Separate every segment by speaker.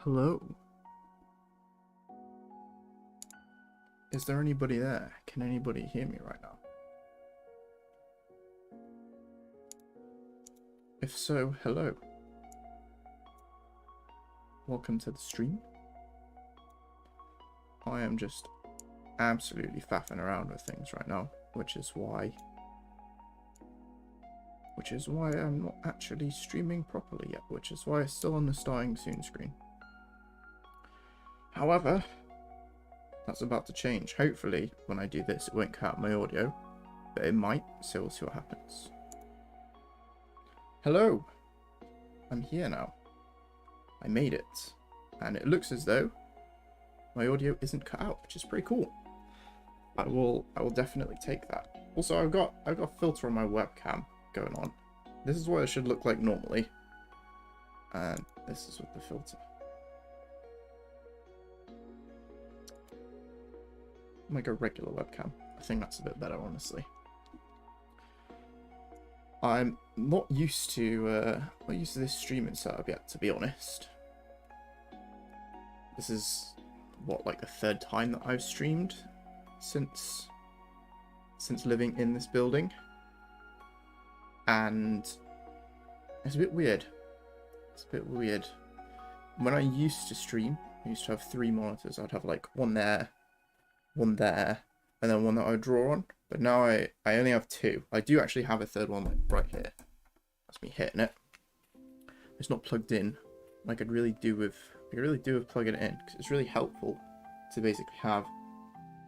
Speaker 1: Hello? Is there anybody there? Can anybody hear me right now? If so, hello. Welcome to the stream. I am just absolutely faffing around with things right now, which is why I'm not actually streaming properly yet, which is why it's still on the starting soon screen. However, that's about to change. Hopefully, when I do this, it won't cut out my audio, but it might, so we'll see what happens. Hello! I'm here now. I made it. And it looks as though my audio isn't cut out, which is pretty cool. I will definitely take that. Also, I've got a filter on my webcam going on. This is what it should look like normally. And this is with the filter. Like a regular webcam. I think that's a bit better, honestly. I'm not used to this streaming setup yet, to be honest. This is what, like the third time that I've streamed since living in this building, and it's a bit weird. It's a bit weird. When I used to stream, I used to have 3 monitors. I'd have like one there, and then one that I would draw on. But now I only have 2. I do actually have a third one like right here. That's me hitting it. It's not plugged in. I could really do with plugging it in, because it's really helpful to basically have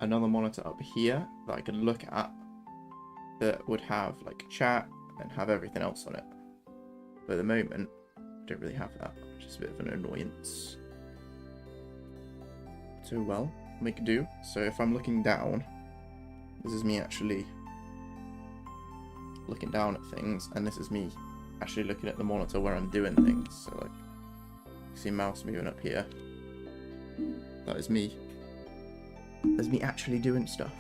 Speaker 1: another monitor up here that I could look at that would have like chat and have everything else on it. But at the moment, I don't really have that, which is a bit of an annoyance. So well, make do. So if I'm looking down, this is me actually looking down at things, and this is me actually looking at the monitor where I'm doing things. So like, you see mouse moving up here. That is me. That's me actually doing stuff.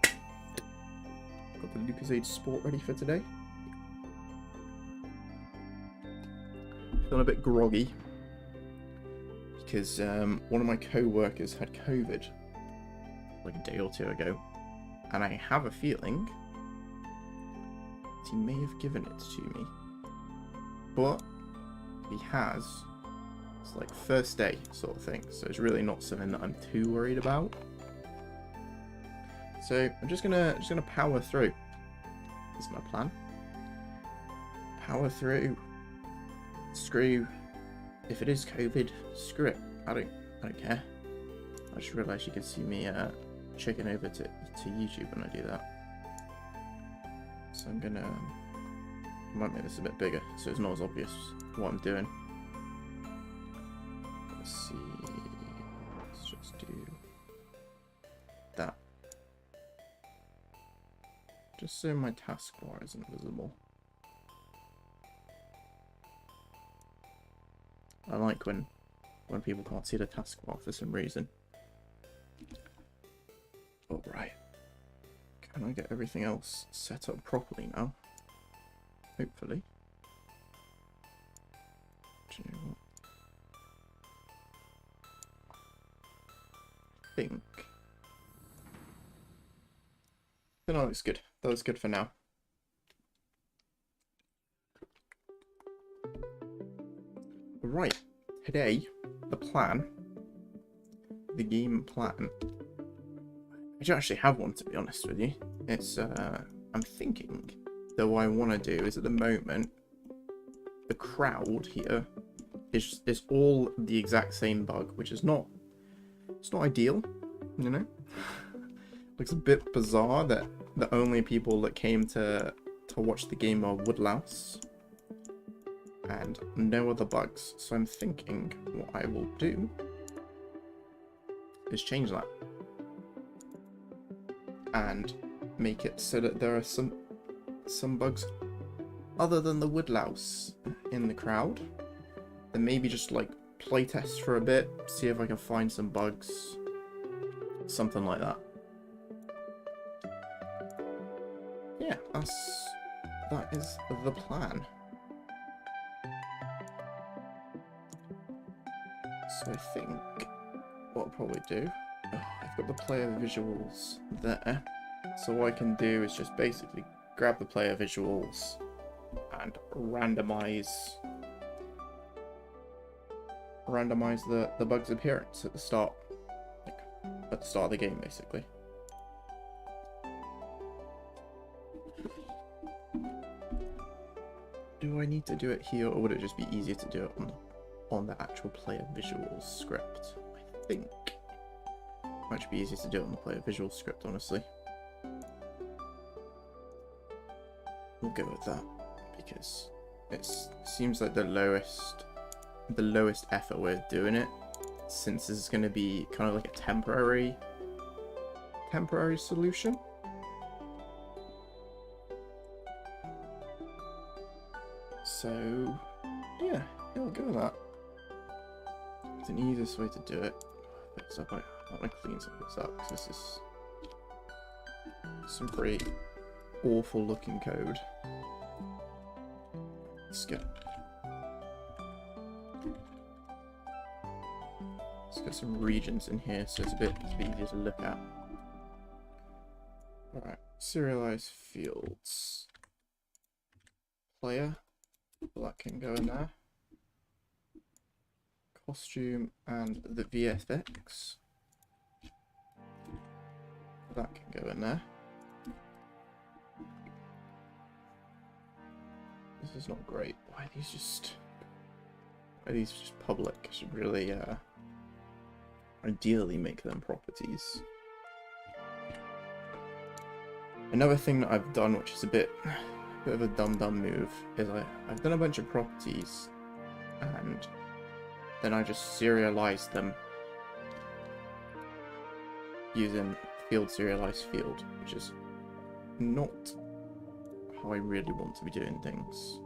Speaker 1: Got the Lucozade Sport ready for today. Feeling a bit groggy because one of my co-workers had COVID like a day or 2 ago, and I have a feeling that he may have given it to me. But he has. It's like first day sort of thing, so it's really not something that I'm too worried about. So I'm just gonna power through. This is my plan. Power through. Screw. If it is COVID, screw it. I don't care. I just realised you can see me checking over to YouTube when I do that. So I'm gonna I might make this a bit bigger so it's not as obvious what I'm doing. Let's see. Let's just do that. Just so my taskbar isn't visible. I like when people can't see the taskbar for some reason. Alright. Can I get everything else set up properly now? Hopefully. Do you know what? I think that looks good. That looks good for now. Right, today the game plan. I don't actually have one, to be honest with you. It's I'm thinking that what I want to do is, at the moment, the crowd here is all the exact same bug, which is not ideal, you know. Looks a bit bizarre that the only people that came to watch the game are woodlouse and no other bugs. So I'm thinking what I will do is change that and make it so that there are some bugs other than the woodlouse in the crowd. And maybe just like playtest for a bit, see if I can find some bugs, something like that. Yeah, that is the plan. So I think what I'll probably do, I've got the player visuals there. So what I can do is just basically grab the player visuals and randomize the bug's appearance at the start. Like, at the start of the game, basically. Do I need to do it here, or would it just be easier to do it on the actual player visuals script? I think it might be easier to do it on the player visuals script, honestly. We'll go with that because it seems like the lowest effort way of doing it, since this is going to be kind of like a temporary solution. So yeah, we'll go with that. It's an easiest way to do it. I want to clean some of this up because this is some pretty awful looking code. Let's get some regions in here so it's a bit easier to look at. Alright, serialized fields. Player, that can go in there. Costume and the VFX, that can go in there. This is not great. Why are these just public? I should really ideally make them properties. Another thing that I've done, which is a bit of a dumb move, is I've done a bunch of properties and then I just serialized them using field serialized field, which is not how I really want to be doing things,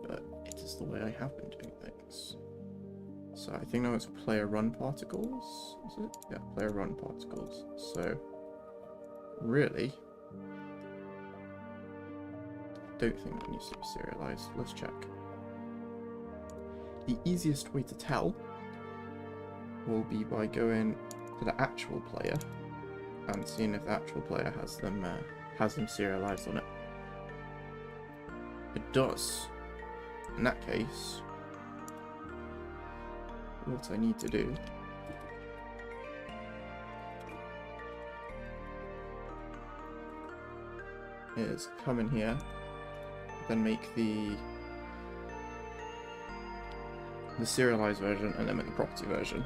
Speaker 1: but it is the way I have been doing things. So I think now it's player run particles, is it? Yeah, player run particles. So really, I don't think that needs to be serialized. Let's check. The easiest way to tell will be by going to the actual player and seeing if the actual player has them serialized on it. It does. In that case, what I need to do is come in here, then make the serialized version, and then make the property version.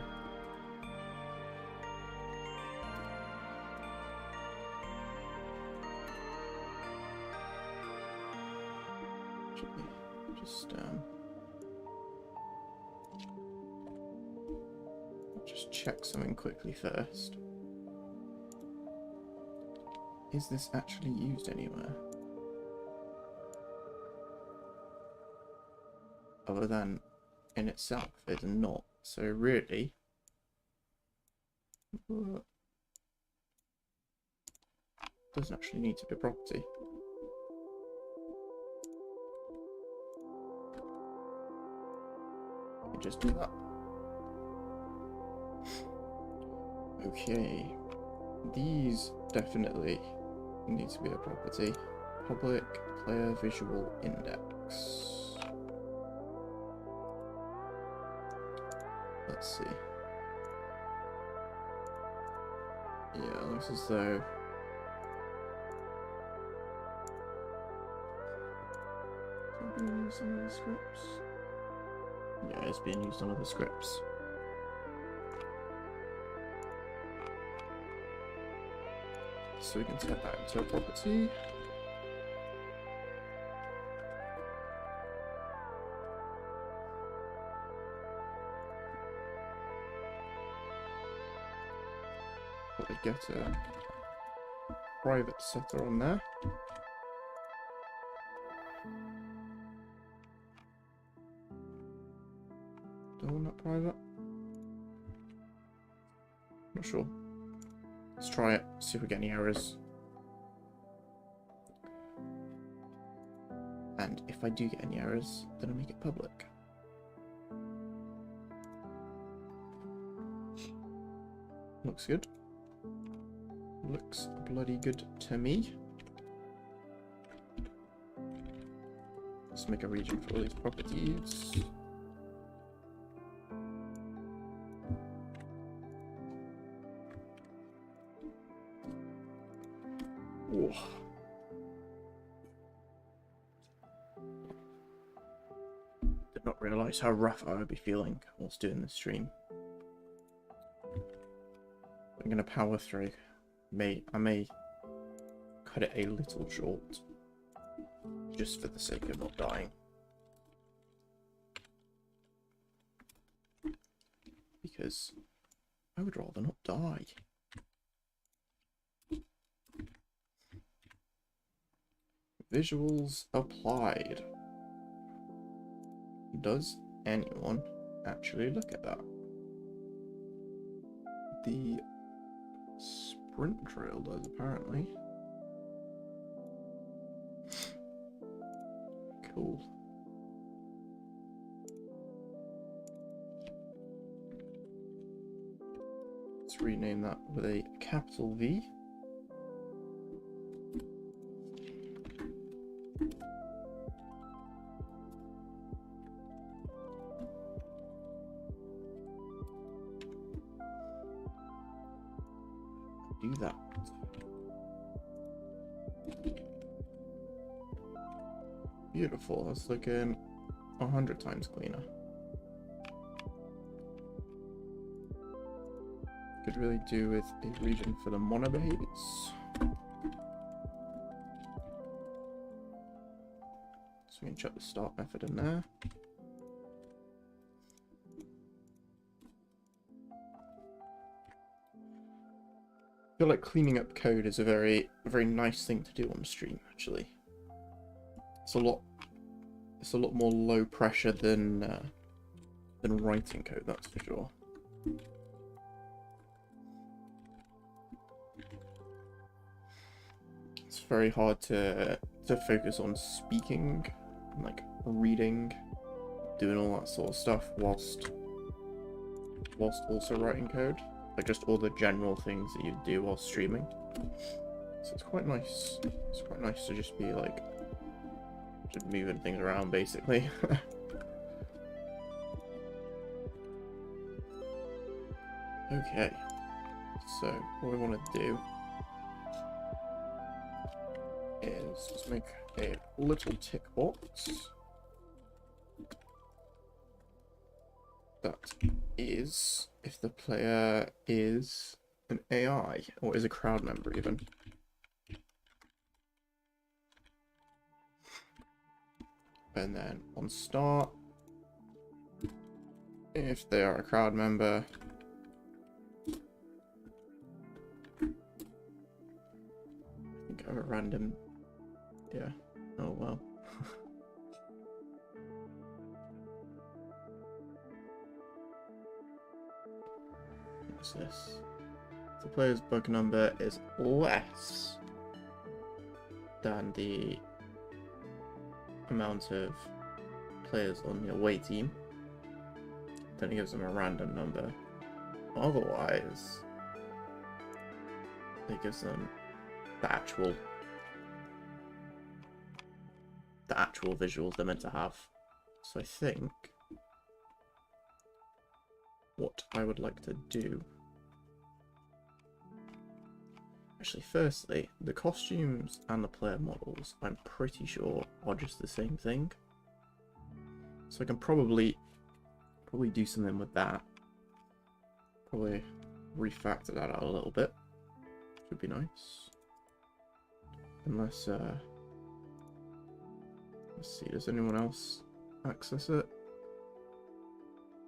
Speaker 1: Just check something quickly first. Is this actually used anywhere? Other than in itself, it's not. So really, doesn't actually need to be a property. You just do that. Okay, these definitely need to be a property. Public player visual index. Let's see. Yeah, it looks as though it's being used on other scripts. Yeah, it's being used on other scripts. So we can set that into a property. Probably get a private setter on there. Do I want that private? Not sure. Let's try it, see if we get any errors. And if I do get any errors, then I'll make it public. Looks good. Looks bloody good to me. Let's make a region for all these properties. Oh. Did not realise how rough I would be feeling whilst doing this stream. I'm gonna power through. I may cut it a little short, just for the sake of not dying. Because I would rather not die. Visuals applied. Does anyone actually look at that? The sprint trail does, apparently. Cool. Let's rename that with a capital V. Do that. Beautiful. That's looking 100 times cleaner. Could really do with a region for the monobehaviors. So we can chuck the start method in there. I feel like cleaning up code is a very nice thing to do on stream, actually. It's a lot more low pressure than writing code, that's for sure. It's very hard to focus on speaking, like reading, doing all that sort of stuff whilst also writing code. Like just all the general things that you do while streaming. So it's quite nice. It's quite nice to just be like just moving things around basically. Okay. So what we want to do is just make a little tick box that is if the player is an AI or is a crowd member even. And then on start, if they are a crowd member, I think I have a random, yeah, oh well. What's this? The player's bug number is less than the amount of players on the away team, then it gives them a random number. Otherwise, it gives them the actual visuals they're meant to have. So I think what I would like to do, actually, firstly, the costumes and the player models, I'm pretty sure are just the same thing. So I can probably do something with that. Probably refactor that out a little bit. Should be nice. Unless, let's see, does anyone else access it?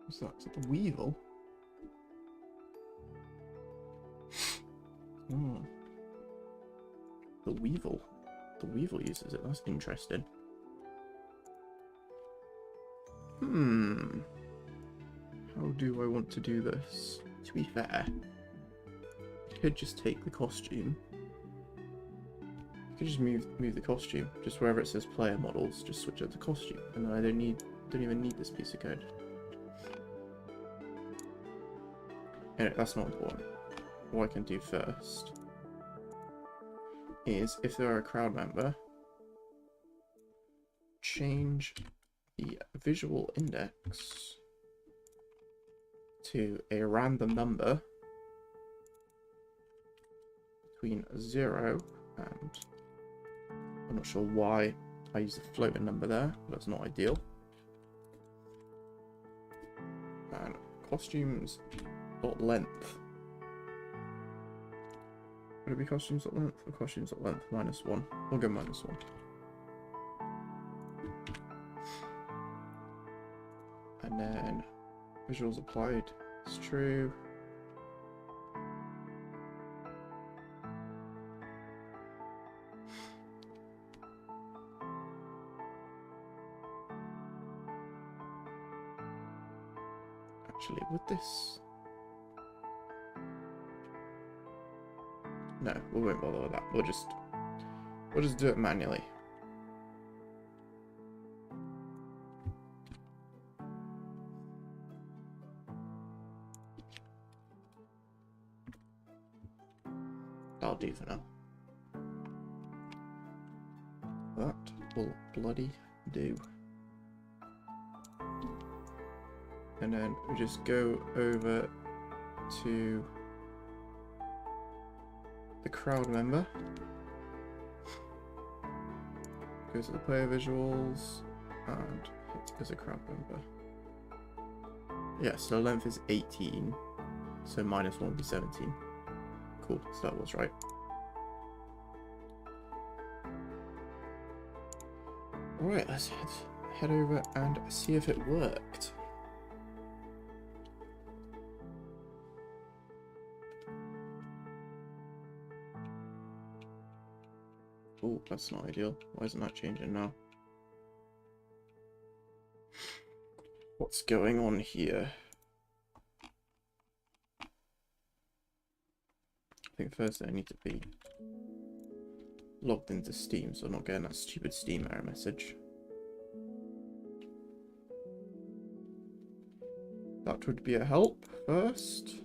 Speaker 1: What's that? Is it the Weevil? Oh. The Weevil. The Weevil uses it. That's interesting. How do I want to do this? To be fair, I could just take the costume. I could just move the costume. Just wherever it says player models, just switch out the costume. And then I don't even need this piece of code. Anyway, that's not important. what I can do first is, if they're a crowd member, change the visual index to a random number between 0 and, I'm not sure why I use a floating number there, but that's not ideal. And costumes dot length. Would it be costumes dot length or costumes dot length -1? We'll go -1. And then visuals applied is true. Actually, with this, no, we won't bother with that. We'll just do it manually. That'll do for now. That will bloody do. And then we just go over to the crowd member. Go to the player visuals and it is a crowd member. Yeah, so length is 18, so -1 would be 17. Cool, so that was right. Alright, let's head over and see if it worked. Oh, that's not ideal. Why isn't that changing now? What's going on here? I think first I need to be logged into Steam, so I'm not getting that stupid Steam error message. That would be a help first.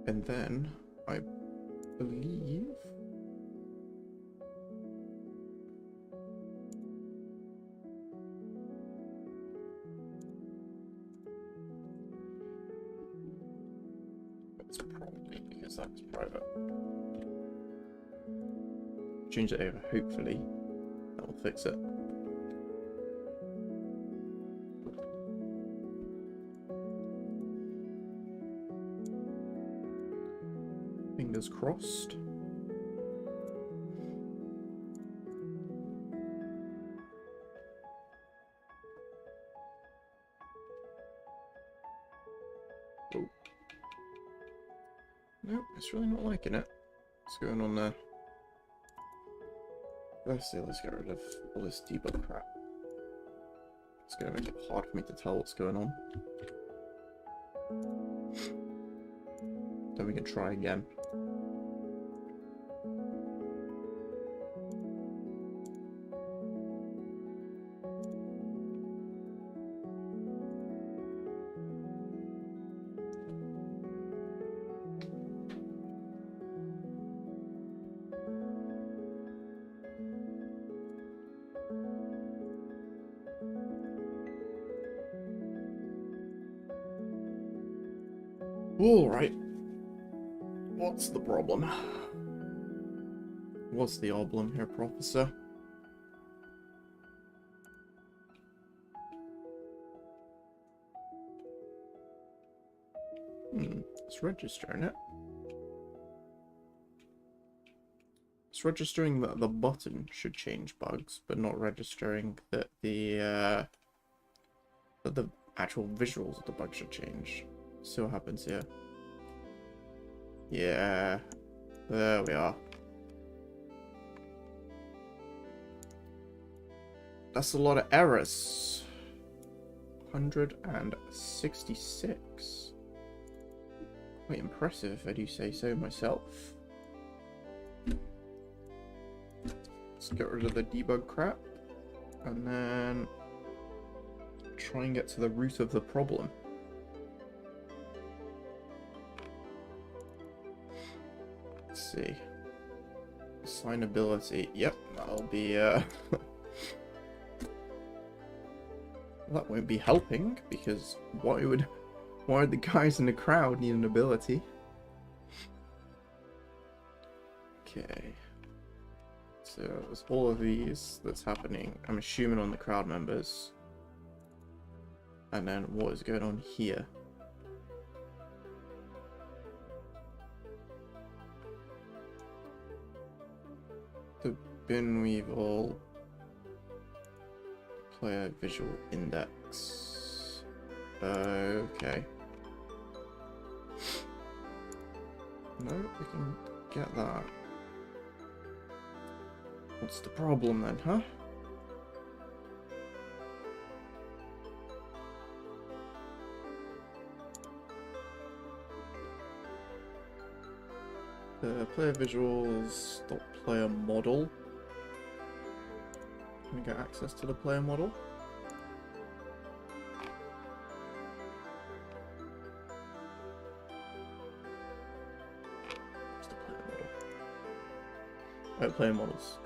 Speaker 1: And then I believe that's probably because that's private. Change it over, hopefully that will fix it. Fingers crossed. Oh. No, it's really not liking it. What's going on there? Firstly, let's get rid of all this debug crap. It's going to make it hard for me to tell what's going on. Then we can try again. Alright. What's the problem? What's the problem here, Professor? It's registering it. It's registering that the button should change bugs, but not registering that the actual visuals of the bug should change. See what happens here. Yeah, there we are. That's a lot of errors. 166. Quite impressive, if I do say so myself. Let's get rid of the debug crap. And then try and get to the root of the problem. Let's see. Assignability. Yep, that'll be that won't be helping, because why would the guys in the crowd need an ability? Okay. So there's all of these that's happening. I'm assuming on the crowd members. And then what is going on here? The Binweevil player visual index. Okay. No, we can get that. What's the problem then, huh? Player visuals, player model. Can we get access to the player model? What's the player model? Oh, player models.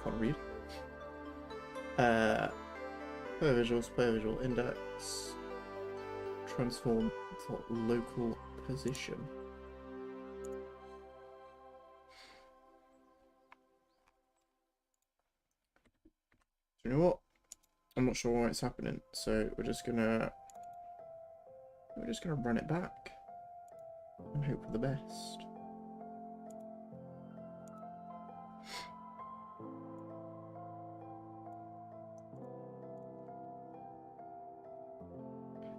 Speaker 1: Can't read. Player visuals, player visual index. Transform to local position. You know what? I'm not sure why it's happening, so we're just gonna run it back and hope for the best.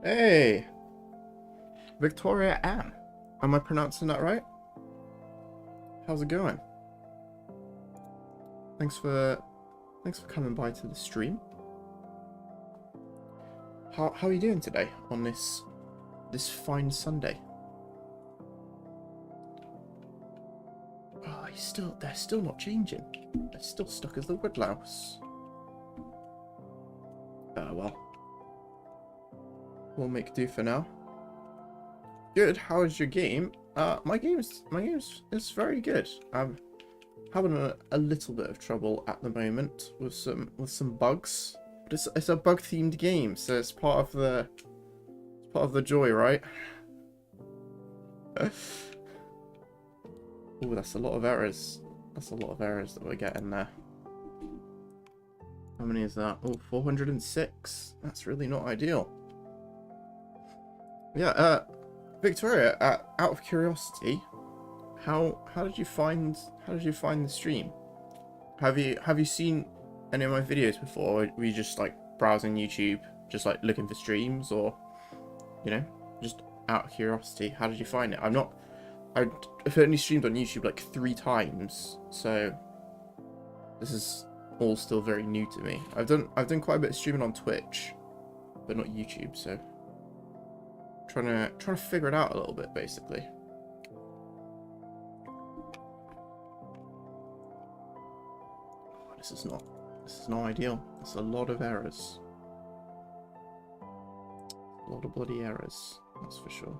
Speaker 1: Hey, Victoria Ann. Am I pronouncing that right? How's it going? Thanks for coming by to the stream. How are you doing today on this fine Sunday? Oh, they're still not changing. They're still stuck as the woodlouse. Well, we'll make do for now. Good. How is your game? My game's is very good. I'm having a little bit of trouble at the moment with some bugs. But it's a bug themed game, so it's part of the joy, right? Oh, that's a lot of errors. That's a lot of errors that we're getting there. How many is that? Oh, 406. That's really not ideal. Yeah, Victoria, out of curiosity, how did you find the stream? Have you seen any of my videos before? Or were you just like browsing YouTube, just like looking for streams, or you know, just out of curiosity, how did you find it? I've only streamed on YouTube like 3 times, so this is all still very new to me. I've done quite a bit of streaming on Twitch, but not YouTube, so trying to figure it out a little bit, basically. Oh, this is not ideal. It's a lot of errors. A lot of bloody errors, that's for sure.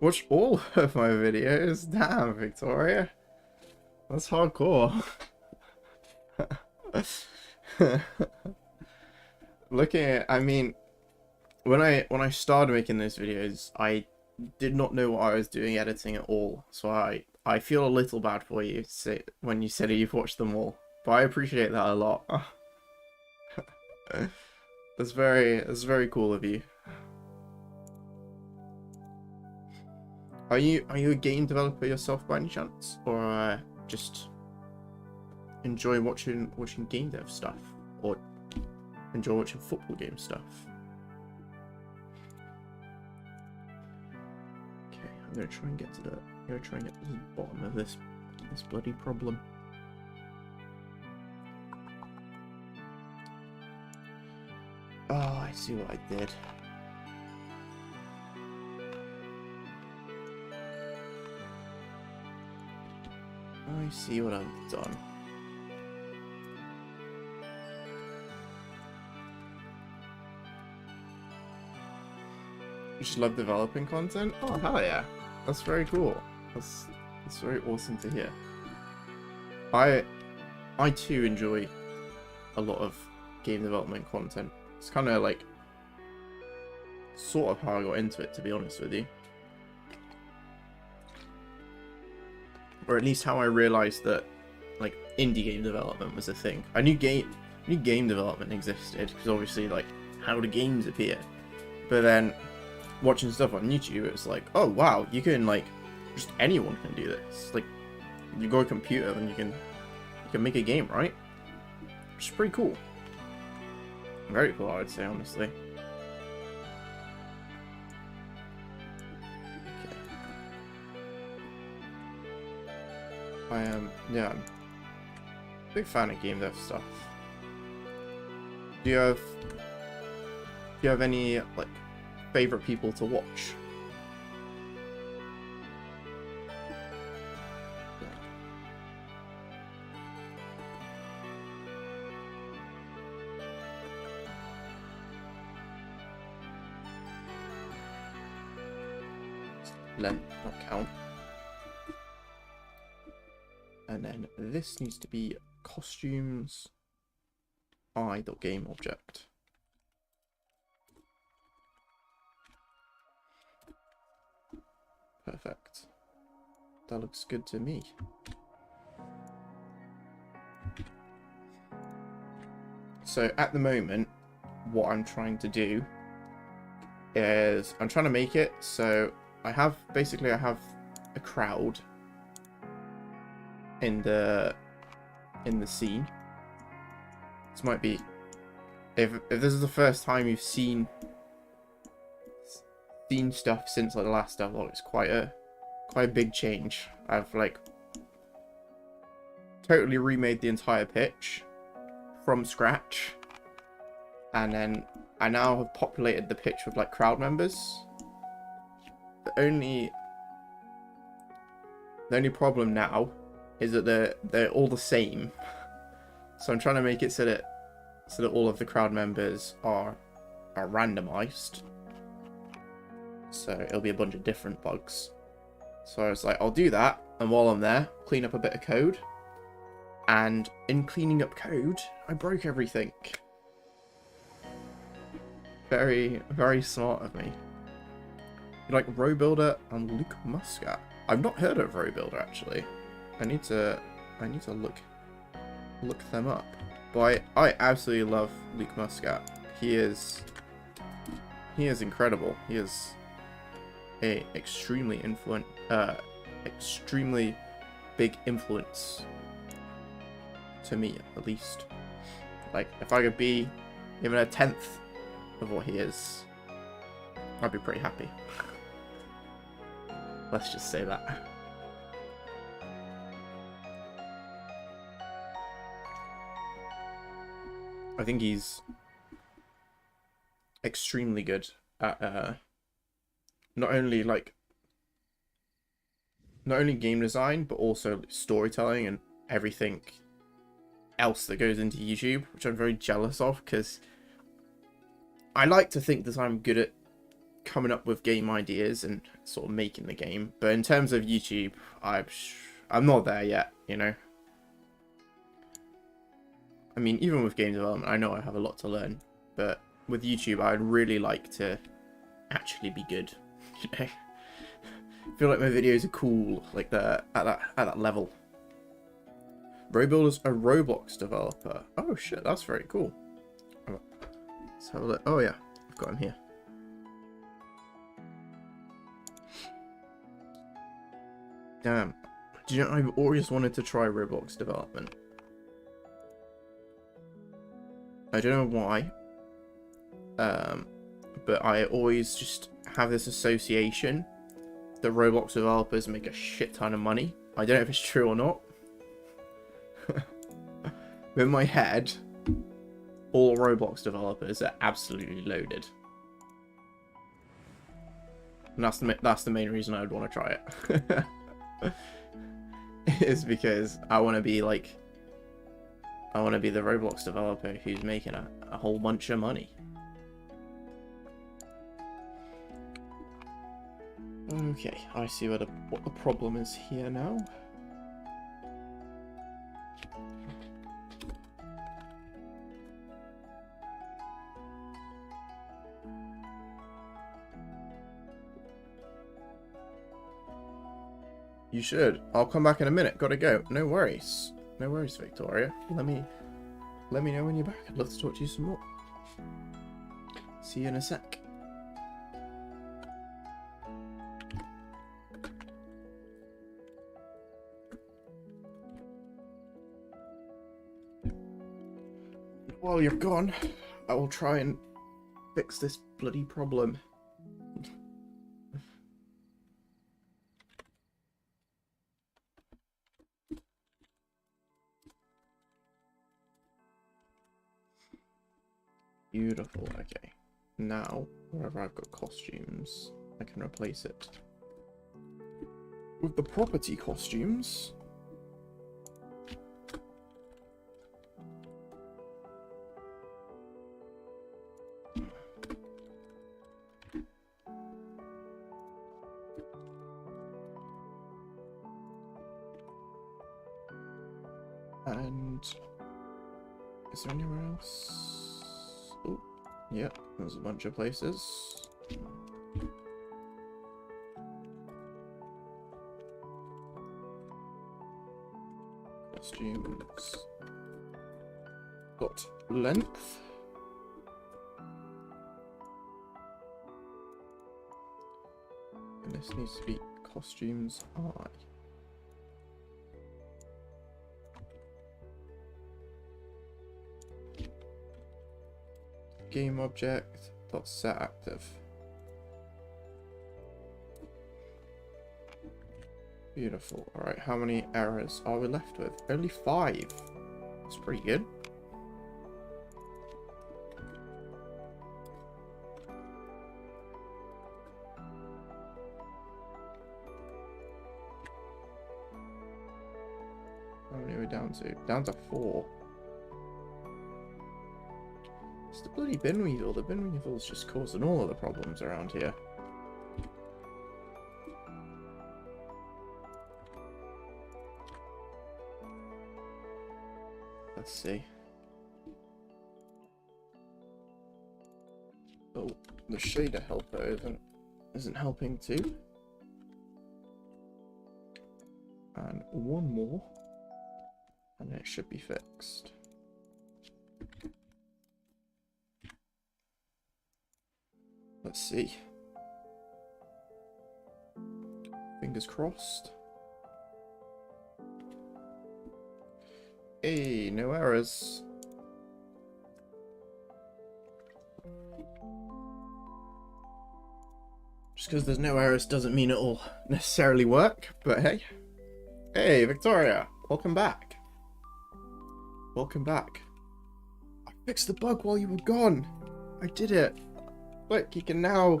Speaker 1: Watch all of my videos? Damn, Victoria. That's hardcore. Looking at, I mean, when I started making those videos, I did not know what I was doing editing at all. So I feel a little bad for you when you said you've watched them all. But I appreciate that a lot. That's very cool of you. Are you a game developer yourself by any chance, or just enjoy watching game dev stuff, or enjoy watching football game stuff? Okay, I'm gonna try and get to the bottom of this bloody problem. Oh, I see what I did. I see what I've done. You just love developing content? Oh, hell yeah. That's very cool. That's very awesome to hear. I too enjoy a lot of game development content. It's kind of like sort of how I got into it, to be honest with you. Or at least how I realized that like indie game development was a thing. I knew game development existed because obviously like how do games appear? But then watching stuff on YouTube, it's like, oh wow, you can like just anyone can do this. Like you got a computer and you can make a game, right? Which is pretty cool. Very cool, I would say, honestly. Okay. I am, yeah, I'm a big fan of game dev stuff. Do you have any like favorite people to watch? Let not count. And then this needs to be costumes i.game object. Perfect. That looks good to me. So at the moment, what I'm trying to do is I'm trying to make it so I have a crowd in the scene. This might be if this is the first time you've seen stuff since like the last devlog, it's quite a big change. I've like totally remade the entire pitch from scratch, and then I now have populated the pitch with like crowd members. The only problem now is that they're all the same. So I'm trying to make it so that all of the crowd members are randomized. So it'll be a bunch of different bugs. So I was like, I'll do that, and while I'm there, clean up a bit of code. And in cleaning up code, I broke everything. Very, very smart of me. You like Robuilder and Luke Muscat? I've not heard of Robuilder actually. I need to look them up. But I absolutely love Luke Muscat. He is incredible. He is a extremely big influence to me, at least. Like if I could be even a 10th of what he is, I'd be pretty happy. Let's just say that. I think he's extremely good at not only game design, but also storytelling and everything else that goes into YouTube, which I'm very jealous of, because I like to think that I'm good at coming up with game ideas and sort of making the game, but in terms of YouTube, I'm not there yet, you know. I mean, even with game development, I know I have a lot to learn, but with YouTube, I'd really like to actually be good, you know. I feel like my videos are cool, like at that level. Robuilder's a Roblox developer. Oh shit, that's very cool. Let's have a look. Oh yeah, I've got him here. Damn. Do you know, I've always wanted to try Roblox development. I don't know why. But I always just have this association that Roblox developers make a shit ton of money. I don't know if it's true or not. But in my head, all Roblox developers are absolutely loaded. And that's the main reason I would want to try it. is because I want to be like, I want to be the Roblox developer who's making a whole bunch of money. Okay, I see what the problem is here now. You should. I'll come back in a minute. Gotta go. No worries. No worries, Victoria. Let me know when you're back. I'd love to talk to you some more. See you in a sec. While you're gone, I will try and fix this bloody problem. Beautiful, okay. Now, wherever I've got costumes, I can replace it with the property costumes. And is there anywhere else? Oh, yeah, there's a bunch of places. Costumes. Got length. And this needs to be costumes I. Game object dot set active. Beautiful. Alright, how many errors are we left with? Only 5. That's pretty good. How many are we down to? Down to 4. It's the bloody bin weevil. The bin weevil's just causing all of the problems around here. Let's see. Oh, the shader helper isn't helping too. And one more, and it should be fixed. Let's see. Fingers crossed. Hey, no errors. Just because there's no errors doesn't mean it'll necessarily work, but hey. Hey, Victoria, welcome back. Welcome back. I fixed the bug while you were gone. I did it. Look, you can now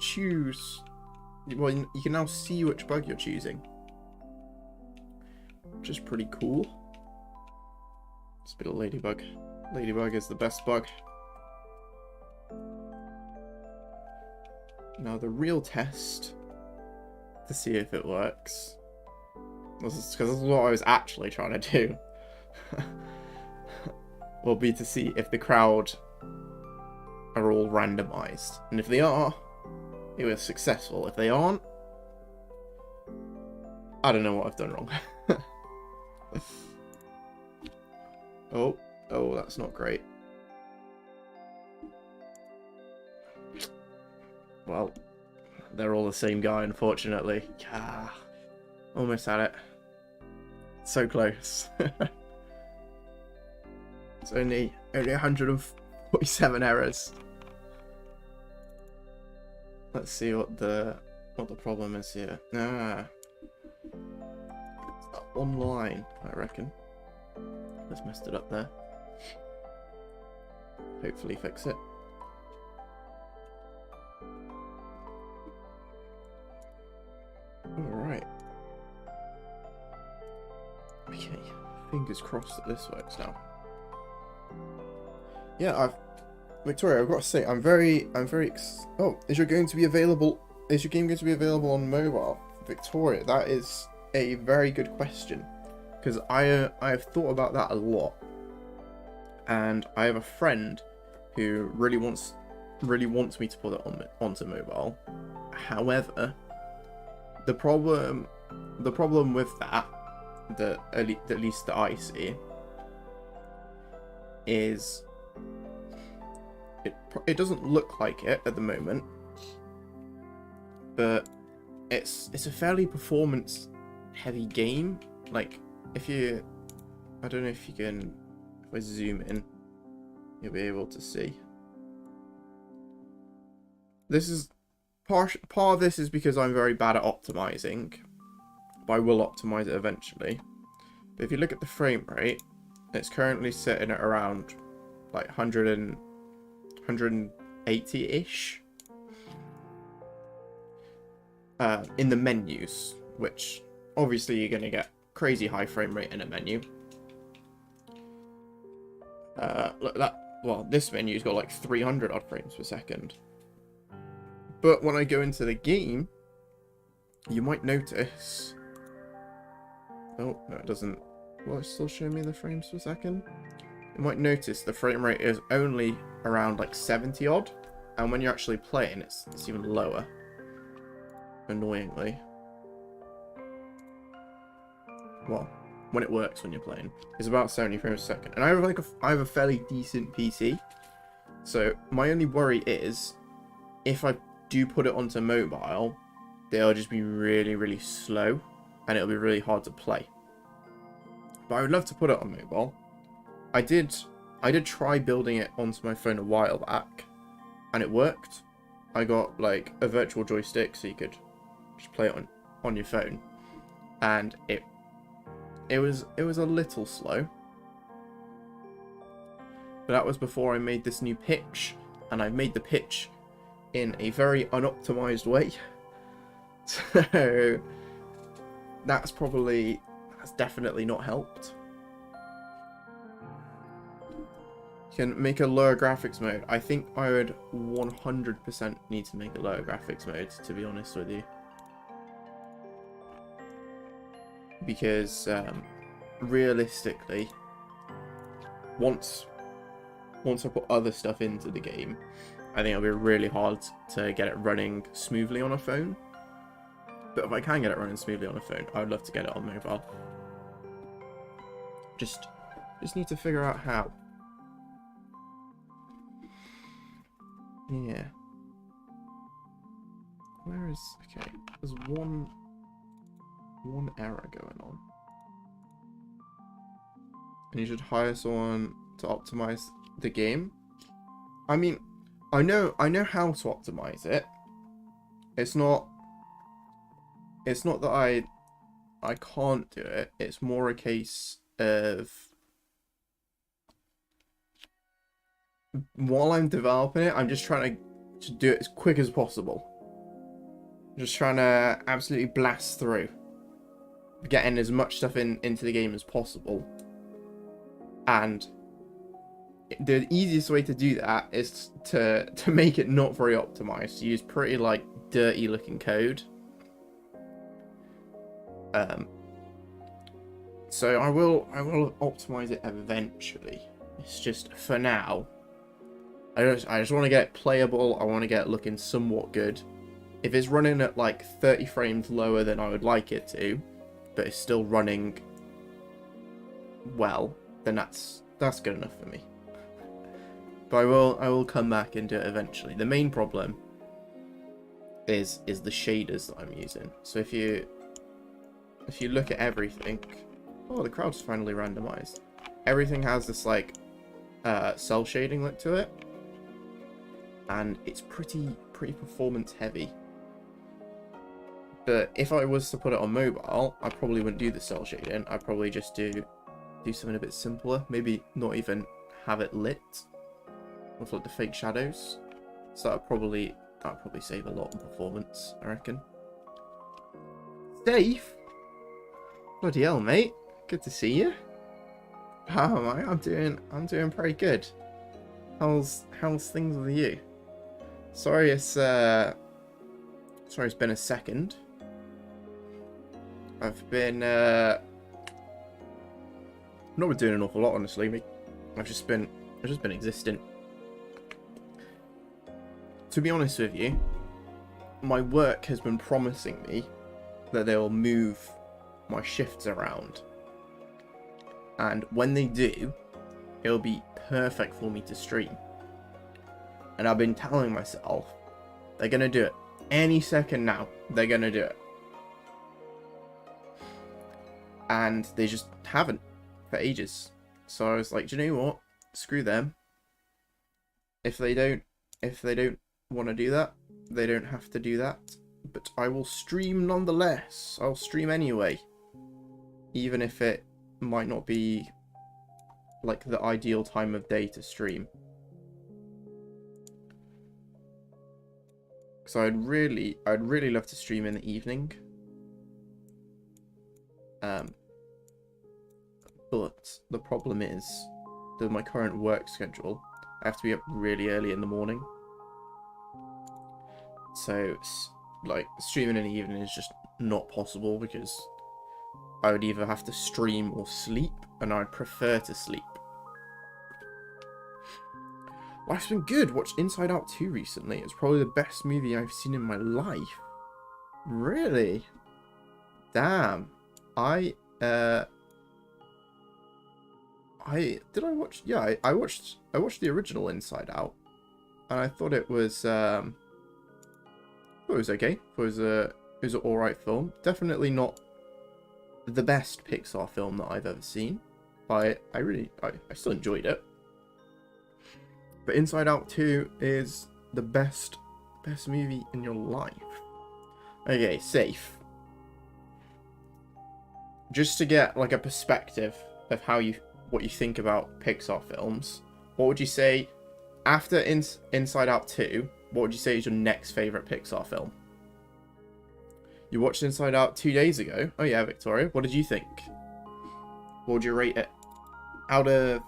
Speaker 1: choose. Well, you can now see which bug you're choosing, which is pretty cool. It's a bit of Ladybug. Ladybug is the best bug. Now the real test to see if it works, because this is what I was actually trying to do, will be to see if the crowd are all randomized. And if they are, it was successful. If they aren't, I don't know what I've done wrong. Oh, that's not great. Well, they're all the same guy, unfortunately. Ah, almost had it. So close. It's only 147 errors. Let's see what the problem is here. Ah, it's that one line, I reckon. Just messed it up there. Hopefully fix it. Alright. Okay, fingers crossed that this works now. Yeah, Victoria, I've got to say, oh, is your game going to be available on mobile? Victoria, that is a very good question, because I have thought about that a lot, and I have a friend who really wants me to put it onto mobile. However, the problem with that at least that I see is it doesn't look like it at the moment, but it's a fairly performance heavy game. Like, I don't know if you can, if I zoom in, you'll be able to see. This is part of this is because I'm very bad at optimizing, but I will optimize it eventually. But if you look at the frame rate, it's currently sitting at around like 180-ish in the menus, which obviously you're going to get crazy high frame rate in a menu. Look at that. Well, this menu's got like 300 odd frames per second. But when I go into the game, you might notice... Oh, no, it doesn't. Will it still show me the frames per second? You might notice the frame rate is only around like 70 odd. And when you're actually playing, it's even lower. Annoyingly. Well, when it works when you're playing, it's about 70 frames per second. And I have a fairly decent PC. So my only worry is, if I do put it onto mobile, they'll just be really, really slow, and it'll be really hard to play. But I would love to put it on mobile. I did try building it onto my phone a while back, and it worked. I got like a virtual joystick, so you could just play it on your phone, and it was a little slow. But that was before I made this new pitch, and I made the pitch in a very unoptimized way. So that's definitely not helped. You can make a lower graphics mode. I think I would 100% need to make a lower graphics mode, to be honest with you. Because realistically, once I put other stuff into the game, I think it'll be really hard to get it running smoothly on a phone. But if I can get it running smoothly on a phone, I would love to get it on mobile. Just need to figure out how. Yeah. Where is... Okay, there's one error going on. And you should hire someone to optimize the game. I mean, I know how to optimize it. It's not that I can't do it. It's more a case of, while I'm developing it, I'm just trying to do it as quick as possible. Just trying to absolutely blast through, getting as much stuff into the game as possible. And the easiest way to do that is to make it not very optimized. To use pretty like dirty looking code. So I will optimize it eventually. It's just, for now, I just want to get it playable. I want to get it looking somewhat good. If it's running at like 30 frames lower than I would like it to, but it's still running well, then that's good enough for me. But I will come back and do it eventually. The main problem is the shaders that I'm using. So if you look at everything, oh, the crowd's finally randomized. Everything has this like cell shading look to it, and it's pretty performance heavy. But if I was to put it on mobile, I probably wouldn't do the cell shading. I'd probably just do something a bit simpler. Maybe not even have it lit with like the fake shadows. So that'd probably save a lot in performance, I reckon. Safe? Bloody hell, mate. Good to see you. How am I? I'm doing pretty good. How's things with you? Sorry it's been a second. I've been not been doing an awful lot, honestly. I've just been existing. To be honest with you, my work has been promising me that they'll move my shifts around. And when they do, it'll be perfect for me to stream. And I've been telling myself, they're going to do it. Any second now, they're going to do it. And they just haven't for ages. So I was like, do you know what? Screw them. If they don't want to do that, they don't have to do that. But I will stream nonetheless. I'll stream anyway. Even if it might not be like the ideal time of day to stream. So I'd really love to stream in the evening. But the problem is that my current work schedule, I have to be up really early in the morning. So like streaming in the evening is just not possible because I would either have to stream or sleep, and I'd prefer to sleep. Life's been good. Watched Inside Out 2 recently. It's probably the best movie I've seen in my life. Really? Damn. I watched the original Inside Out, and I thought it was okay. It was an alright film. Definitely not the best Pixar film that I've ever seen, but I still enjoyed it. But Inside Out 2 is the best movie in your life. Okay, safe. Just to get like a perspective of what you think about Pixar films, what would you say after Inside Out 2? What would you say is your next favorite Pixar film? You watched Inside Out 2 days ago. Oh yeah, Victoria. What did you think? What would you rate it out of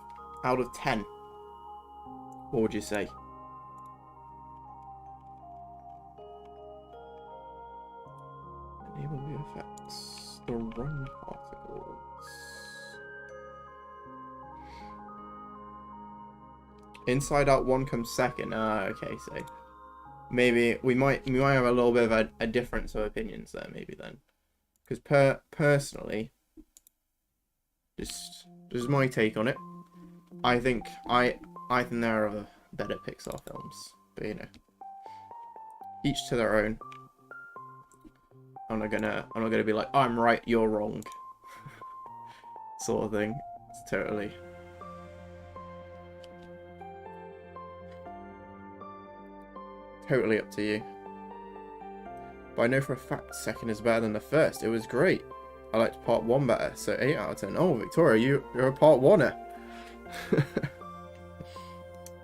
Speaker 1: 10? What would you say? Enable VFX. The run particles. Inside Out 1 comes second. Okay, so maybe we might have a little bit of a difference of opinions there, maybe then. Because personally, this is my take on it. I think there are better Pixar films, but you know, each to their own. I'm not gonna be like, I'm right, you're wrong, sort of thing. It's totally up to you. But I know for a fact second is better than the first. It was great. I liked part 1 better, so 8 out of 10. Oh, Victoria, you're a part 1er.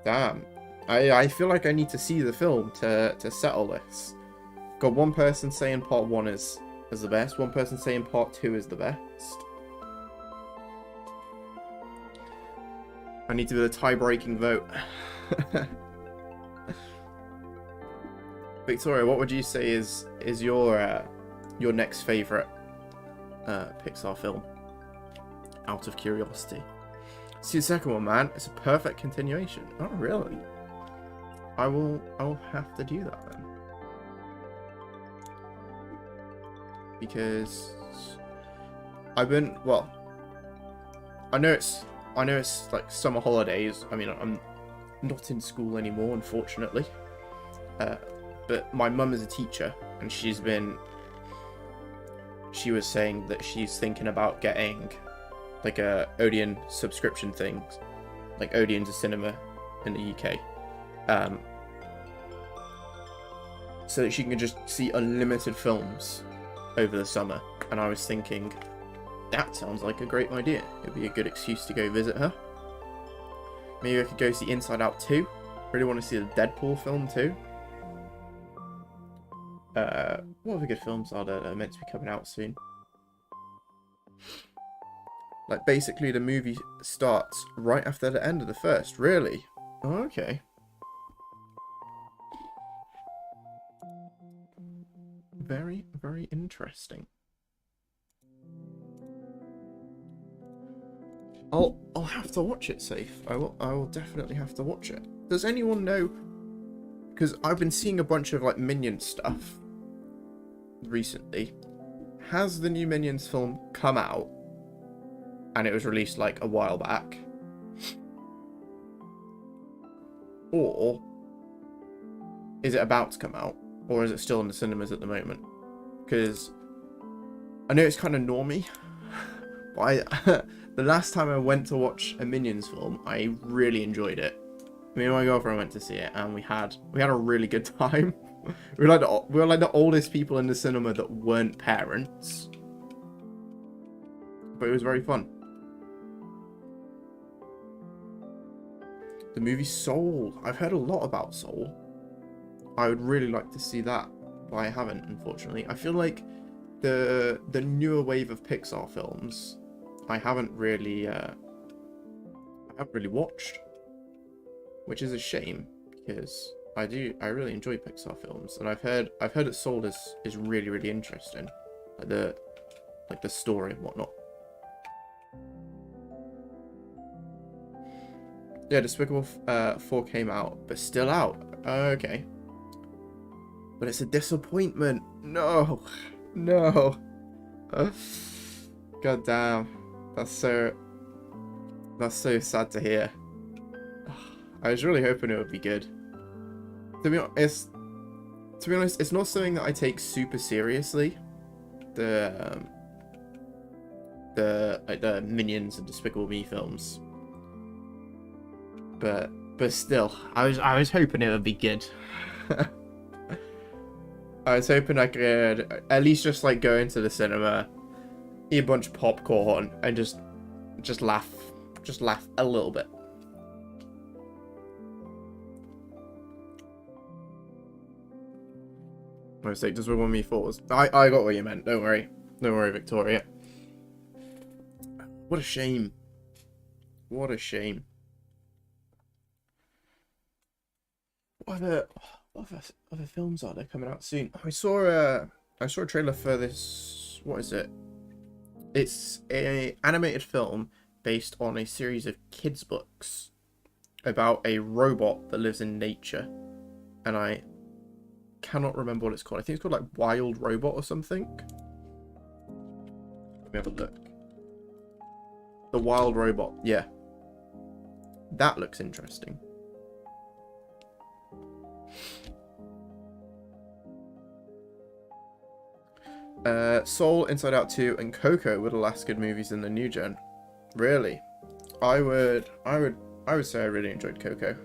Speaker 1: Damn. I feel like I need to see the film to settle this. Got one person saying part 1 is the best, one person saying part 2 is the best. I need to do the tie-breaking vote. Victoria, what would you say is your next favourite Pixar film? Out of curiosity. See the second one, man. It's a perfect continuation. Oh, really? I will have to do that then. Because I know it's like summer holidays. I mean, I'm not in school anymore, unfortunately. But my mum is a teacher, and she was saying that she's thinking about getting like a Odeon subscription thing, like Odeon's a cinema in the UK, so that she can just see unlimited films over the summer. And I was thinking, that sounds like a great idea. It'd be a good excuse to go visit her. Maybe I could go see Inside Out 2. Really want to see the Deadpool film too. What other good films are there that are meant to be coming out soon? Like, basically, the movie starts right after the end of the first. Really? Oh, okay. Very, very interesting. I'll have to watch it, Safe. I will definitely have to watch it. Does anyone know? Because I've been seeing a bunch of like Minions stuff recently. Has the new Minions film come out? And it was released like a while back. Or is it about to come out? Or is it still in the cinemas at the moment? Because I know it's kind of normie, but the last time I went to watch a Minions film, I really enjoyed it. Me and my girlfriend went to see it, and we had a really good time. we were like the oldest people in the cinema that weren't parents, but it was very fun. The movie Soul. I've heard a lot about Soul. I would really like to see that, but I haven't, unfortunately. I feel like the newer wave of Pixar films, I haven't really watched, which is a shame because I really enjoy Pixar films, and I've heard that Soul is really, really interesting, like the story and whatnot. Yeah, Despicable 4 came out, but still out. Okay. But it's a disappointment. No. No. God damn. That's so sad to hear. I was really hoping it would be good. To be honest, it's not something that I take super seriously. The Minions and Despicable Me films. But still, I was hoping it would be good. I was hoping I could at least just like go into the cinema, eat a bunch of popcorn, and just laugh a little bit. My mistake. Does one me falls? I got what you meant. Don't worry, Victoria. What a shame. What a shame. What other films are there coming out soon? I saw a trailer for this. What is it? It's an animated film based on a series of kids' books about a robot that lives in nature, and I cannot remember what it's called. I think it's called like Wild Robot or something. Let me have a look. The Wild Robot. Yeah, that looks interesting. Soul, Inside Out 2, and Coco were the last good movies in the new gen. Really? I would say I really enjoyed Coco.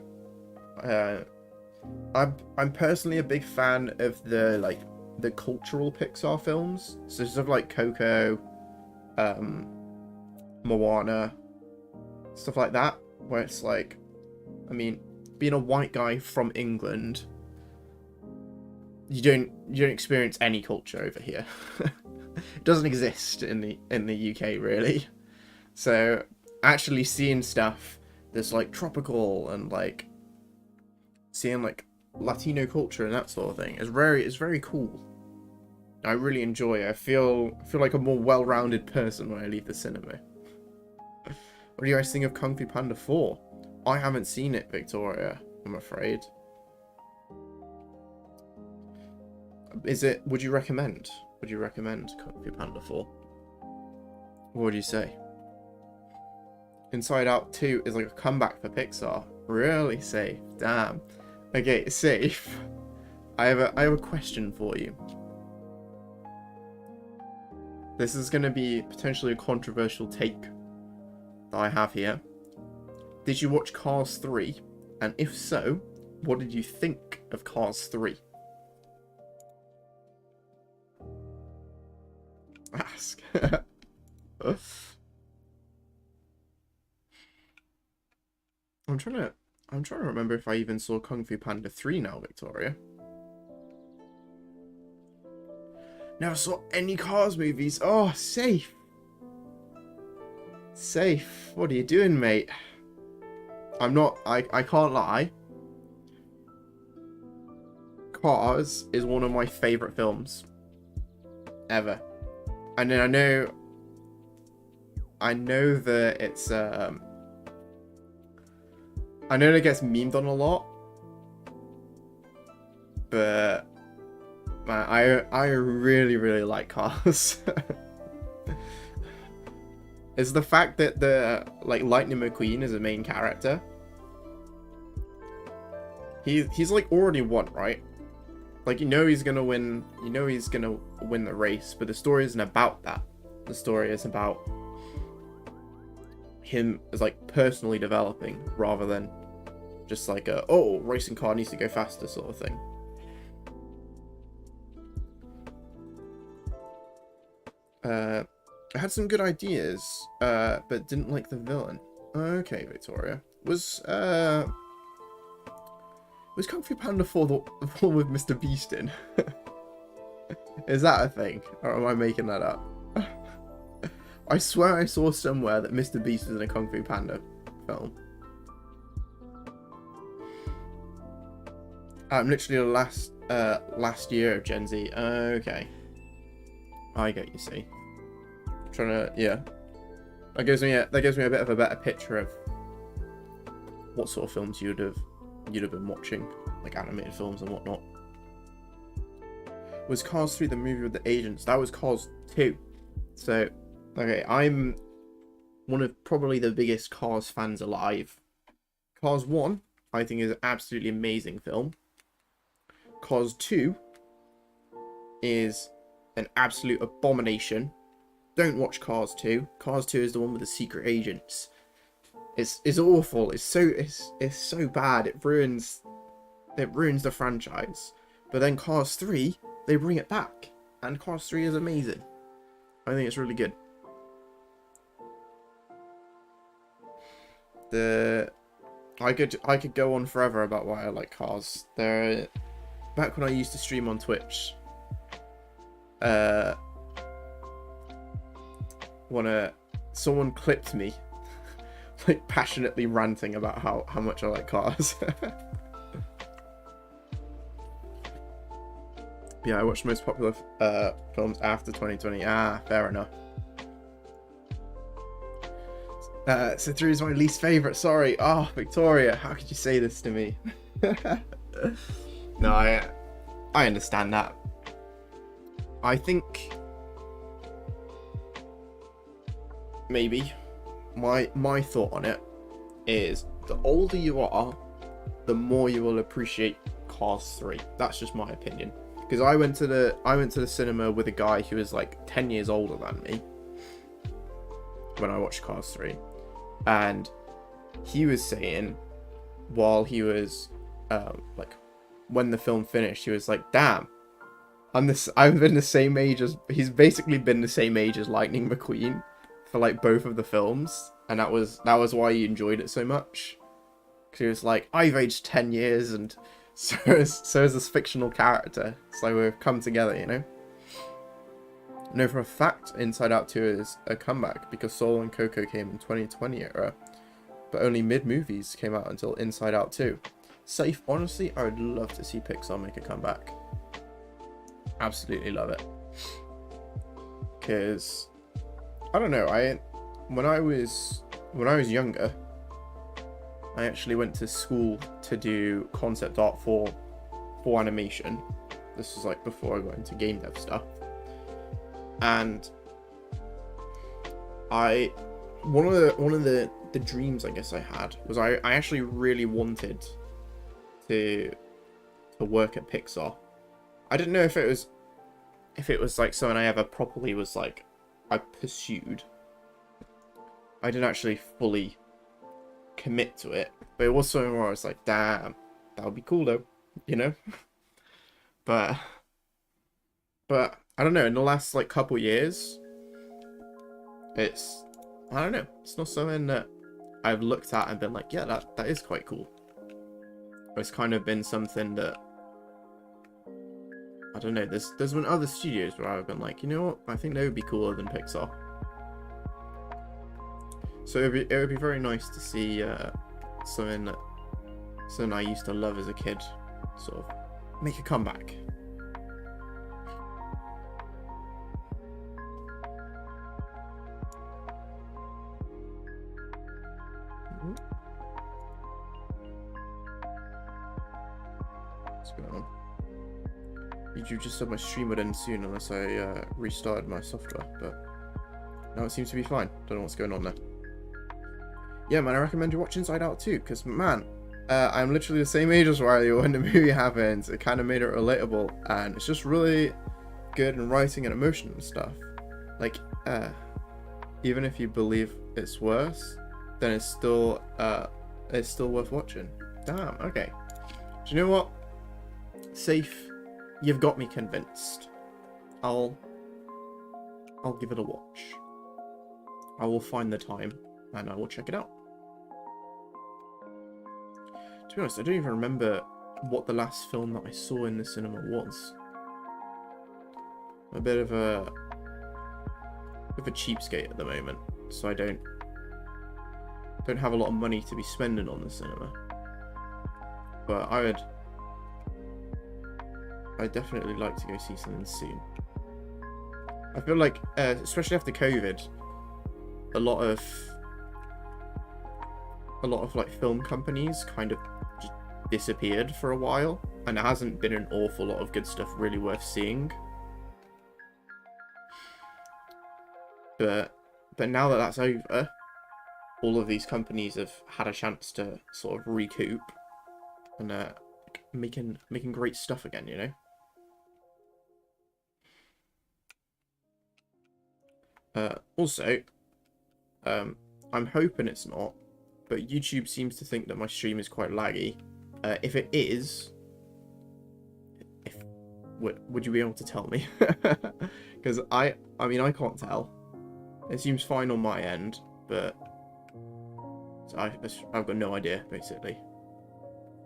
Speaker 1: I'm personally a big fan of the cultural Pixar films. So stuff like Coco, Moana, stuff like that, where it's like, I mean, being a white guy from England, you don't experience any culture over here. It doesn't exist in the UK really. So actually seeing stuff that's like tropical and like seeing like Latino culture and that sort of thing is very cool. I really enjoy it. I feel like a more well-rounded person when I leave the cinema. What do you guys think of Kung Fu Panda 4? I haven't seen it, Victoria, I'm afraid. Would you recommend Kung Fu Panda 4? What would you say? Inside Out 2 is like a comeback for Pixar. Really? Safe? Damn. Okay, Safe. I have a question for you. This is going to be potentially a controversial take that I have here. Did you watch Cars 3? And if so, what did you think of Cars 3? Ask. I'm trying to remember if I even saw Kung Fu Panda 3 now, Victoria. Never saw any Cars movies. Oh, Safe. Safe, what are you doing, mate? I can't lie. Cars is one of my favourite films ever. And then I know that it's I know that it gets memed on a lot, but man, I really really like Cars. It's the fact that the Lightning McQueen is a main character. He's like already won, right? Like, you know he's gonna win. You know he's gonna win the race, but the story isn't about that. The story is about him as like personally developing, rather than just like a racing car needs to go faster sort of thing. I had some good ideas, but didn't like the villain. Okay, Victoria. Was Kung Fu Panda 4 the one with Mr. Beast in? Is that a thing? Or am I making that up? I swear I saw somewhere that Mr. Beast was in a Kung Fu Panda film. I'm literally the last year of Gen Z. Okay. I get you, see. Trying to, yeah. That gives me a bit of a better picture of what sort of films you'd have been watching, like animated films and whatnot. Was Cars 3 the movie with the agents? That was Cars 2. So, okay, I'm one of probably the biggest Cars fans alive. Cars 1, I think, is an absolutely amazing film. Cars 2 is an absolute abomination. Don't watch Cars 2. Cars 2 is the one with the secret agents. It's awful. It's so bad. It ruins the franchise. But then Cars 3, they bring it back, and Cars 3 is amazing. I think it's really good. I could go on forever about why I like Cars. Back when I used to stream on Twitch, someone clipped me like passionately ranting about how much I like Cars. Yeah, I watched most popular films after 2020. Ah, fair enough. So 3 is my least favourite. Sorry. Oh, Victoria, how could you say this to me? No, I understand that. I think maybe my thought on it is the older you are, the more you will appreciate Cars 3. That's just my opinion. Because I went to the cinema with a guy who was like 10 years older than me when I watched Cars 3, and he was saying, while he was like, when the film finished, he was like, "Damn, I've been the same age as..." He's basically been the same age as Lightning McQueen for like both of the films, and that was why he enjoyed it so much. Because he was like, "I've aged 10 years, and so is this fictional character. So we've come together, you know." I know for a fact Inside Out 2 is a comeback, because Soul and Coco came in 2020 era, but only mid-movies came out until Inside Out 2. Safe, honestly, I would love to see Pixar make a comeback. Absolutely love it. Because, I don't know, when I was younger, I actually went to school to do concept art for animation. This was like before I got into game dev stuff. And one of the dreams I guess I had was I actually really wanted to work at Pixar. I didn't know if it was like something I ever properly was like I pursued. I didn't actually fully commit to it, but it was something where I was like, damn, that would be cool though, you know. but I don't know, in the last like couple years, I don't know, it's not something that I've looked at and been like, yeah, that is quite cool. It's kind of been something that, I don't know, there's been other studios where I've been like, you know what, I think they would be cooler than Pixar. So it would be very nice to see something I used to love as a kid sort of make a comeback. What's going on? YouTube just said my stream would end soon unless I restarted my software, but now it seems to be fine. Don't know what's going on there. Yeah, man, I recommend you watch Inside Out too, because, man, I'm literally the same age as Riley when the movie happens. It kind of made it relatable, and it's just really good in writing and emotion and stuff. Like, even if you believe it's worse, then it's still worth watching. Damn, okay. Do you know what? Safe, you've got me convinced. I'll give it a watch. I will find the time, and I will check it out. To be honest, I don't even remember what the last film that I saw in the cinema was. I'm a bit of a cheapskate at the moment, so I don't have a lot of money to be spending on the cinema. But I'd definitely like to go see something soon. I feel like, especially after COVID, a lot of like film companies kind of just disappeared for a while, and there hasn't been an awful lot of good stuff really worth seeing. But now that that's over, all of these companies have had a chance to sort of recoup and making great stuff again, you know. Also, I'm hoping it's not, but YouTube seems to think that my stream is quite laggy. If it is, would you be able to tell me? Because I mean, I can't tell. It seems fine on my end, but so I've got no idea, basically.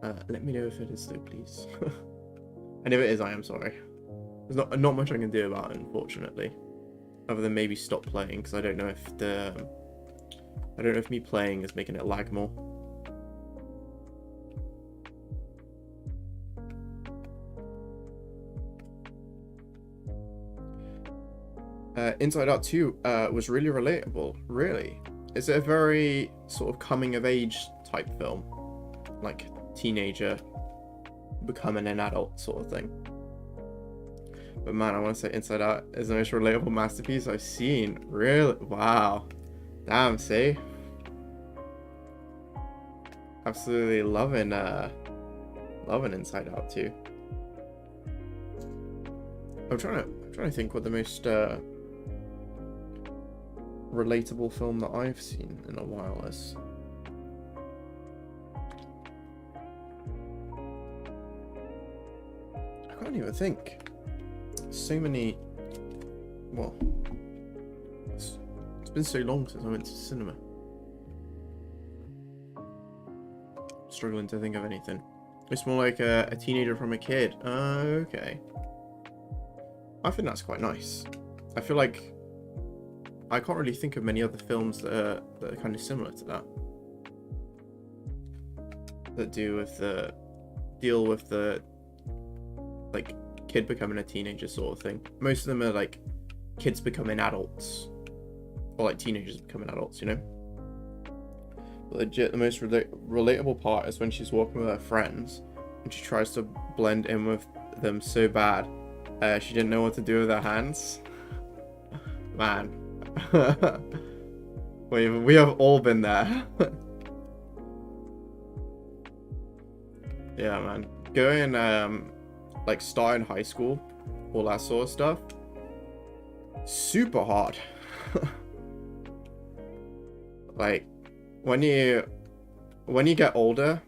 Speaker 1: Let me know if it is though, please. And if it is, I am sorry. There's not much I can do about it, unfortunately, other than maybe stop playing, because I don't know if me playing is making it lag more. Inside Out 2 was really relatable, really. It's a very sort of coming of age type film, like teenager becoming an adult sort of thing. But man, I want to say Inside Out is the most relatable masterpiece I've seen. Really? Wow. Damn, see? Absolutely loving Inside Out 2. I'm trying to think what the most relatable film that I've seen in a while is. I can't even think. So many. Well, it's been so long since I went to cinema. Struggling to think of anything. It's more like a teenager from a kid. Okay. I think that's quite nice. I feel like I can't really think of many other films that are kind of similar to that. That deal with the like kid becoming a teenager sort of thing. Most of them are like kids becoming adults, or like teenagers becoming adults, you know. But legit, the most relatable part is when she's walking with her friends and she tries to blend in with them so bad, she didn't know what to do with her hands. Man. we have all been there. Yeah, man. Going like starting high school, all that sort of stuff, super hard. Like when you get older,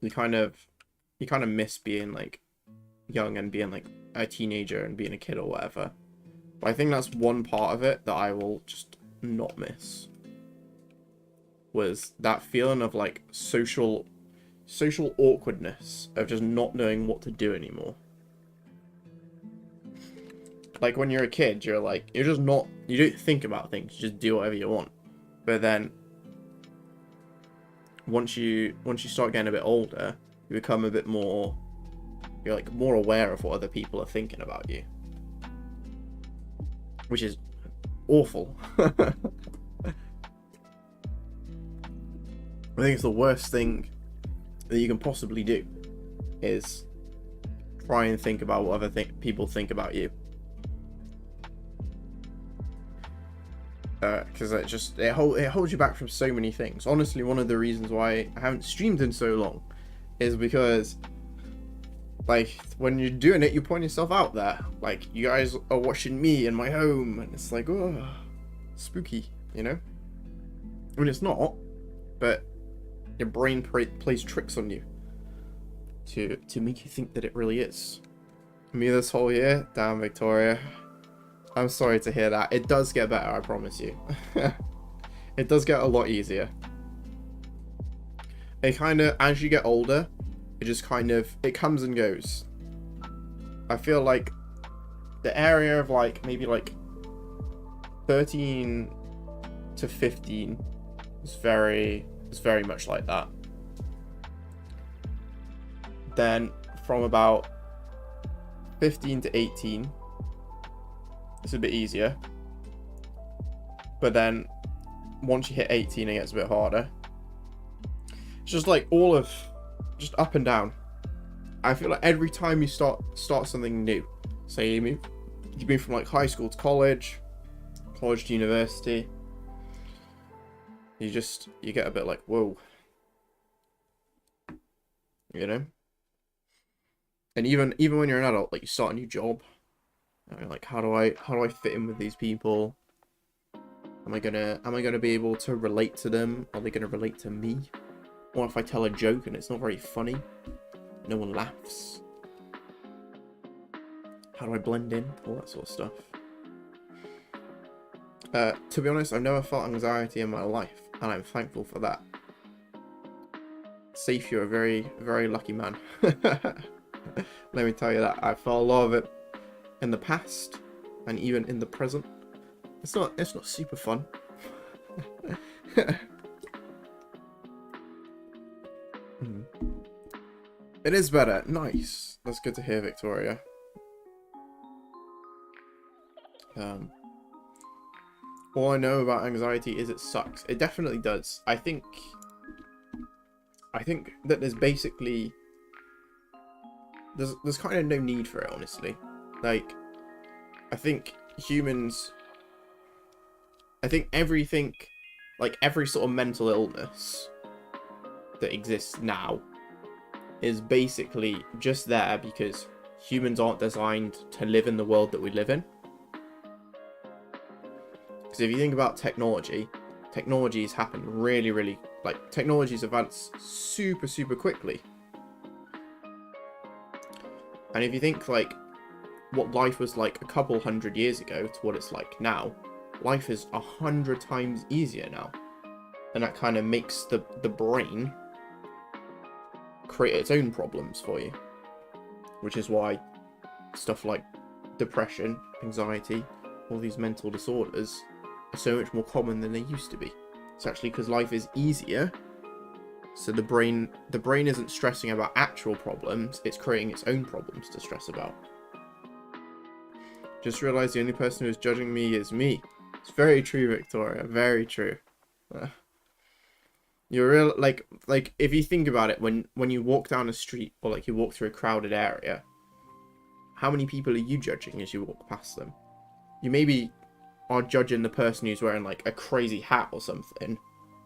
Speaker 1: you kind of miss being like young and being like a teenager and being a kid or whatever. But I think that's one part of it that I will just not miss. Was that feeling of like social awkwardness of just not knowing what to do anymore. Like when you're a kid, you're just not, you don't think about things, you just do whatever you want. But then once you start getting a bit older, you become a bit more, you're like more aware of what other people are thinking about you, which is awful. I think it's the worst thing that you can possibly do is try and think about what other people think about you. Because it holds you back from so many things. Honestly, one of the reasons why I haven't streamed in so long is because, like, when you're doing it, you point yourself out there. Like, you guys are watching me in my home, and it's like, oh, spooky, you know? I mean, it's not, but your brain plays tricks on you to make you think that it really is. Me this whole year? Damn, Victoria. I'm sorry to hear that. It does get better, I promise you. It does get a lot easier. It kind of, as you get older, it just kind of, it comes and goes. I feel like the area of like, maybe like 13 to 15 is very much like that. Then from about 15 to 18, it's a bit easier. But then once you hit 18, it gets a bit harder. It's just like all of, just up and down. I feel like every time you start something new, say you move from like high school to college to university, you get a bit like, whoa, you know. And even when you're an adult, like you start a new job, and you're like, how do I fit in with these people? Am I gonna be able to relate to them? Are they gonna relate to me? What if I tell a joke and it's not very funny? No one laughs. How do I blend in? All that sort of stuff. To be honest, I've never felt anxiety in my life, and I'm thankful for that. Safe, you're a very, very lucky man. Let me tell you that. I felt a lot of it in the past, and even in the present. It's not super fun. It is better. Nice. That's good to hear, Victoria. All I know about anxiety is it sucks. It definitely does. I think that there's basically there's kind of no need for it, honestly. Like, I think everything, like every sort of mental illness that exists now is basically just there because humans aren't designed to live in the world that we live in. Because if you think about technologies happen really, like, technologies advance super quickly. And if you think, like, what life was like a couple hundred years ago to what it's like now, life is 100 times easier now. And that kind of makes the brain create its own problems for you. Which is why stuff like depression, anxiety, all these mental disorders are so much more common than they used to be. It's actually because life is easier, so the brain isn't stressing about actual problems, it's creating its own problems to stress about. Just realised the only person who's judging me is me. It's very true, Victoria, very true. You're real, like if you think about it, when you walk down a street or like you walk through a crowded area, how many people are you judging as you walk past them? You maybe are judging the person who's wearing like a crazy hat or something,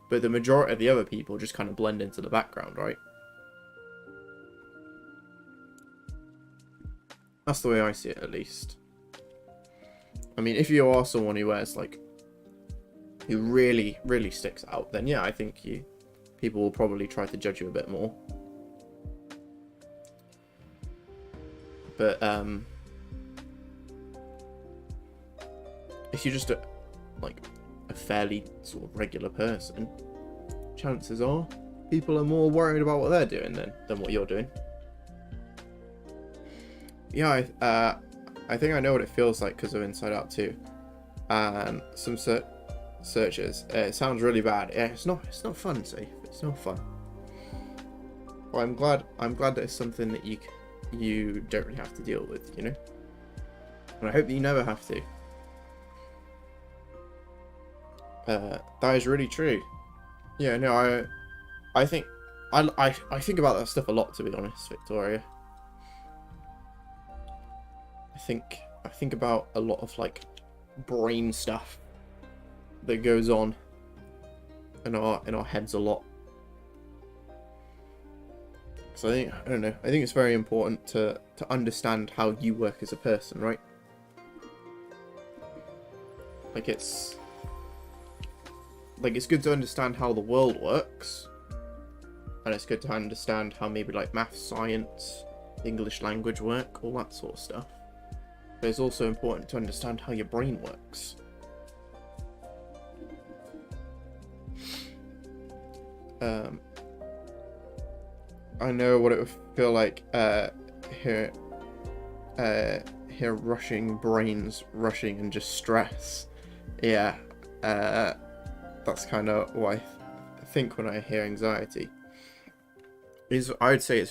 Speaker 1: but the majority of the other people just kind of blend into the background, right? That's the way I see it, at least. I mean, if you are someone who wears like, who really sticks out, then yeah, I think people will probably try to judge you a bit more. But if you're just a fairly sort of regular person, chances are people are more worried about what they're doing than what you're doing. Yeah, I think I know what it feels like because of Inside Out 2, and searches. It sounds really bad. Yeah, it's not fun, Safe. It's not fun. Well, I'm glad that it's something that you don't really have to deal with, you know? And I hope that you never have to. That is really true. Yeah, no, I think I think about that stuff a lot, to be honest, Victoria. I think about a lot of like brain stuff that goes on in our heads a lot. So I don't know. I think it's very important to understand how you work as a person, right? Like it's good to understand how the world works, and it's good to understand how maybe like math, science, English language work, all that sort of stuff. But it's also important to understand how your brain works. I know what it would feel like hear rushing brains rushing and just stress. Yeah, that's kind of what I think when I hear anxiety. I would say it's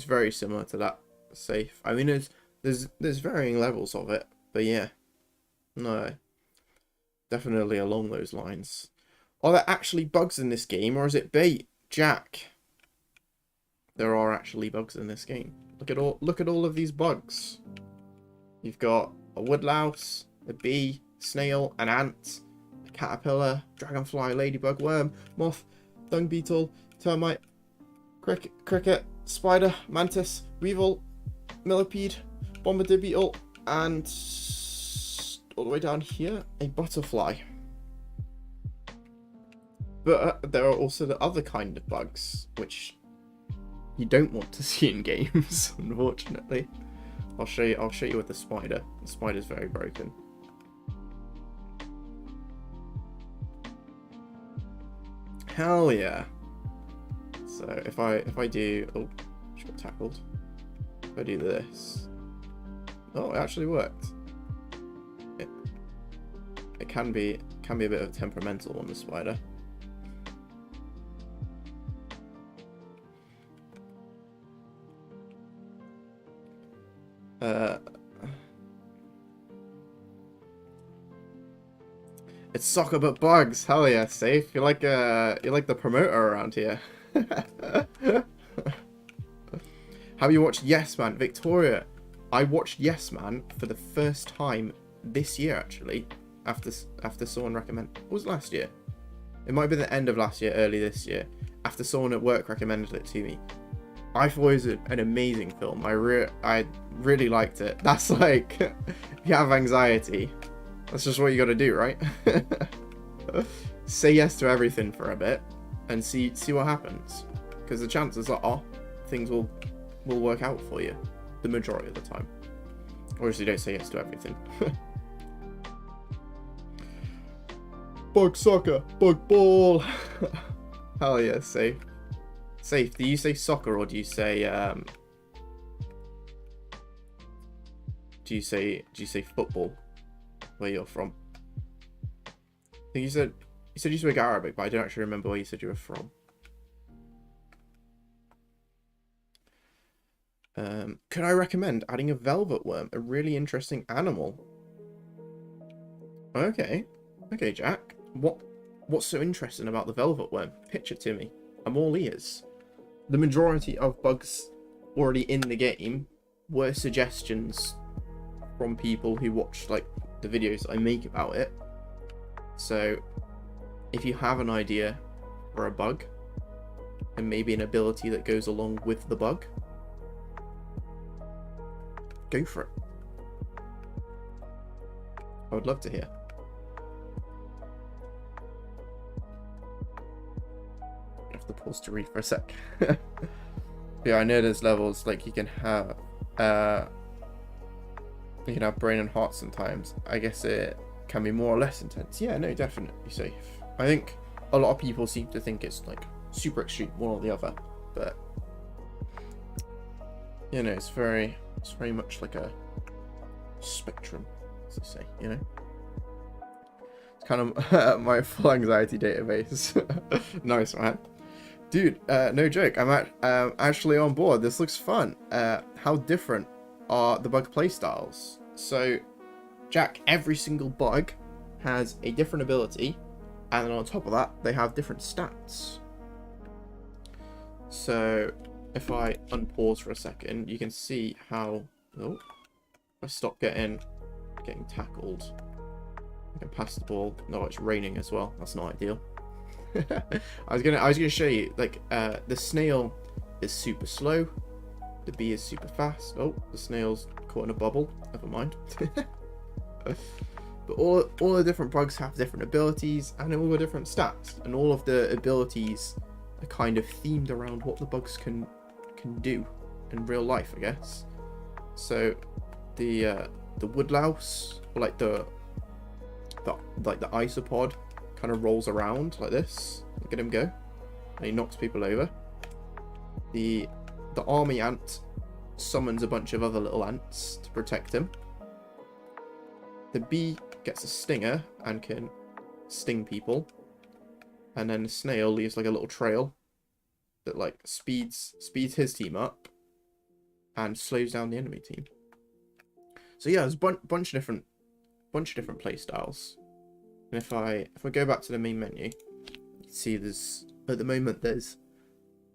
Speaker 1: very similar to that, Safe. I mean, there's varying levels of it, but yeah, no, definitely along those lines. Are there actually bugs in this game, or is it bait, Jack? There are actually bugs in this game. Look at all of these bugs. You've got a woodlouse, a bee, snail, an ant, a caterpillar, dragonfly, ladybug, worm, moth, dung beetle, termite, cricket, spider, mantis, weevil, millipede, bombardier beetle, and all the way down here, a butterfly. But there are also the other kind of bugs, which you don't want to see in games, unfortunately. I'll show you with the spider. The spider's very broken. Hell yeah. So if I do, oh, she got tackled. If I do this, oh, it actually worked. It can be a bit of a temperamental on the spider. It's soccer but bugs. Hell yeah, Safe. You're like the promoter around here. Have you watched Yes Man? Victoria, I watched Yes Man for the first time this year, actually, after someone recommended. What was it, last year? It might be the end of last year, early this year, after someone at work recommended it to me. I thought it was an amazing film. I really liked it. That's like, if you have anxiety, that's just what you got to do, right? Say yes to everything for a bit and see what happens, because the chances are things will work out for you the majority of the time. Obviously, don't say yes to everything. Bug soccer, bug ball. Hell yeah, Safe. Safe. Do you say soccer or do you say football? Where you're from? I think you said you spoke Arabic, but I don't actually remember where you said you were from. Could I recommend adding a velvet worm? A really interesting animal. Okay, Jack. What's so interesting about the velvet worm? Pitch it to me. I'm all ears. The majority of bugs already in the game were suggestions from people who watched like the videos I make about it. So if you have an idea for a bug and maybe an ability that goes along with the bug, go for it. I would love to hear. I have to pause to read for a sec. Yeah, I know there's levels like you can have brain and heart sometimes. I guess it can be more or less intense. Yeah, no, definitely Safe. I think a lot of people seem to think it's like super extreme, one or the other, but you know, it's very much like a spectrum, as they say, you know. It's kind of my full anxiety database. Nice, man. Dude, no joke. I'm actually on board. This looks fun. How different are the bug playstyles? So, Jack, every single bug has a different ability, and then on top of that, they have different stats. So, if I unpause for a second, you can see how... Oh, I stop getting tackled. I can pass the ball. No, it's raining as well. That's not ideal. I was gonna show you, like, the snail is super slow, the bee is super fast. Oh, the snail's caught in a bubble. Never mind. But all the different bugs have different abilities, and all the different stats, and all of the abilities are kind of themed around what the bugs can do in real life, I guess. So the woodlouse, or like the isopod, kind of rolls around like this. Look at him go, and he knocks people over. The army ant summons a bunch of other little ants to protect him. The bee gets a stinger and can sting people, and then the snail leaves like a little trail that like speeds his team up and slows down the enemy team. So yeah, there's a bunch of different play styles. And if I go back to the main menu, you can see there's at the moment there's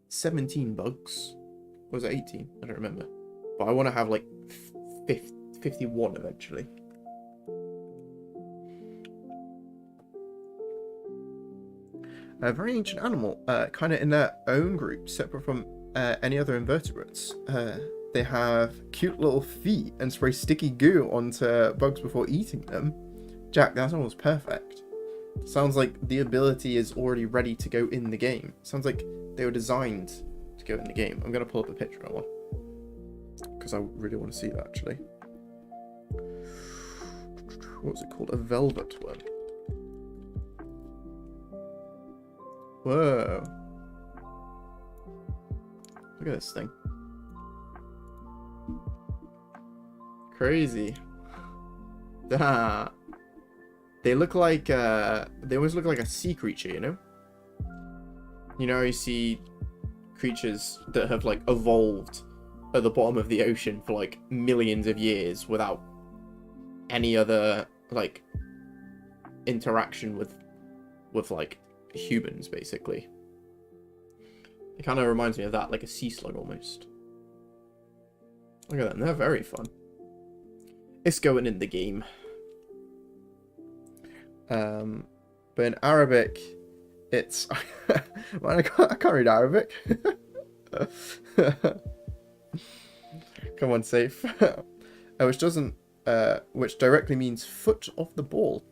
Speaker 1: 17 bugs. Or was it 18? I don't remember. But I want to have like 51 eventually. A very ancient animal, kind of in their own group, separate from any other invertebrates. They have cute little feet and spray sticky goo onto bugs before eating them. Jack, that's almost perfect. Sounds like the ability is already ready to go in the game. Sounds like they were designed to go in the game. I'm going to pull up a picture of one, because I really want to see that, actually. What's it called? A velvet worm. Whoa. Look at this thing. Crazy. They look like, they always look like a sea creature, you know? You know, you see creatures that have, like, evolved at the bottom of the ocean for, like, millions of years without any other, like, interaction with like, humans, basically. It kind of reminds me of that, like a sea slug almost. Look at them, they're very fun. It's going in the game. But in Arabic, it's... Man, I can't read Arabic. Come on, safe. Which directly means foot off the ball.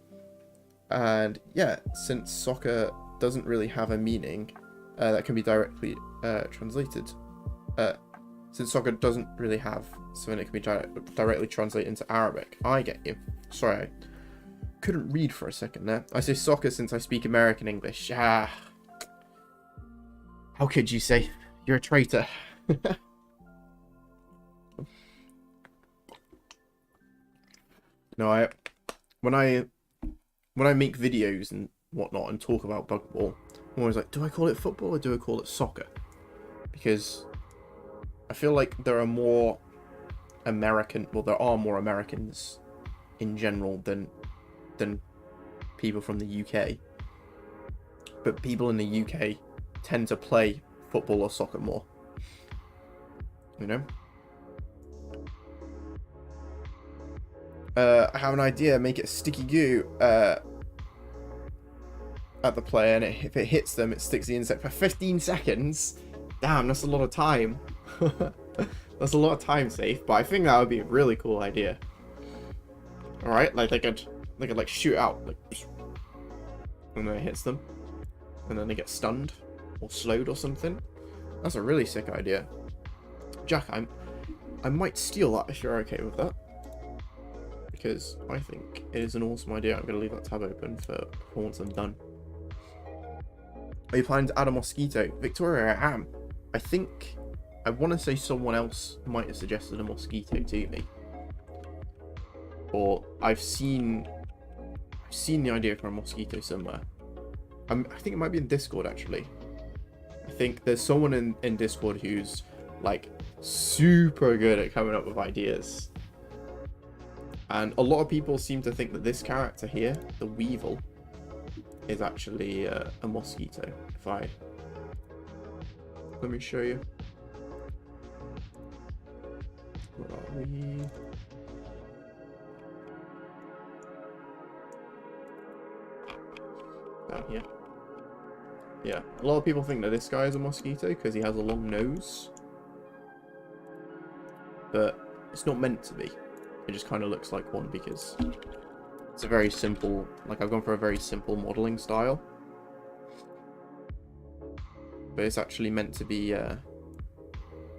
Speaker 1: And yeah, since soccer doesn't really have a meaning that can be directly translated. Since soccer doesn't really have something that can be directly translated into Arabic. I get you. Sorry, I couldn't read for a second there. I say soccer since I speak American English. How could you say? You're a traitor. No, when I make videos and whatnot and talk about Bug Ball, I'm always like, do I call it football or do I call it soccer? Because I feel like there are more Americans in general than people from the UK. But people in the UK tend to play football or soccer more. You know? I have an idea, make it sticky goo at the player, and if it hits them, it sticks the insect for 15 seconds. Damn, that's a lot of time. That's a lot of time, Safe, but I think that would be a really cool idea. Alright, like they could like shoot out, like, and then it hits them, and then they get stunned or slowed or something. That's a really sick idea. Jack, I might steal that if you're okay with that, because I think it is an awesome idea. I'm going to leave that tab open for once I'm done. Are you planning to add a mosquito? Victoria, I am. I want to say someone else might have suggested a mosquito to me. Or I've seen... seen the idea for a mosquito somewhere. I think it might be in Discord, actually. I think there's someone in Discord who's, like, super good at coming up with ideas. And a lot of people seem to think that this character here, the Weevil, is actually a mosquito. Let me show you. Where are we? Down here. Yeah, a lot of people think that this guy is a mosquito because he has a long nose. But it's not meant to be. It just kind of looks like one because it's a very simple, like I've gone for a very simple modeling style. But it's actually meant to be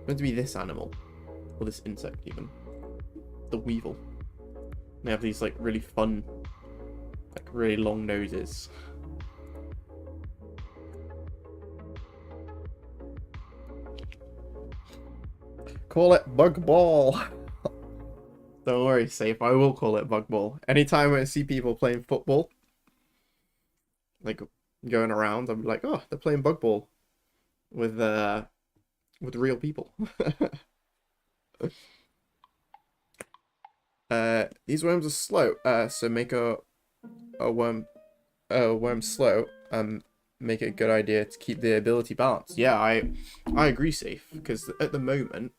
Speaker 1: this animal. Or this insect even. The Weevil. They have these like really fun, like really long noses. Call it Bug Ball. Don't worry, Safe. I will call it Bug Ball. Anytime I see people playing football, like going around, I'm like, oh, they're playing Bug Ball with real people. These worms are slow. So make a worm slow. Make it a good idea to keep the ability balanced. Yeah, I agree, Safe, because at the moment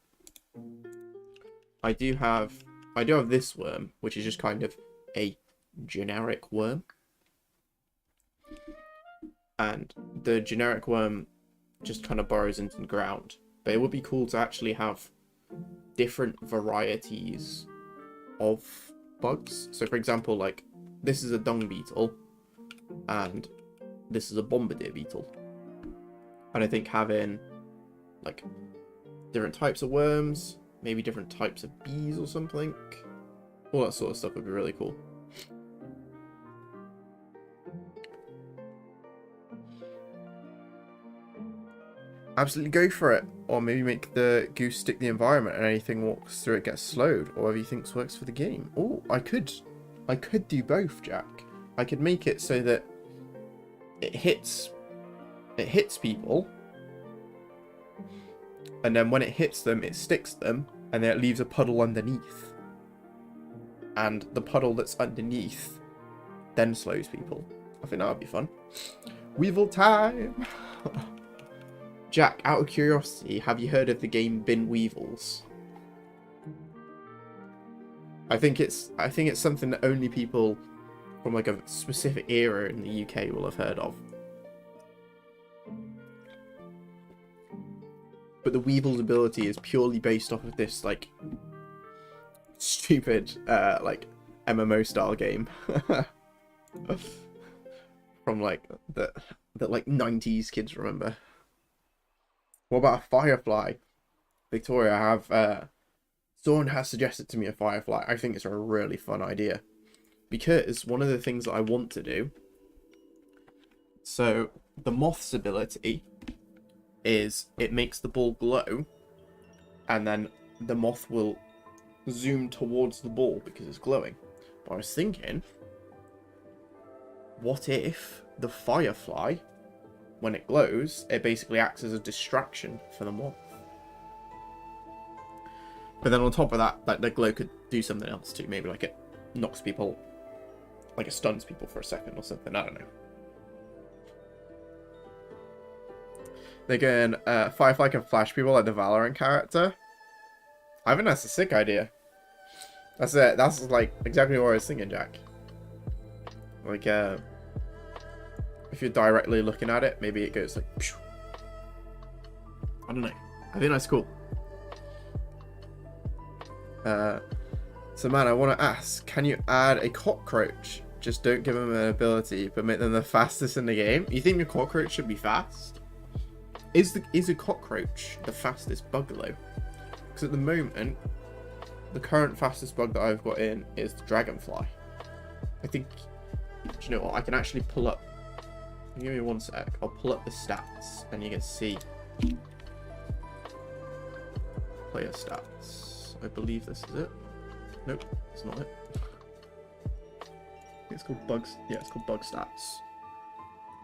Speaker 1: I do have this worm, which is just kind of a generic worm. And the generic worm just kind of burrows into the ground. But it would be cool to actually have different varieties of bugs. So for example, like this is a dung beetle and this is a bombardier beetle. And I think having like different types of worms, maybe different types of bees or something, all that sort of stuff would be really cool. Absolutely go for it. Or maybe make the goose stick the environment and anything walks through it gets slowed, or whatever you think works for the game. Oh, I could do both, Jack. I could make it so that it hits people, and then when it hits them, it sticks them, and then it leaves a puddle underneath. And the puddle that's underneath then slows people. I think that would be fun. Weevil time! Jack, out of curiosity, have you heard of the game Bin Weevils? I think it's something that only people from like a specific era in the UK will have heard of. But the Weevil's ability is purely based off of this like stupid like MMO style game from like that like 90s kids remember. What about a firefly? Victoria, I have someone has suggested to me a firefly. I think it's a really fun idea. Because one of the things that I want to do, so the moth's ability is it makes the ball glow, and then the moth will zoom towards the ball because it's glowing. But I was thinking, what if the firefly, when it glows, it basically acts as a distraction for the moth? But then on top of that, like the glow could do something else too. Maybe like it knocks people, like it stuns people for a second or something. I don't know. They're going, Firefly can flash people like the Valorant character. I think that's a sick idea. That's it. That's like exactly what I was thinking, Jack. Like, if you're directly looking at it, maybe it goes like, phew. I don't know. I think that's cool. So man, I want to ask, can you add a cockroach? Just don't give them an ability, but make them the fastest in the game. You think the cockroach should be fast? Is a cockroach the fastest bug though? Because at the moment, the current fastest bug that I've got in is the dragonfly. I think, do you know what? I can actually pull up. Give me one sec. I'll pull up the stats, and you can see player stats. I believe this is it. Nope, it's not it. It's called bugs. Yeah, it's called bug stats.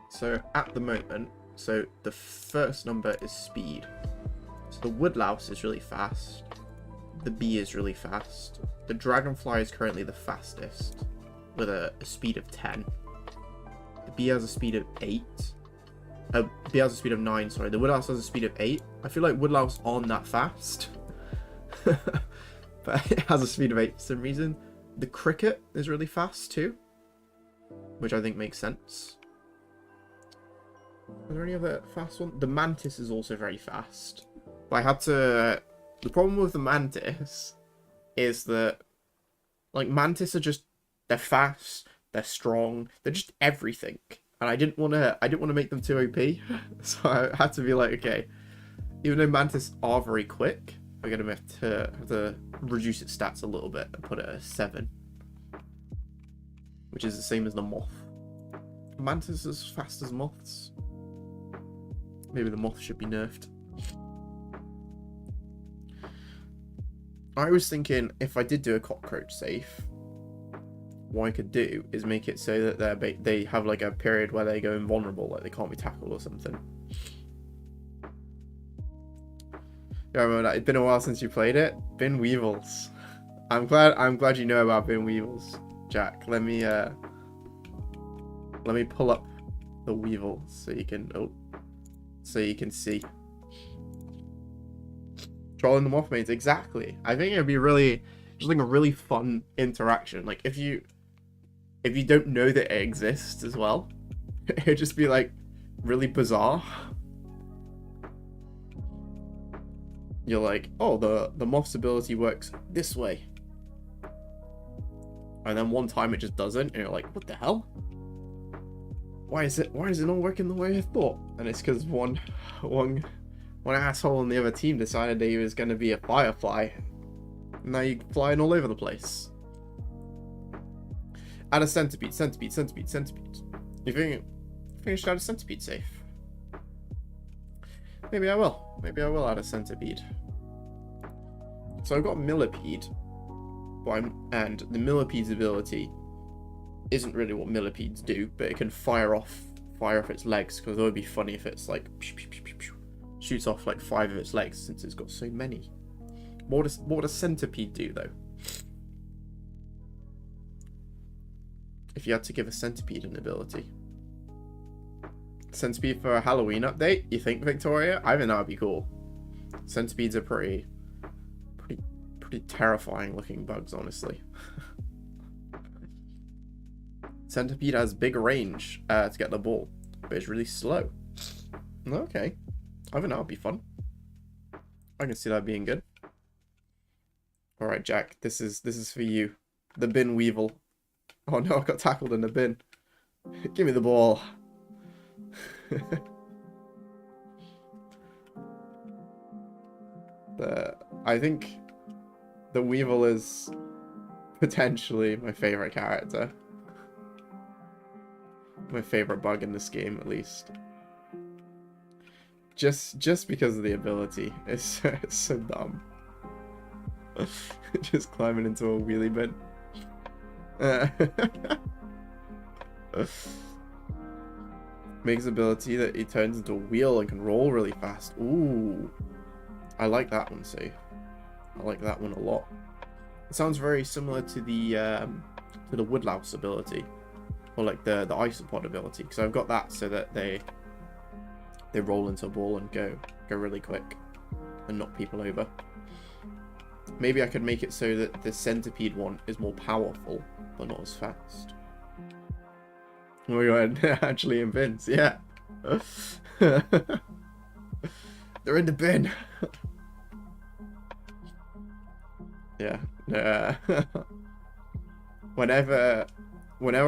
Speaker 1: So at the moment, so the first number is speed. So the woodlouse is really fast. The bee is really fast. The dragonfly is currently the fastest with a speed of 10. The bee has a speed of 8. Bee has a speed of 9, sorry. The woodlouse has a speed of 8. I feel like woodlouse aren't that fast. But it has a speed of 8 for some reason. The cricket is really fast too, which I think makes sense. Are there any other fast ones? The mantis is also very fast. But I had to... The problem with the mantis is that, like, mantis are just... They're fast, they're strong, they're just everything. And I didn't want to make them too OP. So I had to be like, okay, even though mantis are very quick, we're going to have to reduce its stats a little bit and put it at 7. Which is the same as the moth. Mantis is as fast as moths. Maybe the moth should be nerfed. I was thinking if I did do a cockroach safe, what I could do is make it so that they have like a period where they go invulnerable, like they can't be tackled or something. Yeah, I remember that. It's been a while since you played it. Bin Weevils. I'm glad you know about Bin Weevils, Jack. Let me pull up the Weevil so you can see. Trolling the moth mates, exactly. I think it'd be really just like a really fun interaction. Like if you don't know that it exists as well, it'd just be like really bizarre. You're like, oh, the moth's ability works this way, and then one time it just doesn't, and you're like, what the hell? Why is it not working the way I thought? And it's because one asshole on the other team decided that he was going to be a firefly. Now you're flying all over the place. Add a centipede. You think I should add a centipede safe? Maybe I will. Maybe I will add a centipede. So I've got millipede, and the millipede's ability isn't really what millipedes do, but it can fire off its legs, because it would be funny if it's like shoots off like 5 of its legs since it's got so many. What would a centipede do though? If you had to give a centipede an ability. Centipede for a Halloween update, you think, Victoria? I think that would be cool. Centipedes are pretty terrifying looking bugs, honestly. Centipede has big range to get the ball, but it's really slow. Okay, I think that would be fun. I can see that being good. All right, Jack, this is for you. The bin weevil. Oh no, I got tackled in the bin. Give me the ball. I think the weevil is potentially my favorite character. My favorite bug in this game, at least. Just because of the ability. It's so dumb. Just climbing into a wheelie bin. Makes ability that he turns into a wheel and can roll really fast. Ooh. I like that one, Safe. I like that one a lot. It sounds very similar to the woodlouse ability. Or like the isopod ability, because I've got that so that they roll into a ball and go really quick and knock people over. Maybe I could make it so that the centipede one is more powerful but not as fast. Oh my god, actually in bins, yeah. They're in the bin. Yeah. Whenever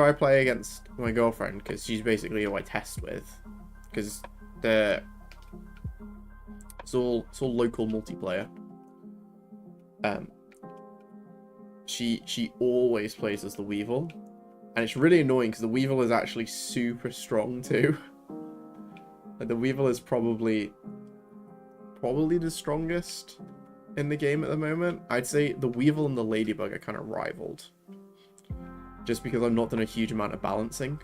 Speaker 1: I play against my girlfriend, because she's basically who I test with, because it's all local multiplayer. She always plays as the Weevil, and it's really annoying because the Weevil is actually super strong too. Like the Weevil is probably the strongest in the game at the moment. I'd say the Weevil and the Ladybug are kind of rivaled. just because I've not done a huge amount of balancing.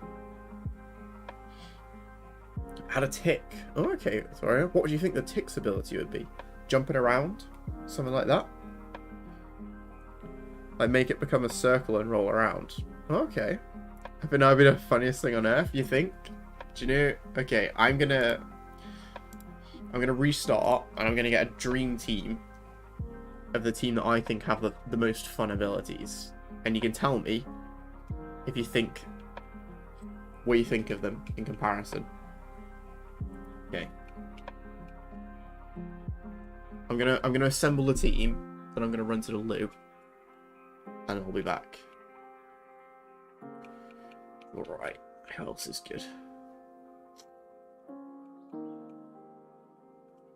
Speaker 1: Had a tick. Oh, okay. Sorry. What would you think the tick's ability would be? Jumping around? Something like that? Like make it become a circle and roll around. Okay. I think that would be the funniest thing on earth, you think? Do you know? Okay, I'm gonna restart and I'm gonna get a dream team of the team that I think have the most fun abilities. And you can tell me if you think what you think of them in comparison. Okay. I'm gonna assemble the team, then I'm gonna run to the loo. And I'll be back. Alright, what else is good?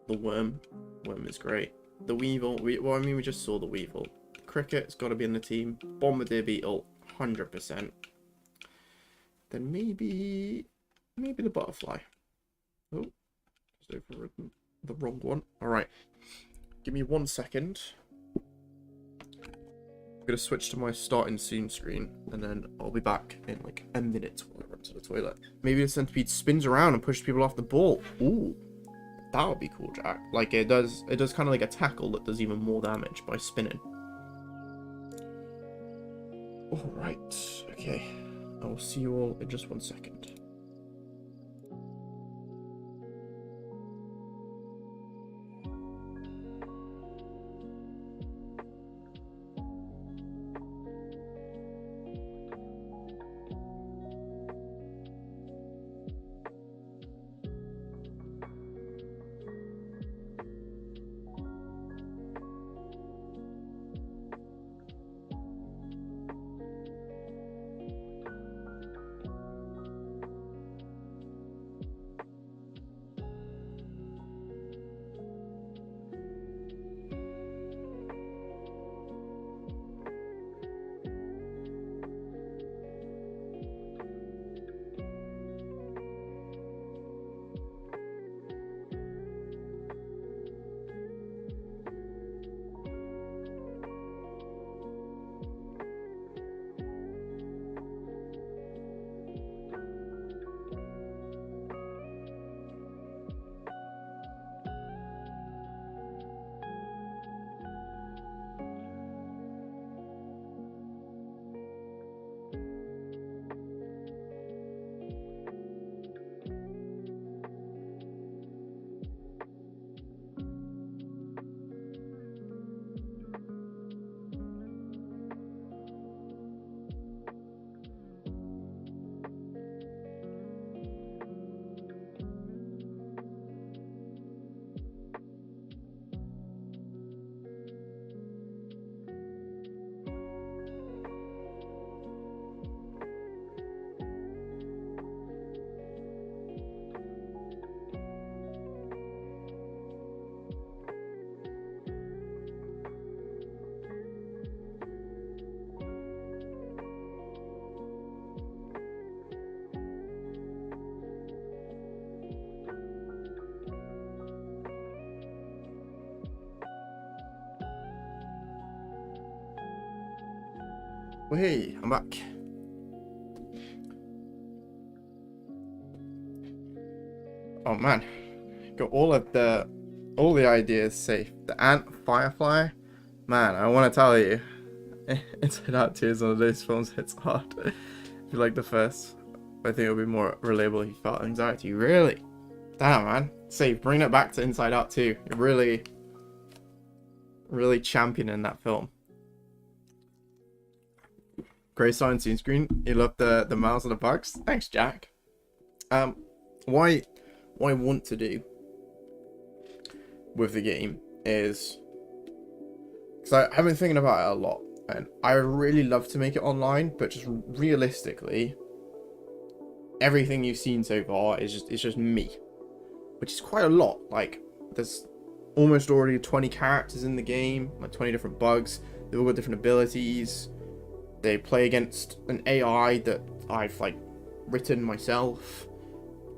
Speaker 1: The worm. Worm is great. The weevil. Well, I mean, we just saw the weevil. The cricket's got to be in the team. Bombardier beetle, 100%. Then maybe the butterfly. Oh, just overridden the wrong one. Alright. Give me 1 second. I'm going to switch to my starting soon screen, and then I'll be back in like a minute while I run to the toilet. Maybe the centipede spins around and pushes people off the ball. Ooh, that would be cool, Jack. Like it does kind of like a tackle that does even more damage by spinning. Alright, okay. I will see you all in just 1 second. Well, hey, I'm back. Oh man, got all the ideas safe. The ant, firefly, man. I want to tell you, Inside Out 2 is one of those films hits hard. If you like the first, I think it'll be more relatable if you felt anxiety. Really, damn man, safe. Bring it back to Inside Out 2. You're really championing that film. Great sign screen. You love the mouse and the bugs. Thanks, Jack. What I want to do with the game is, because I've been thinking about it a lot, and I really love to make it online, but just realistically, everything you've seen so far is just me, which is quite a lot. Like there's almost already 20 characters in the game, like 20 different bugs. They've all got different abilities. They play against an AI that I've like written myself,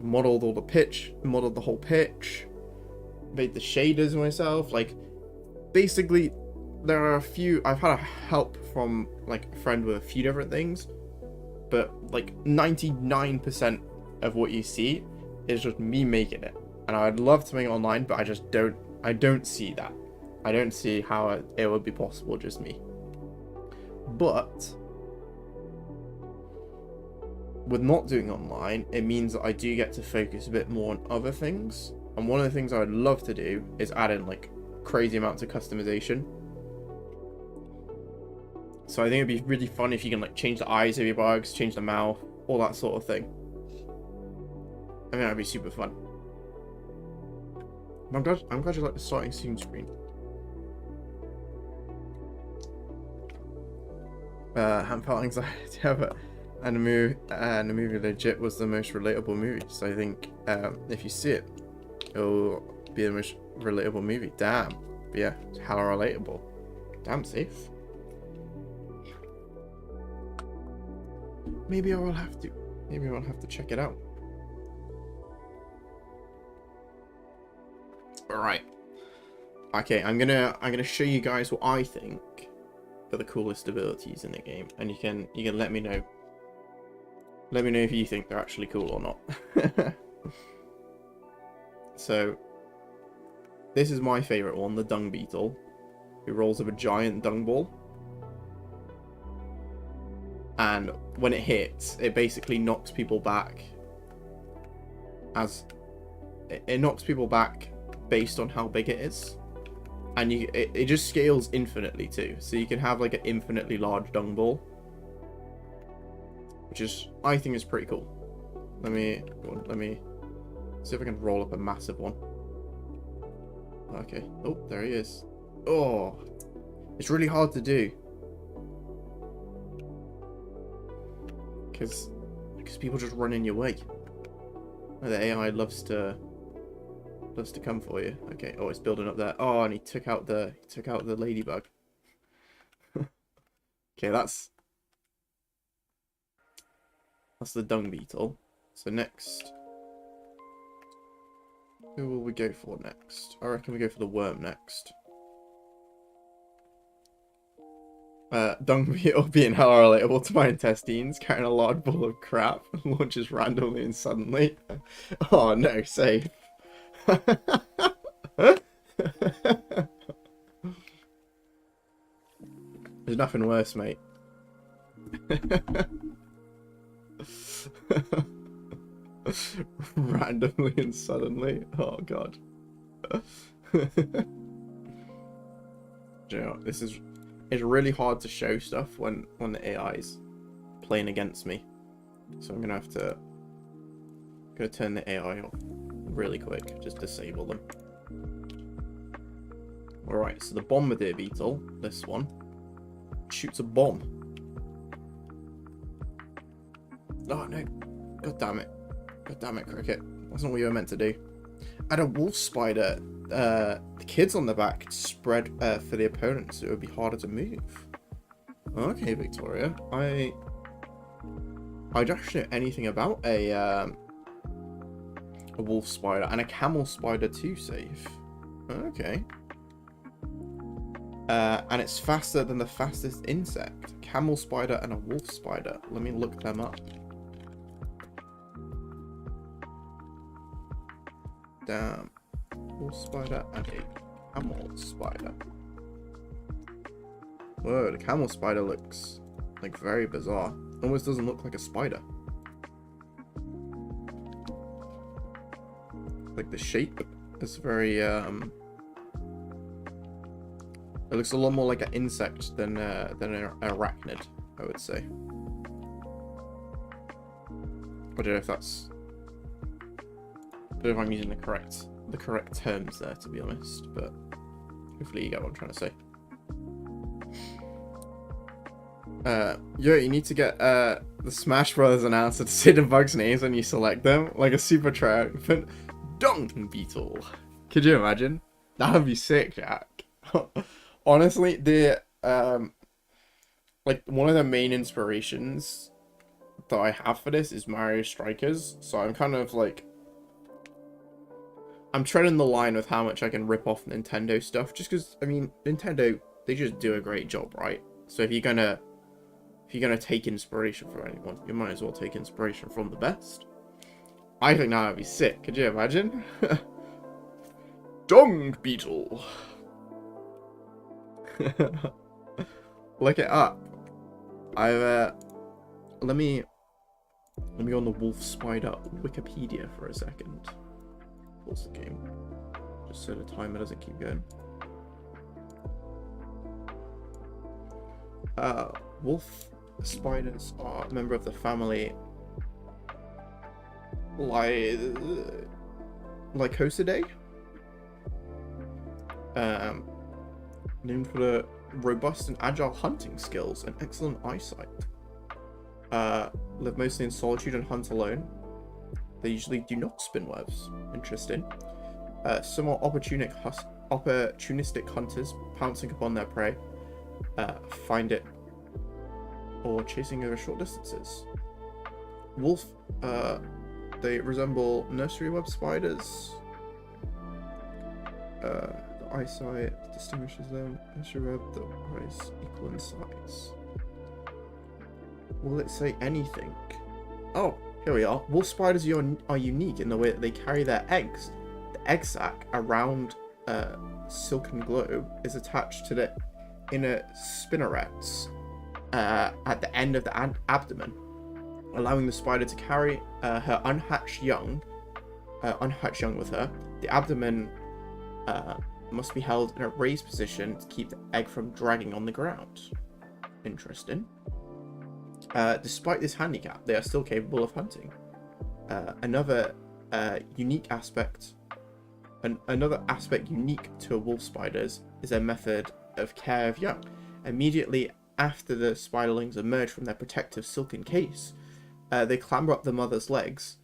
Speaker 1: modeled all the pitch, modeled the whole pitch, made the shaders myself. Like basically there are a few, I've had a help from like a friend with a few different things, but like 99% of what you see is just me making it. And I'd love to make it online, but I don't see that. I don't see how it would be possible, just me. But with not doing online, it means that I do get to focus a bit more on other things. And one of the things I would love to do is add in like crazy amounts of customization. So I think it'd be really fun if you can like change the eyes of your bugs, change the mouth, all that sort of thing. I mean, that'd be super fun. I'm glad you like the starting soon screen. Haven't felt anxiety ever. And the movie legit was the most relatable movie. So I think if you see it, it'll be the most relatable movie. Damn. But yeah, it's hella relatable. Damn safe. Maybe I will have to. Maybe I'll have to check it out. Alright. Okay, I'm gonna show you guys what I think are the coolest abilities in the game, and you can let me know. Let me know if you think they're actually cool or not. So, this is my favourite one, the Dung Beetle, who rolls up a giant dung ball. And when it hits, it basically knocks people back. It knocks people back based on how big it is. And it just scales infinitely too. So you can have like an infinitely large dung ball, which is, I think, is pretty cool. Let me see if I can roll up a massive one. Okay. Oh, there he is. Oh, it's really hard to do because people just run in your way. The AI loves to come for you. Okay. Oh, it's building up there. Oh, and he took out the ladybug. Okay, that's the Dung Beetle. So next, who will we go for next? I reckon we go for the worm next. Dung Beetle being hella relatable to my intestines, carrying a large ball of crap, launches randomly and suddenly. Oh no, safe. There's nothing worse, mate. Randomly and suddenly. Oh god. You know, it's really hard to show stuff when the AI's playing against me. So I'm gonna turn the AI off really quick, just disable them. Alright, so the Bombardier Beetle, this one, shoots a bomb. Oh no. God damn it. God damn it, Cricket. That's not what you were meant to do. And a wolf spider. The kids on the back spread for the opponent, so it would be harder to move. Okay, Victoria. I don't actually know anything about a wolf spider and a camel spider too, safe. Okay. And it's faster than the fastest insect. Camel spider and a wolf spider. Let me look them up. Damn. Wolf spider and a camel spider. Whoa, the camel spider looks like very bizarre. Almost doesn't look like a spider. Like the shape is very it looks a lot more like an insect than an arachnid, I would say. I don't know if that's, I don't know if I'm using the correct terms there, to be honest, but hopefully you get what I'm trying to say. Yo, you need to get the Smash Brothers announcer to say the bugs' names when you select them, like a super triumphant Dung Beetle. Could you imagine? That would be sick, Jack. Honestly, the like one of the main inspirations that I have for this is Mario Strikers, so I'm kind of like, I'm treading the line with how much I can rip off Nintendo stuff, just because, I mean, Nintendo, they just do a great job, right? So if you're gonna if you're going to take inspiration from anyone, you might as well take inspiration from the best. I think that would be sick. Could you imagine? Dung beetle. Look it up. Let me go on the wolf spider Wikipedia for a second. Pause the game, just so the timer doesn't keep going. Wolf spiders are a member of the family Lycosidae. Known for the robust and agile hunting skills and excellent eyesight. Live mostly in solitude and hunt alone. They usually do not spin webs. Interesting. Somewhat opportunistic hunters pouncing upon their prey, find it, or chasing over short distances. Wolf, they resemble nursery web spiders. The eyesight distinguishes them. Nursery web, the eyes equal in size. Will it say anything? Oh, here we are. Wolf spiders are unique in the way that they carry their eggs. The egg sac around a silken globe is attached to the inner spinnerets at the end of the abdomen, allowing the spider to carry her unhatched young with her. The abdomen must be held in a raised position to keep the egg from dragging on the ground. Interesting. Despite this handicap, they are still capable of hunting. Another aspect unique to wolf spiders is their method of care of young. Immediately after the spiderlings emerge from their protective silken case, they clamber up the mother's legs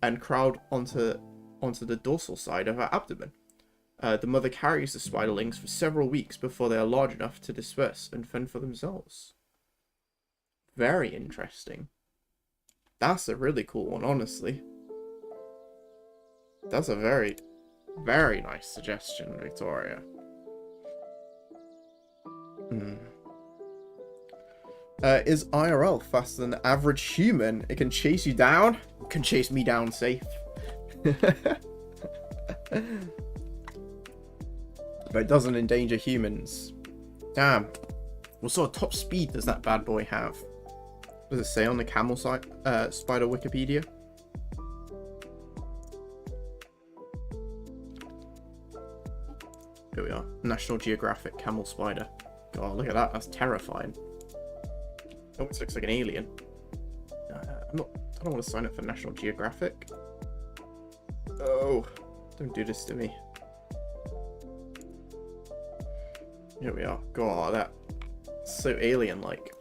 Speaker 1: and crowd onto the dorsal side of her abdomen. The mother carries the spiderlings for several weeks before they are large enough to disperse and fend for themselves. Very interesting. That's a really cool one, honestly. That's a very, very nice suggestion, Victoria. Is IRL faster than the average human? It can chase you down. It can chase me down safe. But it doesn't endanger humans. Damn. What sort of top speed does that bad boy have? What does it say on the camel spider Wikipedia? Here we are. National Geographic camel spider. God, look at that. That's terrifying. It almost looks like an alien. I don't want to sign up for National Geographic. Oh, don't do this to me. Here we are. God, that's so alien-like.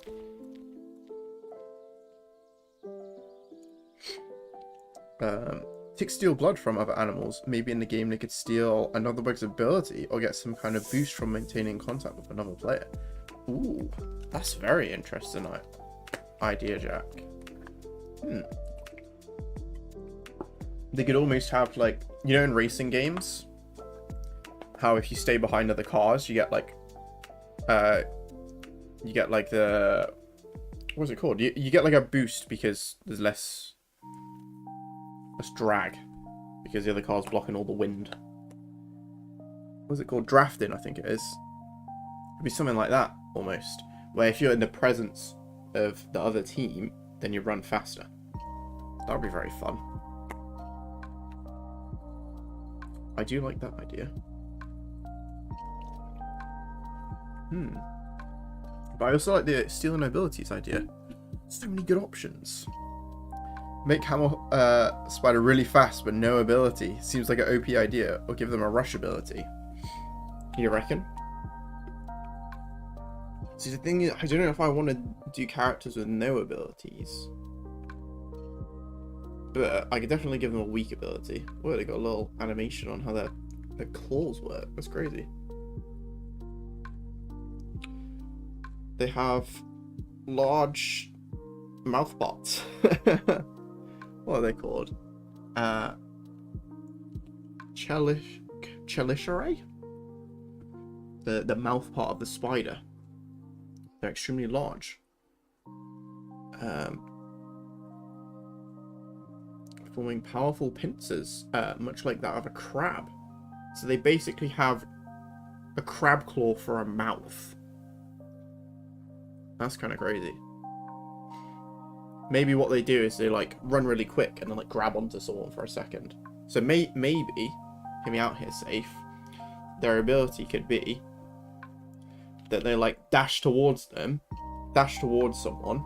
Speaker 1: Take steal blood from other animals. Maybe in the game they could steal another bug's ability or get some kind of boost from maintaining contact with another player. Ooh, that's very interesting idea, Jack. They could almost have, like, you know, in racing games, how if you stay behind other cars, you get like the, what's it called? You get like a boost because there's less drag because the other car's blocking all the wind. What's it called? Drafting, I think it is. It'd be something like that almost, where if you're in the presence of the other team, then you run faster. That would be very fun. I do like that idea. But I also like the stealing abilities idea. So many good options. Make camel spider really fast but no ability. Seems like an OP idea. Or give them a rush ability. You reckon? See, the thing is, I don't know if I want to do characters with no abilities. But I could definitely give them a weak ability. Oh, they got a little animation on how their claws work. That's crazy. They have large mouth parts. What are they called? Chelicerae? The mouth part of the spider. They're extremely large. Forming powerful pincers, much like that of a crab. So they basically have a crab claw for a mouth. That's kind of crazy. Maybe what they do is they like run really quick and then like grab onto someone for a second. So maybe, hear me out here, Safe. Their ability could be that they like dash towards someone,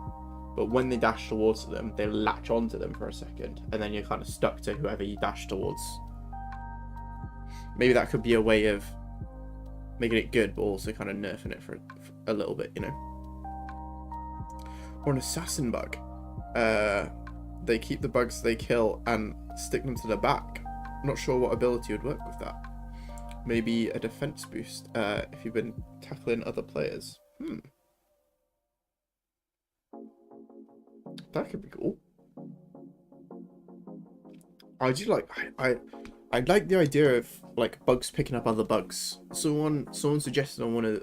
Speaker 1: but when they dash towards them, they latch onto them for a second, and then you're kind of stuck to whoever you dash towards. Maybe that could be a way of making it good, but also kind of nerfing it for a little bit, you know? Or an assassin bug. They keep the bugs they kill and stick them to their back. I'm not sure what ability would work with that. Maybe a defense boost if you've been tackling other players. That could be cool. I do like I like the idea of like bugs picking up other bugs. Someone suggested on one of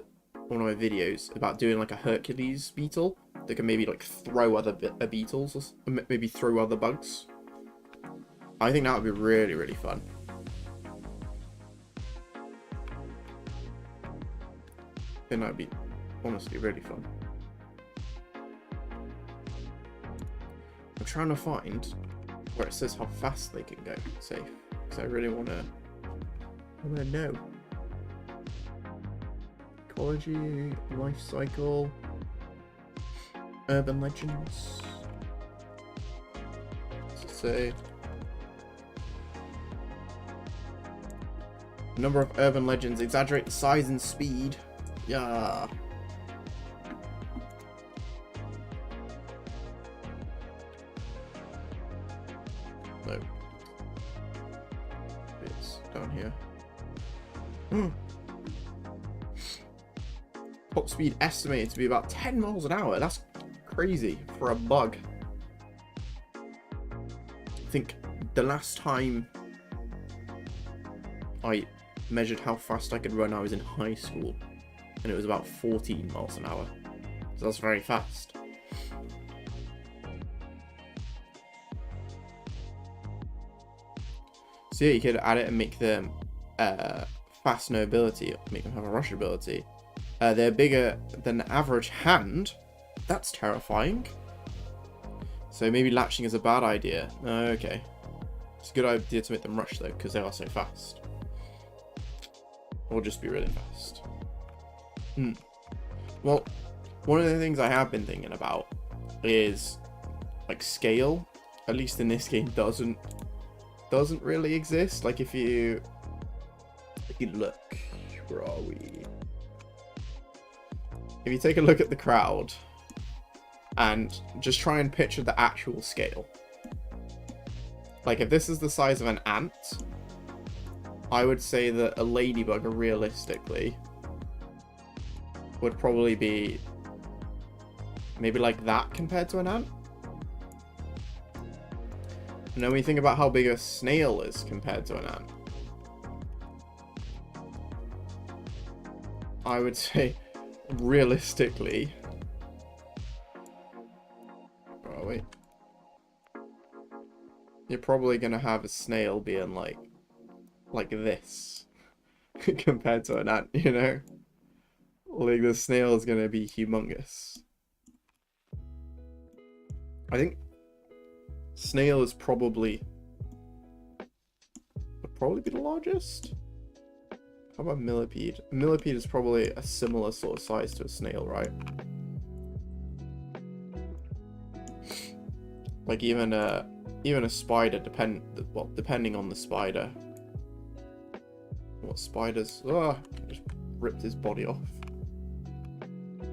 Speaker 1: my videos about doing like a Hercules beetle that can maybe like throw other beetles or maybe throw other bugs. I think that would be really, really fun. I think that would be honestly really fun. I'm trying to find where it says how fast they can go, Safe, because I really want to know. Ecology, life cycle, urban legends. What's it say? The number of urban legends exaggerate the size and speed. Yeah. No. It's down here. Top speed estimated to be about 10 miles an hour. That's crazy for a bug. I think the last time I measured how fast I could run, I was in high school, and it was about 14 miles an hour. So that's very fast. So yeah, you could add it and make them fast no ability, make them have a rush ability. They're bigger than the average hand. That's terrifying. So maybe latching is a bad idea. Okay. It's a good idea to make them rush though, because they are so fast. Or just be really fast. Well, one of the things I have been thinking about is like scale. At least in this game doesn't really exist. Like if you look, where are we? If you take a look at the crowd and just try and picture the actual scale. Like if this is the size of an ant, I would say that a ladybug realistically would probably be maybe like that compared to an ant. And then we think about how big a snail is compared to an ant. I would say realistically, oh wait, you're probably gonna have a snail being like this compared to an ant, you know? Like the snail is gonna be humongous. I think snail is probably be the largest. How about millipede? Millipede is probably a similar sort of size to a snail, right? Like even a spider, depending on the spider. What spiders? Ah, just ripped his body off.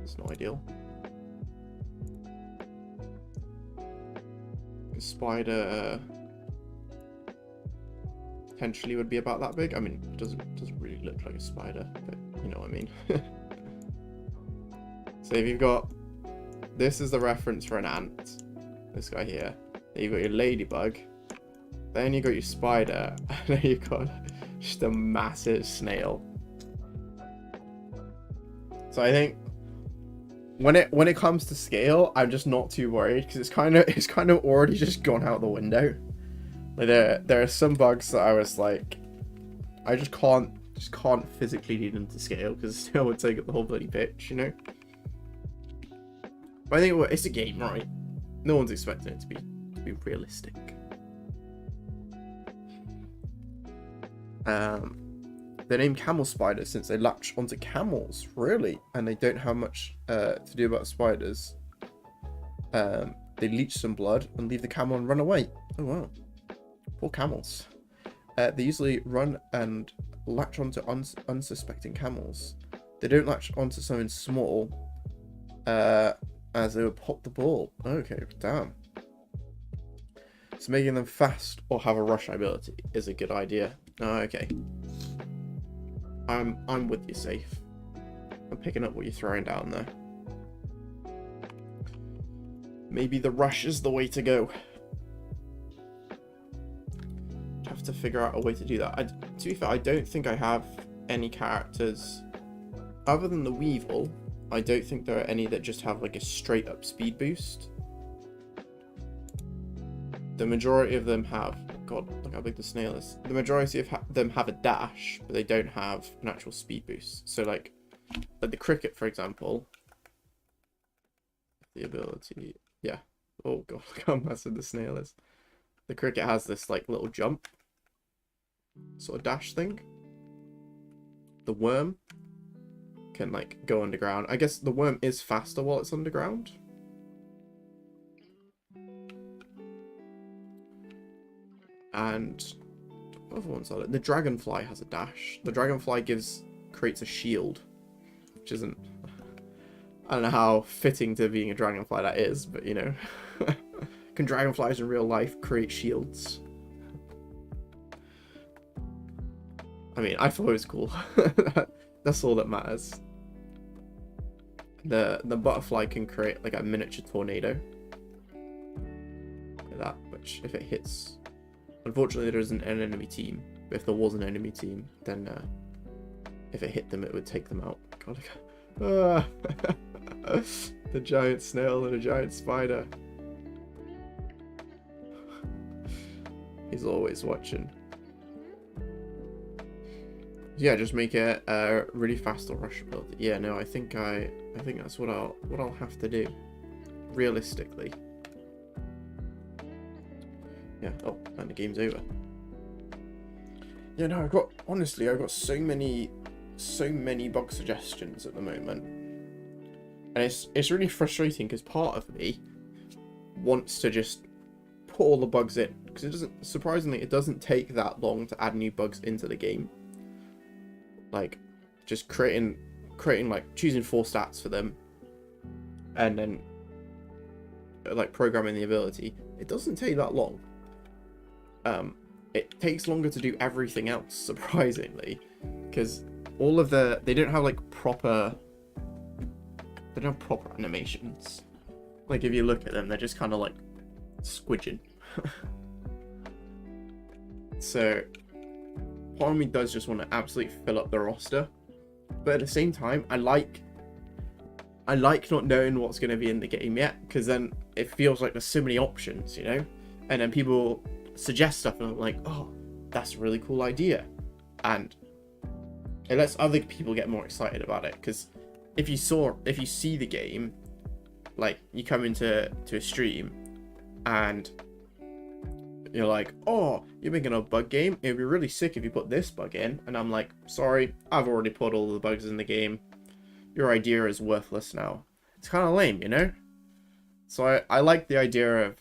Speaker 1: It's not ideal. A spider potentially would be about that big. I mean, it doesn't really look like a spider, but you know what I mean. So if you've got, this is the reference for an ant, this guy here. Then you've got your ladybug, then you've got your spider, and then you've got just a massive snail. So I think when it comes to scale, I'm just not too worried because it's kind of already just gone out the window. Like there are some bugs that I was like, I just can't physically lead them to scale because it still would take up the whole bloody pitch, you know. But I think it's a game, right? No one's expecting it to be realistic. They're named camel spiders since they latch onto camels, really, and they don't have much to do about spiders. They leech some blood and leave the camel and run away. Oh wow, poor camels. They usually run and latch onto unsuspecting camels. They don't latch onto something small, as they would pop the ball. Okay, damn. So making them fast or have a rush ability is a good idea. Oh, okay. I'm with you, Safe. I'm picking up what you're throwing down there. Maybe the rush is the way to go. Have to figure out a way to do that. To be fair, I don't think I have any characters other than the Weevil. I don't think there are any that just have like a straight up speed boost. The majority of them have, God, look how big the snail is. The majority of them have a dash, but they don't have an actual speed boost. So like the cricket, for example, the ability, yeah. Oh God, look how massive the snail is. The cricket has this like little jump, sort of dash thing. The worm can like go underground. I guess the worm is faster while it's underground. And what other ones are there? The dragonfly has a dash. The dragonfly creates a shield, which isn't, I don't know how fitting to being a dragonfly that is, but you know. Can dragonflies in real life create shields? I mean, I thought it was cool. That's all that matters. The butterfly can create like a miniature tornado. Like that, which if it hits... Unfortunately, there isn't an enemy team. But if there was an enemy team, then if it hit them, it would take them out. God, the giant snail and a giant spider. He's always watching. Yeah, just make it really fast or rush ability. Yeah, no, I think that's what I'll have to do, realistically. Yeah. Oh, and the game's over. Yeah, no, I've got so many bug suggestions at the moment, and it's really frustrating because part of me wants to just put all the bugs in, because it doesn't take that long to add new bugs into the game. Like just creating like choosing 4 stats for them and then like programming the ability, it doesn't take that long. It takes longer to do everything else, surprisingly, because they don't have proper animations. Like if you look at them, they're just kind of like squidging. So part of me does just want to absolutely fill up the roster, but at the same time, I like not knowing what's going to be in the game yet, because then it feels like there's so many options, you know, and then people suggest stuff and I'm like, oh, that's a really cool idea, and it lets other people get more excited about it. Because if you see the game, like you come into a stream and you're like, oh, you're making a bug game, it'd be really sick if you put this bug in, and I'm like, sorry, I've already put all the bugs in the game, your idea is worthless now. It's kind of lame, you know. So I like the idea of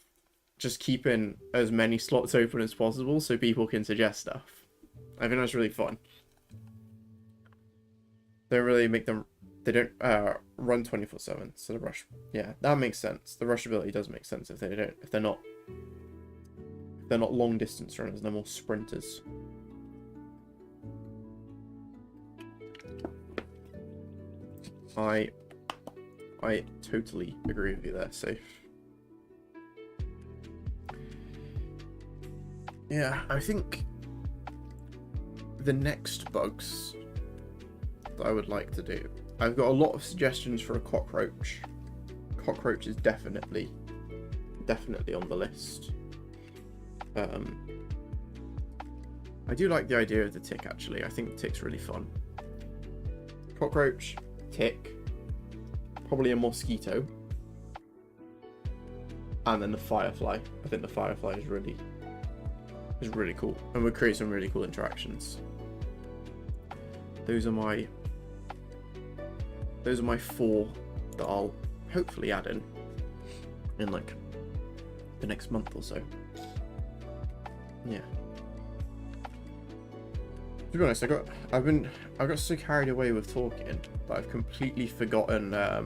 Speaker 1: just keeping as many slots open as possible so people can suggest stuff. I think that's really fun. They don't run 24/7. So the rush, yeah, that makes sense. The rush ability does make sense if they're not long distance runners, they're more sprinters. I totally agree with you there, Safe. Yeah, I think the next bugs that I would like to do I've got a lot of suggestions for a cockroach. Cockroach is definitely on the list. I do like the idea of the tick, actually. I think the tick's really fun. Cockroach, tick, probably a mosquito, and then the firefly. I think the firefly is really cool, and would create some really cool interactions. Those are my 4 that I'll hopefully add in like the next month or so. Yeah. To be honest, I got so carried away with talking that I've completely forgotten. I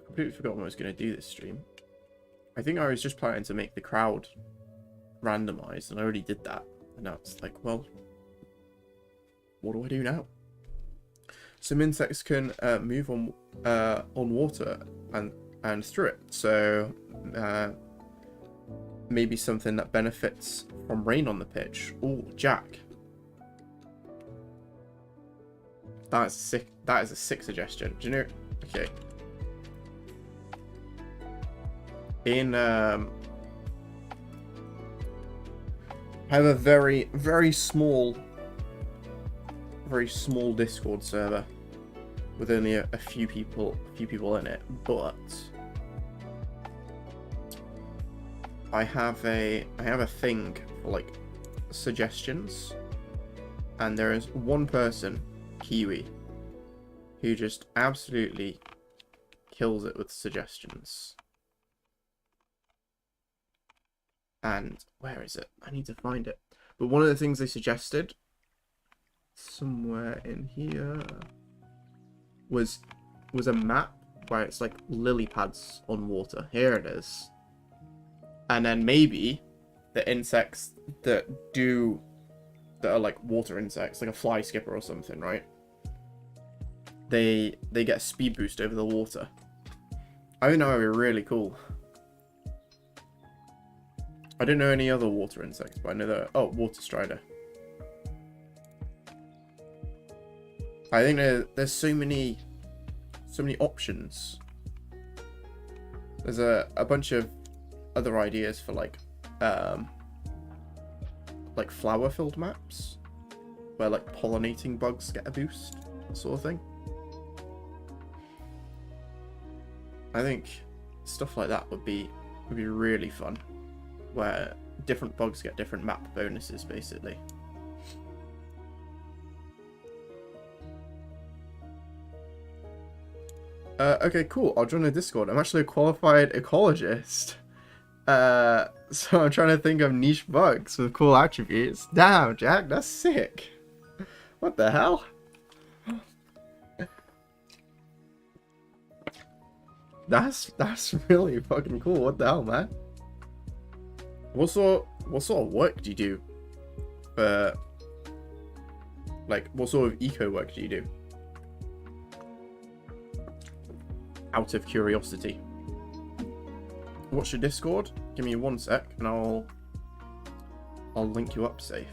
Speaker 1: completely forgotten what I was going to do this stream. I think I was just planning to make the crowd randomized, and I already did that. And now it's like, well, what do I do now? Some insects can move on water and through it. So maybe something that benefits from rain on the pitch. Oh, Jack. That is sick. That is a sick suggestion. Do you know? Okay. In I have a very small Discord server with only a few people in it, but I have a thing for like suggestions, and there is one person, Kiwi, who just absolutely kills it with suggestions. And where is it? I need to find it. But one of the things they suggested somewhere in here was a map where it's like lily pads on water. Here it is. And then maybe the insects that are like water insects, like a fly skipper or something, right? They get a speed boost over the water. I think that would be really cool. I don't know any other water insects, but I know that. Oh, water strider. I think there's so many options. There's a bunch of other ideas for like flower filled maps where like pollinating bugs get a boost, sort of thing. I think stuff like that would be really fun, where different bugs get different map bonuses, basically. Okay, cool. I'll join the Discord. I'm actually a qualified ecologist. So I'm trying to think of niche bugs with cool attributes. Damn, Jack, that's sick. What the hell? That's really fucking cool. What the hell, man? What sort of work do you do? Like, what sort of eco work do you do? Out of curiosity. What's your Discord? Give me 1 sec, and I'll link you up safe.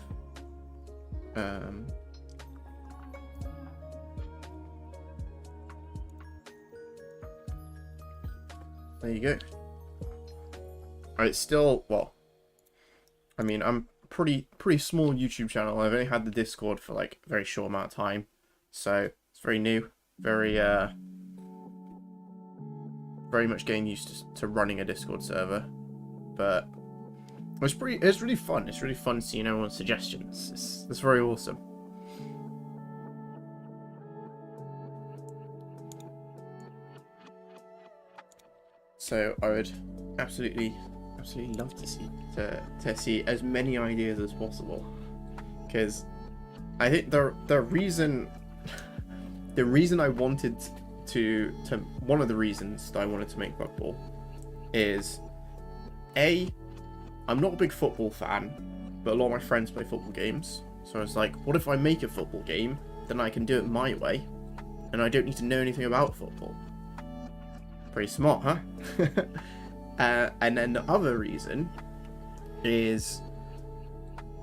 Speaker 1: There you go. It's still, well, I mean, I'm pretty small YouTube channel. I've only had the Discord for like a very short amount of time, so it's very new, very much getting used to running a Discord server. But it's really fun. It's really fun seeing everyone's suggestions. It's very awesome. So I would absolutely love to see as many ideas as possible, because I think the reason I wanted to one of the reasons that I wanted to make Bug Ball is I'm not a big football fan, but a lot of my friends play football games, so I was like, what if I make a football game, then I can do it my way and I don't need to know anything about football. Pretty smart, huh? And then the other reason is,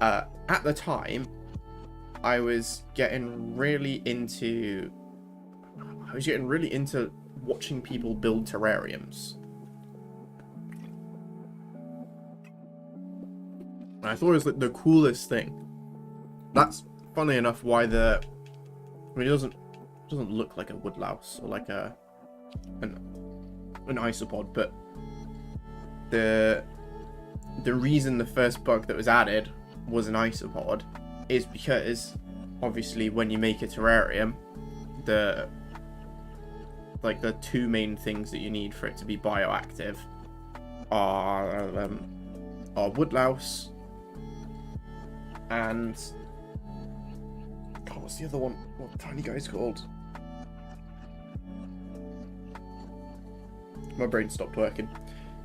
Speaker 1: at the time, I was getting really into watching people build terrariums. And I thought it was like the coolest thing. That's funny enough why it doesn't look like a woodlouse or like an isopod, but the reason the first bug that was added was an isopod is because obviously when you make a terrarium, the two main things that you need for it to be bioactive are woodlouse and God, what's the other one? What the tiny guy's called? My brain stopped working.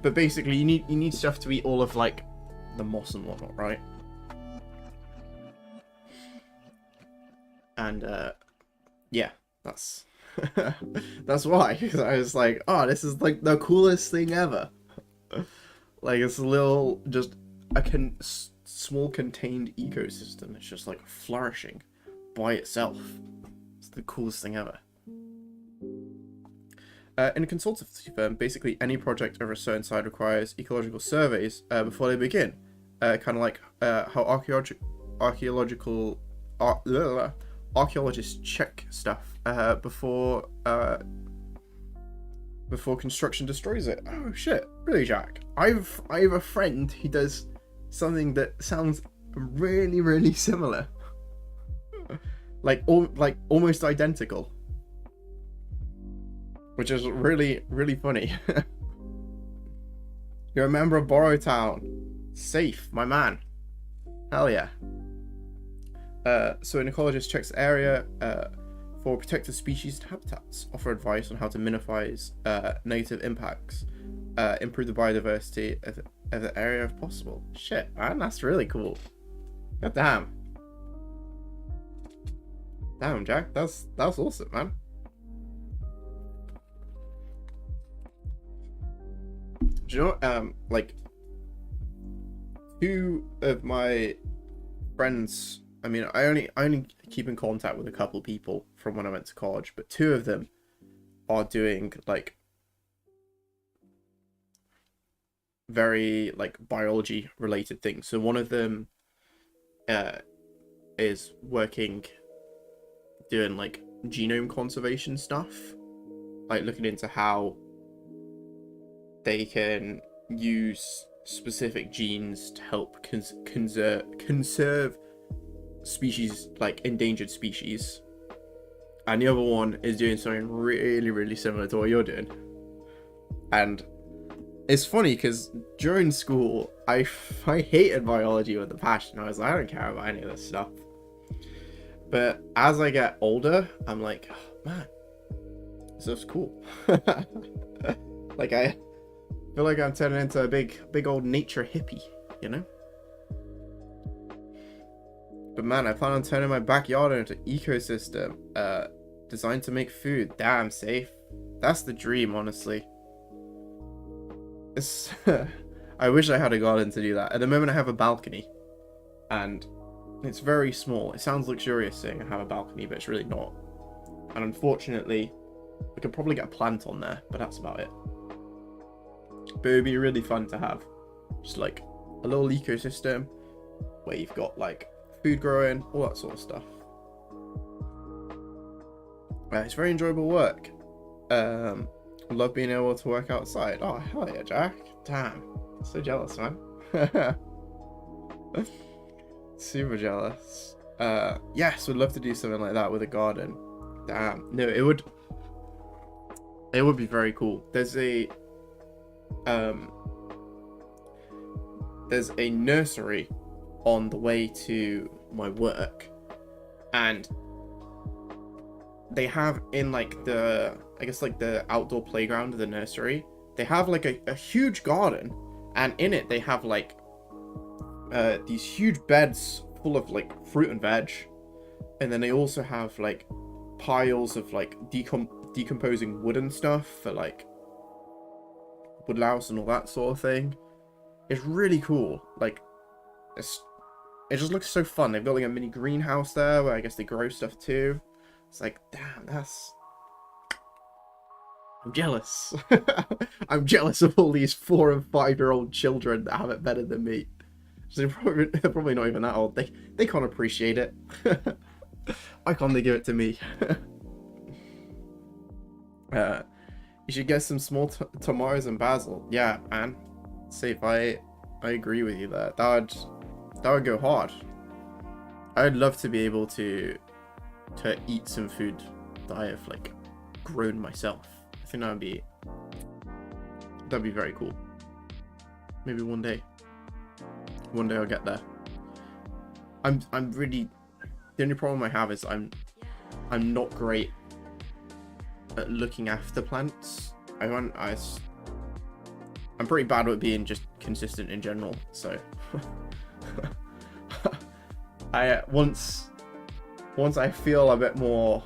Speaker 1: But basically, you need stuff to eat all of like the moss and whatnot, right? And yeah, that's that's why. Because I was like, oh, this is like the coolest thing ever. Like it's a little just a small contained ecosystem. It's just like flourishing by itself. It's the coolest thing ever. In a consultancy firm, basically any project over a certain side requires ecological surveys before they begin. Kind of like how archaeologists check stuff before construction destroys it. Oh shit! Really, Jack? I have a friend who does something that sounds really, really similar, like almost identical. Which is really, really funny. You're a member of Borrowtown. Safe, my man. Hell yeah. So an ecologist checks the area for protected species and habitats, offer advice on how to minimize negative impacts, improve the biodiversity of the area if possible. Shit, man, that's really cool. God damn. Damn, Jack, that's awesome, man. Do you know, like, two of my friends, I mean, I only keep in contact with a couple people from when I went to college, but two of them are doing, like, very, like, biology-related things. So one of them is doing, like, genome conservation stuff, like, looking into how they can use specific genes to help conserve species, like endangered species. And the other one is doing something really, really similar to what you're doing. And it's funny because during school, I hated biology with a passion. I was like, I don't care about any of this stuff. But as I get older, I'm like, oh, man, this stuff's cool. Like I feel like I'm turning into a big old nature hippie, you know? But man, I plan on turning my backyard into an ecosystem designed to make food. Damn, safe. That's the dream, honestly. I wish I had a garden to do that. At the moment, I have a balcony. And it's very small. It sounds luxurious saying I have a balcony, but it's really not. And unfortunately, I could probably get a plant on there, but that's about it. But it would be really fun to have just like a little ecosystem where you've got like food growing, all that sort of stuff. It's very enjoyable work. I love being able to work outside. Oh, hell yeah, Jack. Damn. So jealous, man. Super jealous. Yes, would love to do something like that with a garden. Damn. No, it would be very cool. There's a nursery on the way to my work, and they have in like the outdoor playground of the nursery, they have like a huge garden, and in it they have like these huge beds full of like fruit and veg, and then they also have like piles of like decomposing wooden stuff for like woodlouse and all that sort of thing. It's really cool. Like it just looks so fun. They're building a mini greenhouse there where I guess they grow stuff too. It's like, damn, I'm jealous. I'm jealous of all these 4 and 5-year-old children that have it better than me. So they're probably not even that old. They can't appreciate it. Why can't they give it to me? You should get some small tomatoes and basil. Yeah, man. See if I agree with you there. That would go hard. I'd love to be able to eat some food that I have like grown myself. I think that'd be very cool. Maybe one day I'll get there. I'm really, the only problem I have is I'm not great at looking after plants. I'm pretty bad at being just consistent in general, so once I feel a bit more,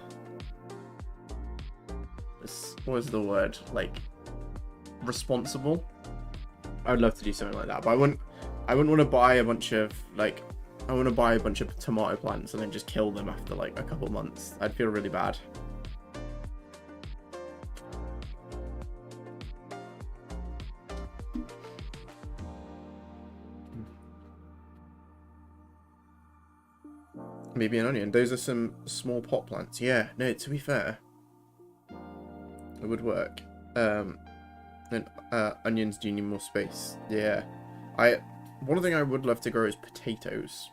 Speaker 1: what is the word, like responsible, I would love to do something like that. But I wouldn't want to buy a bunch of tomato plants and then just kill them after like a couple months. I'd feel really bad. Maybe an onion. Those are some small pot plants. Yeah, no, to be fair, it would work. And onions do need more space. Yeah. One thing I would love to grow is potatoes.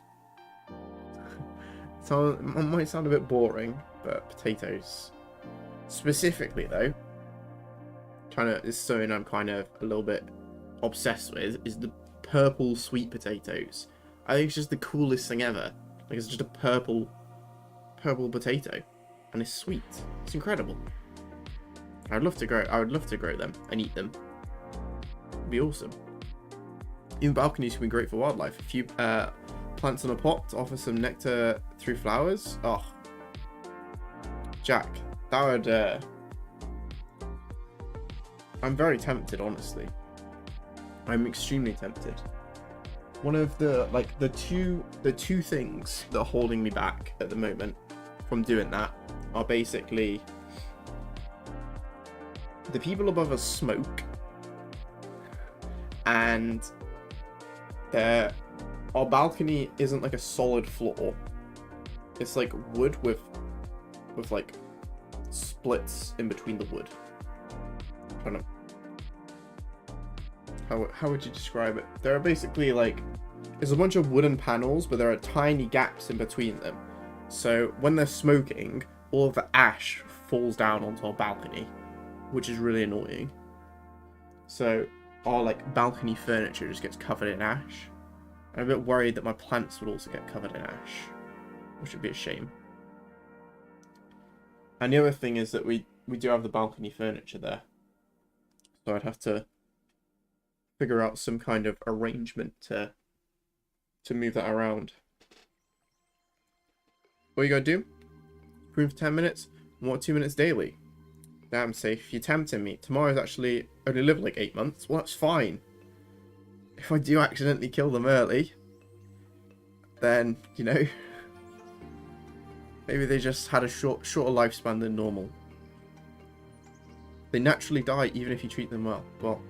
Speaker 1: So it might sound a bit boring, but potatoes. Specifically though, is something I'm kind of a little bit obsessed with, is the purple sweet potatoes. I think it's just the coolest thing ever. Like, it's just a purple potato, and it's sweet. It's incredible. I would love to grow them and eat them. It'd be awesome. Even balconies can be great for wildlife. A few plants in a pot to offer some nectar through flowers. Oh, Jack, that would. I'm very tempted, honestly. I'm extremely tempted. One of the two things that are holding me back at the moment from doing that are basically the people above us smoke, and our balcony isn't like a solid floor. It's like wood with like splits in between the wood. How would you describe it? There are basically like, there's a bunch of wooden panels, but there are tiny gaps in between them. So when they're smoking, all of the ash falls down onto our balcony, which is really annoying. So our like balcony furniture just gets covered in ash. I'm a bit worried that my plants would also get covered in ash, which would be a shame. And the other thing is that we do have the balcony furniture there, so I'd have to figure out some kind of arrangement to move that around. What you gotta do? Room for 10 minutes, 1 or 2 minutes daily. Damn, Safe, you're tempting me. Tomorrow's actually only lived like 8 months. Well, that's fine. If I do accidentally kill them early, then, you know, maybe they just had a shorter lifespan than normal. They naturally die even if you treat them well. Well,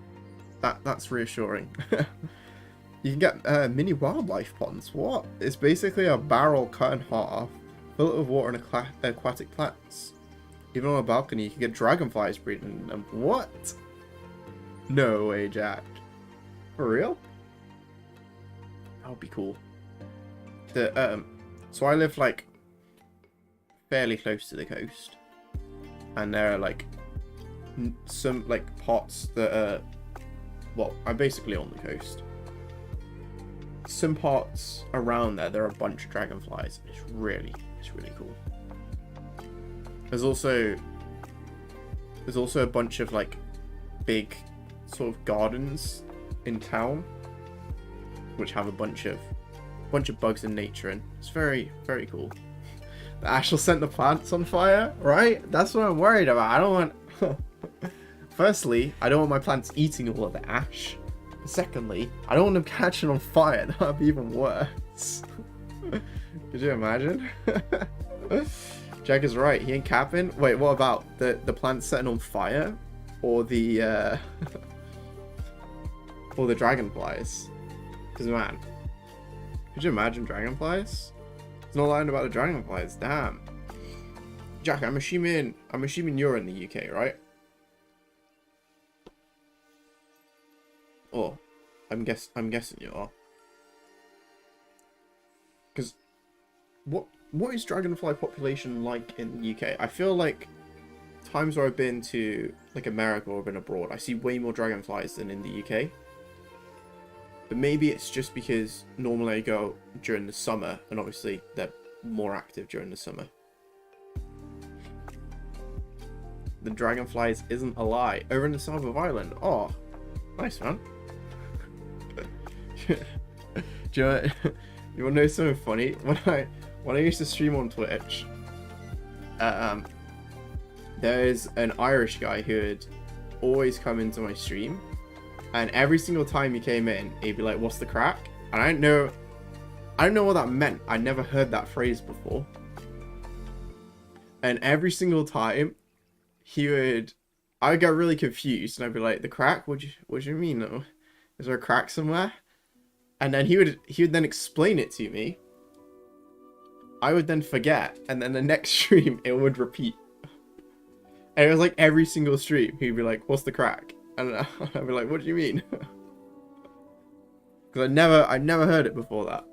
Speaker 1: that's reassuring. You can get mini wildlife ponds. What? It's basically a barrel cut in half, fill it with water and aquatic plants. Even on a balcony, you can get dragonflies breeding in them. What? No way, Jack. For real? That would be cool. So I live like fairly close to the coast, and there are like some like parts that are, well, I'm basically on the coast. Some parts around there are a bunch of dragonflies. It's really cool. There's also a bunch of like big sort of gardens in town, which have a bunch of bugs and nature, and it's very cool. The ash will set the plants on fire, right? That's what I'm worried about. I don't want. Firstly, I don't want my plants eating all of the ash. Secondly, I don't want them catching on fire. That would be even worse. Could you imagine? Jack is right. He ain't capping. Wait, what about the plant setting on fire, or the or the dragonflies? Because man, could you imagine dragonflies? It's not lying about the dragonflies. Damn. Jack, I'm assuming you're in the UK, right? Oh, I'm guessing you are. Because what is dragonfly population like in the UK? I feel like times where I've been to like America or been abroad, I see way more dragonflies than in the UK. But maybe it's just because normally I go during the summer, and obviously they're more active during the summer. The dragonflies isn't a lie. Over in the south of Ireland. Oh, nice, man. Do you want to know something funny? When I used to stream on Twitch, there's an Irish guy who would always come into my stream, and every single time he came in, he'd be like, "What's the crack?" And I don't know what that meant. I never heard that phrase before. And every single time, I would get really confused, and I'd be like, "The crack? What do you mean? Though? Is there a crack somewhere?" And then he would then explain it to me. I would then forget, and then the next stream it would repeat. And it was like every single stream he'd be like, "What's the crack?" And I'd be like, "What do you mean?" Because I never heard it before that.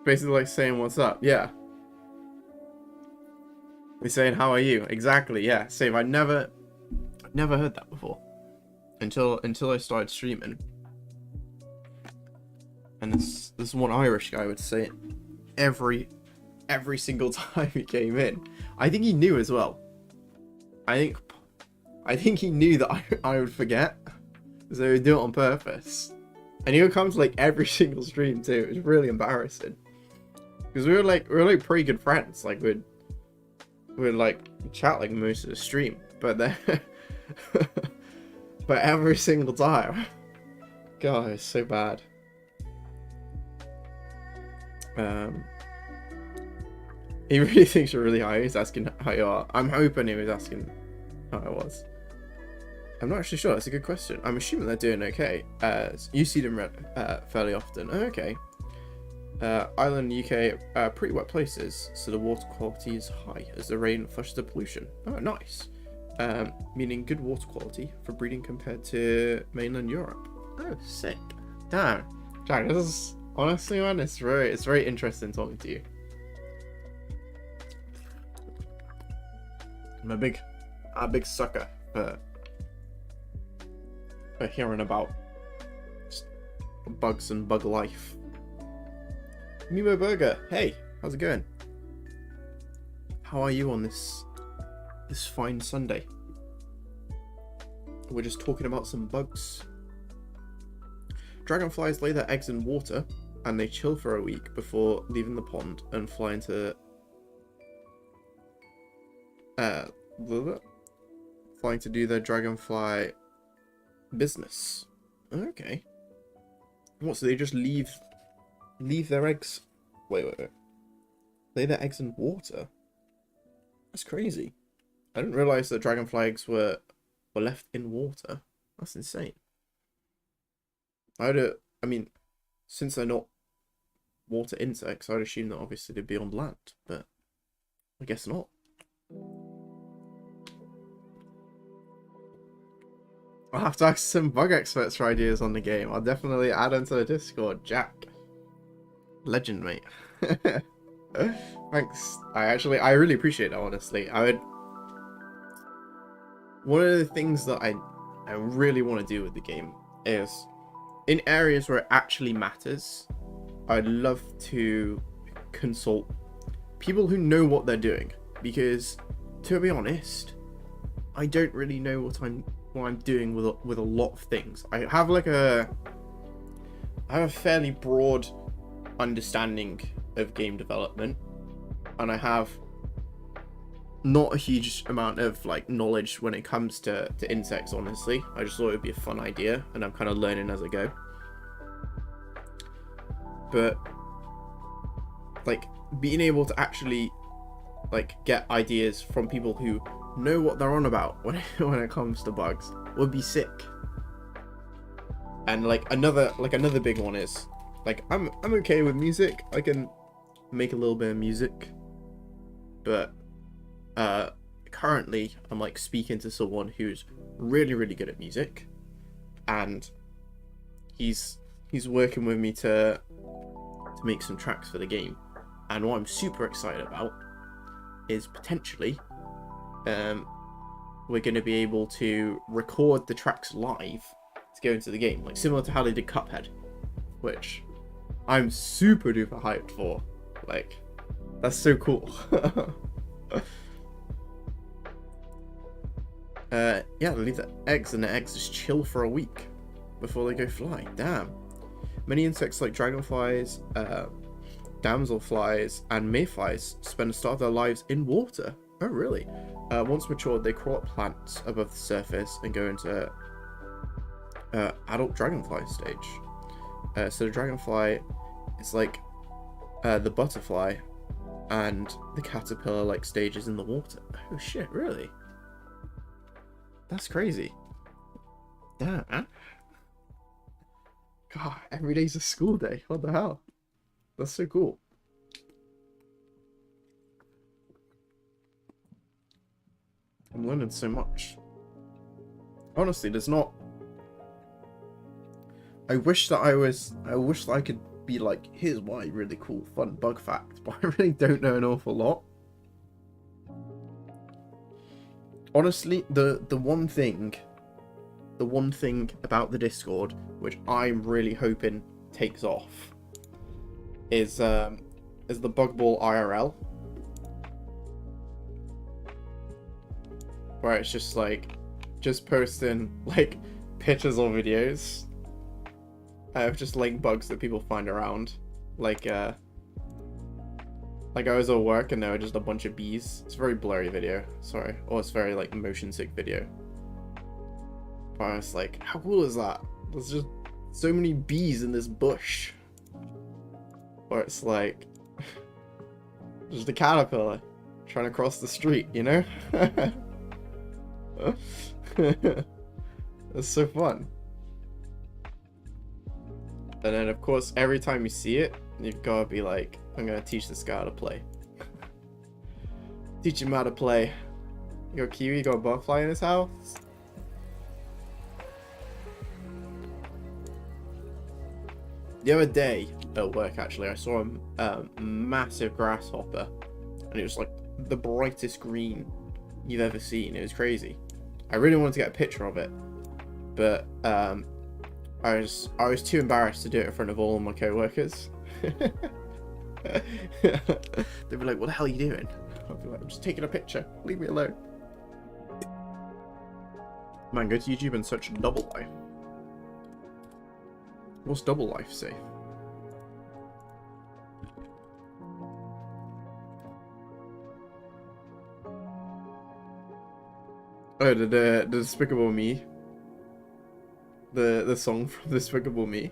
Speaker 1: Basically like saying "What's up?" Yeah. They're saying "How are you?" Exactly. Yeah. Same. I never heard that before until I started streaming. And this one Irish guy would say it every single time he came in. I think he knew as well. I think he knew that I would forget, so he would do it on purpose. And he would come to like every single stream too. It was really embarrassing because we were like pretty good friends. Like we'd like chat like most of the stream, but then but every single time, God, it's so bad. He really thinks you're really high. He's asking how you are. I'm hoping he was asking how I was. I'm not actually sure. That's a good question. I'm assuming they're doing okay. You see them fairly often. Oh, okay. Ireland and UK pretty wet places, so the water quality is high as the rain flushes the pollution. Oh, nice. Meaning good water quality for breeding compared to mainland Europe. Oh, sick. Damn. Jack, this is honestly, man, it's very interesting talking to you. I'm a big sucker for hearing about bugs and bug life. Mimo Burger, hey, how's it going? How are you on this fine Sunday? We're just talking about some bugs. Dragonflies lay their eggs in water, and they chill for a week before leaving the pond and fly into flying to do their dragonfly business. Okay. What, so they just leave their eggs? Wait. Lay their eggs in water? That's crazy. I didn't realize that dragonfly eggs were left in water. That's insane. I mean, since they're not water insects, I'd assume that obviously they'd be on land, but I guess not. I'll have to ask some bug experts for ideas on the game. I'll definitely add them to the Discord. Jack. Legend, mate. Thanks. I really appreciate that, honestly. One of the things that I really want to do with the game is, in areas where it actually matters, I'd love to consult people who know what they're doing. Because, to be honest, I don't really know what I'm doing with a lot of things. I have a fairly broad understanding of game development, and I have not a huge amount of like knowledge when it comes to insects, honestly. I just thought it would be a fun idea, and I'm kind of learning as I go. but like being able to actually like get ideas from people who know what they're on about when it comes to bugs would be sick. And like another big one is like I'm okay with music. I can make a little bit of music, but currently I'm like speaking to someone who's really good at music, and he's working with me to make some tracks for the game. And what I'm super excited about is potentially we're going to be able to record the tracks live to go into the game, like similar to how they did Cuphead, which I'm super duper hyped for. Like, that's so cool. Yeah, leave the eggs, and the eggs just chill for a week before they go fly. Damn. Many insects like dragonflies, damselflies, and mayflies spend the start of their lives in water. Oh, really? Once matured, they crawl up plants above the surface and go into adult dragonfly stage. So the dragonfly is like the butterfly, and the caterpillar like stages in the water. Oh shit, really? That's crazy. Damn, man. God, every day's a school day. What the hell? That's so cool. I'm learning so much. Honestly, there's not... I wish that I could be like, here's my really cool, fun bug fact, but I really don't know an awful lot. Honestly, the one thing about the Discord, which I'm really hoping takes off, is the Bug Ball IRL, where it's just like posting like pictures or videos of just like bugs that people find around, like I was at work and there were just a bunch of bees. It's a very blurry video, sorry. Or it's very like motion sick video. But I was like, how cool is that? There's just so many bees in this bush. Or it's like just a caterpillar trying to cross the street, you know? It's so fun. And then of course every time you see it, you've gotta be like, I'm gonna teach this guy how to play. Teach him how to play. You got Kiwi, you got a butterfly in his house? The other day at work, actually, I saw a massive grasshopper, and it was like the brightest green you've ever seen. It was crazy. I really wanted to get a picture of it, but I was too embarrassed to do it in front of all of my co-workers. They'd be like, what the hell are you doing? I'd be like, I'm just taking a picture. Leave me alone. Man, go to YouTube and search Double Life. What's Double Life say? Oh, the Despicable Me. The song from Despicable Me.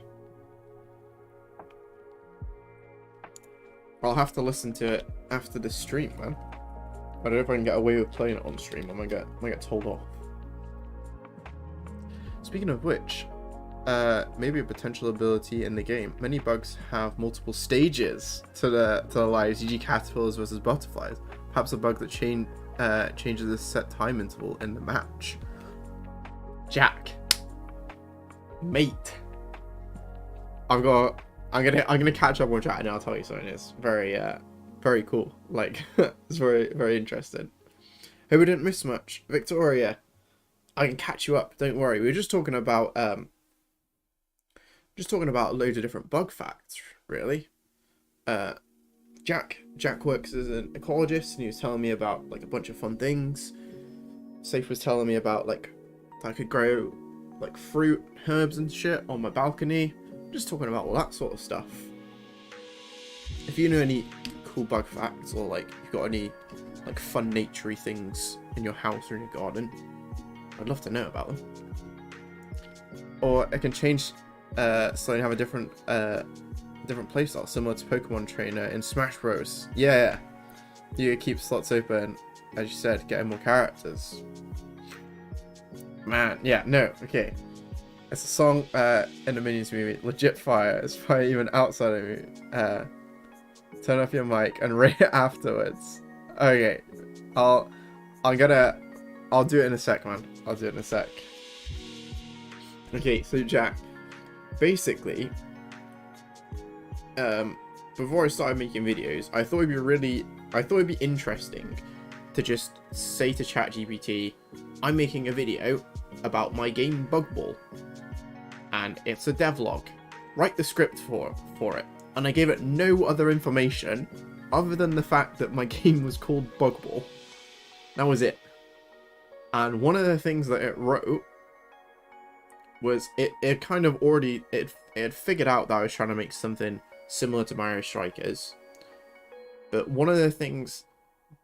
Speaker 1: I'll have to listen to it after the stream, man. I don't know if I can get away with playing it on stream. I might get told off. Speaking of which, maybe a potential ability in the game. Many bugs have multiple stages to the lives, e.g. caterpillars versus butterflies. Perhaps a bug that changes the set time interval in the match. Jack, mate, I'm gonna catch up on chat and I'll tell you something. It's very cool. Like it's very interesting. Hope we didn't miss much. Victoria, I can catch you up. Don't worry. We were just talking about loads of different bug facts, really. Jack works as an ecologist, and he was telling me about like a bunch of fun things. Safe was telling me about like I could grow like fruit, herbs and shit on my balcony. Just talking about all that sort of stuff. If you know any cool bug facts, or like you've got any like fun naturey things in your house or in your garden, I'd love to know about them. Or I can change so you have a different different playstyle, similar to Pokemon Trainer in Smash Bros. Yeah, you keep slots open, as you said, getting more characters. Man, yeah, no, okay. It's a song in the Minions movie, legit fire. It's fire even outside of me. Turn off your mic and rate it afterwards. Okay, I'll do it in a sec, man. I'll do it in a sec. Okay, so Jack, basically, before I started making videos, I thought it'd be interesting to just say to ChatGPT, I'm making a video about my game Bug Ball, and it's a devlog. Write the script for it. And I gave it no other information other than the fact that my game was called Bug Ball. That was it. And one of the things that it wrote was it kind of already it had figured out that I was trying to make something similar to Mario Strikers. But one of the things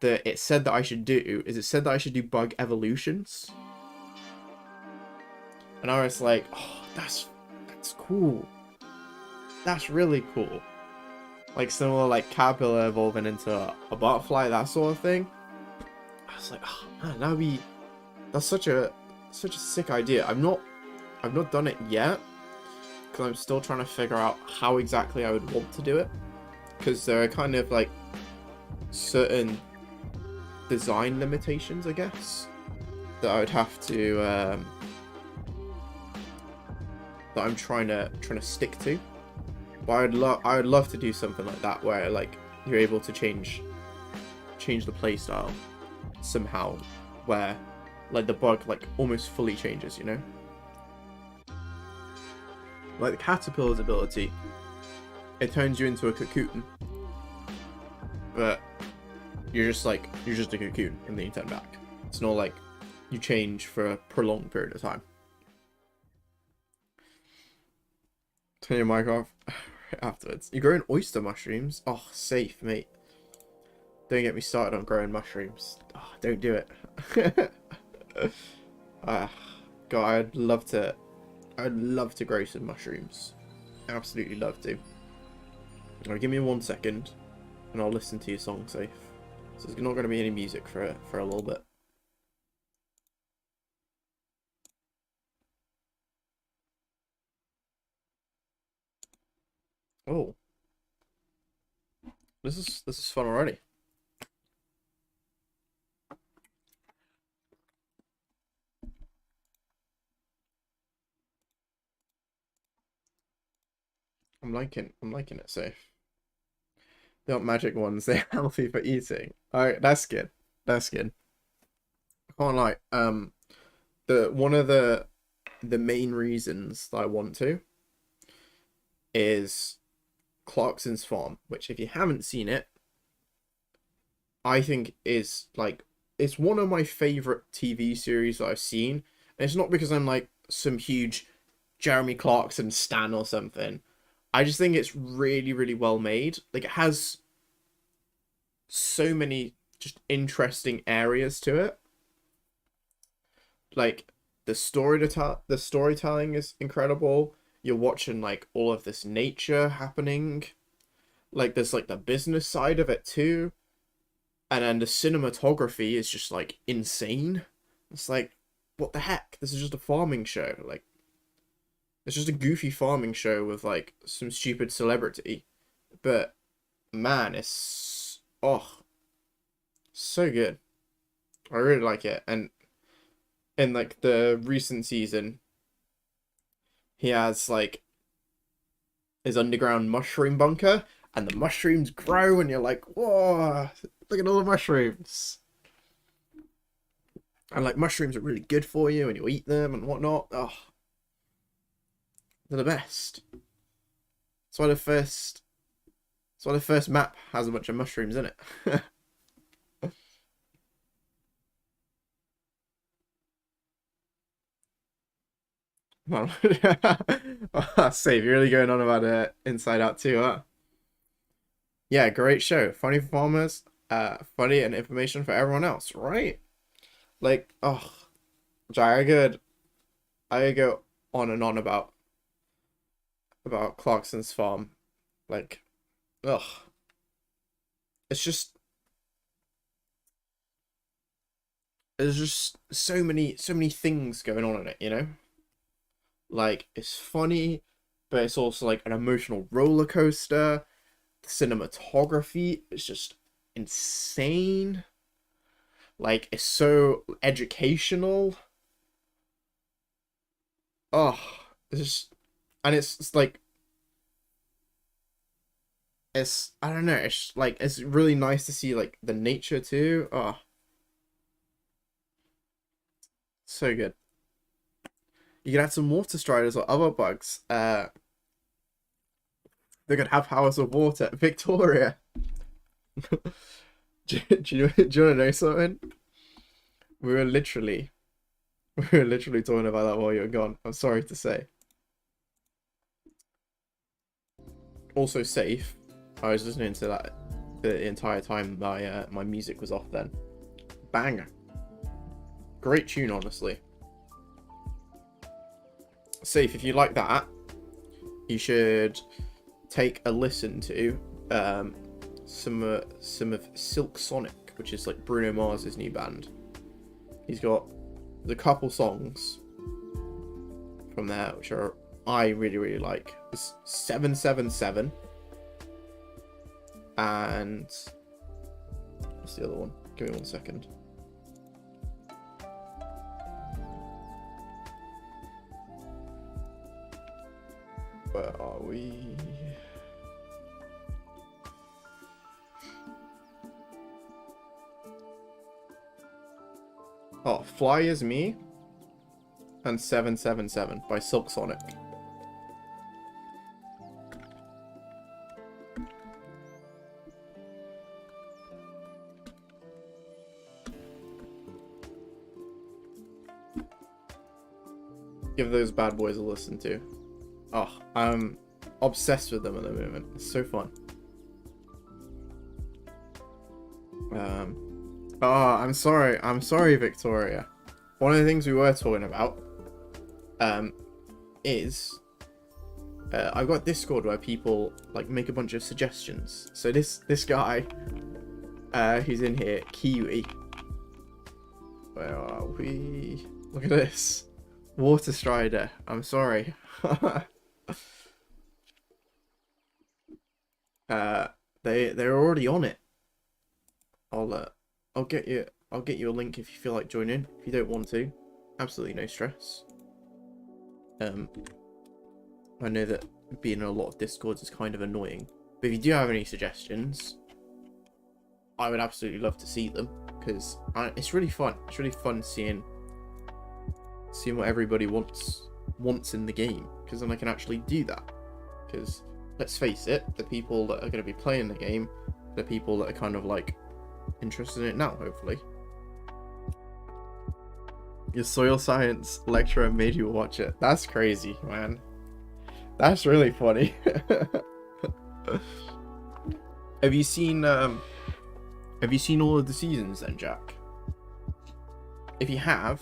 Speaker 1: that it said that I should do is it said that I should do bug evolutions. And I was like, oh, that's cool. That's really cool. Like similar like caterpillar evolving into a butterfly, that sort of thing. I was like, oh man, that's such a sick idea. I've not done it yet because I'm still trying to figure out how exactly I would want to do it, because there are kind of like certain design limitations, I guess, that I would have to that I'm trying to stick to. But I would love to do something like that where like you're able to change the playstyle somehow, where like the bug like almost fully changes, you know? Like the caterpillar's ability, it turns you into a cocoon, but you're just a cocoon and then you turn back. It's not like you change for a prolonged period of time. Turn your mic off afterwards. You're growing oyster mushrooms? Oh, safe, mate. Don't get me started on growing mushrooms. Oh, don't do it. God, I'd love to grow some mushrooms. Absolutely love to. Alright, give me 1 second and I'll listen to your song safe. So there's not going to be any music for a little bit. Oh. This is fun already. I'm liking it safe. They aren't magic ones, they're healthy for eating. Alright, that's good. That's good. I can't lie. One of the main reasons that I want to is Clarkson's Farm, which if you haven't seen it, I think is like, it's one of my favorite TV series that I've seen. And it's not because I'm like some huge Jeremy Clarkson stan or something. I just think it's really, really well made. Like, it has so many just interesting areas to it. Like, the storytelling is incredible. You're watching like all of this nature happening. Like, there's like the business side of it too. And then the cinematography is just like insane. It's like, what the heck? This is just a farming show. Like, it's just a goofy farming show with like some stupid celebrity. But man, it's so good. I really like it. And in like the recent season, he has like his underground mushroom bunker, and the mushrooms grow, and you're like, whoa, look at all the mushrooms. And like, mushrooms are really good for you, and you eat them and whatnot. Oh, they're the best. That's why the first map has a bunch of mushrooms in it. Well, Save, you're really going on about Inside Out 2, huh? Yeah, great show. Funny for farmers, funny and information for everyone else, right? Like, oh, I could go on and on about Clarkson's Farm. Like, ugh. It's just there's just so many things going on in it, you know? Like, it's funny, but it's also like an emotional roller coaster. The cinematography is just insane. Like, it's so educational. Oh, it's just, and it's like, it's, I don't know, it's like, it's really nice to see like the nature too. Oh, so good. You can add some water striders or other bugs. They could have powers of water. Victoria. Do you want to know something? We were literally talking about that while you were gone. I'm sorry to say. Also safe. I was listening to that the entire time my music was off then. Banger. Great tune, honestly. Safe, if you like that, you should take a listen to some of Silk Sonic, which is like Bruno Mars's new band. He's got a couple songs from there which I really like. It's 777 and what's the other one? Give me 1 second. Where are we? Oh, Fly As Me and 777 by Silk Sonic. Give those bad boys a listen to. Oh, I'm obsessed with them at the moment. It's so fun. Oh, I'm sorry, Victoria. One of the things we were talking about, is, I've got Discord where people like make a bunch of suggestions. So this guy, who's in here, Kiwi. Where are we? Look at this, Water Strider. I'm sorry. They're already on it. I'll get you a link if you feel like joining. If you don't want to, absolutely no stress. I know that being in a lot of Discords is kind of annoying, but if you do have any suggestions, I would absolutely love to see them, because it's really fun. It's really fun seeing what everybody wants in the game, because then I can actually do that. Because let's face it, the people that are going to be playing the game, the people that are kind of like interested in it now, hopefully. Your soil science lecturer made you watch it. That's crazy, man. That's really funny. Have you seen all of the seasons then, Jack? If you have,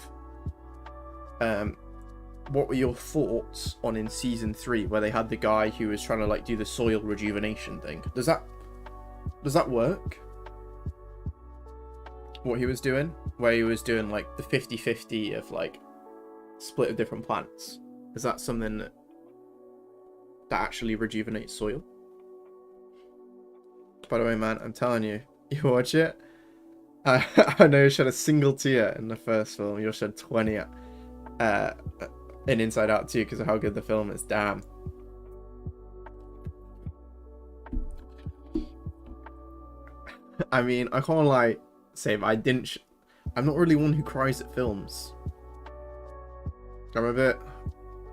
Speaker 1: what were your thoughts on in season 3 where they had the guy who was trying to like do the soil rejuvenation thing? Does that work? What he was doing, where he was doing like the 50-50 of like split of different plants, is that something that actually rejuvenates soil? By the way, man, I'm telling you, you watch it, I know you shed a single tear in the first film, you'll shed 20 in Inside Out 2 because of how good the film is. Damn. I mean, I can't lie, same. I'm not really one who cries at films. I'm a bit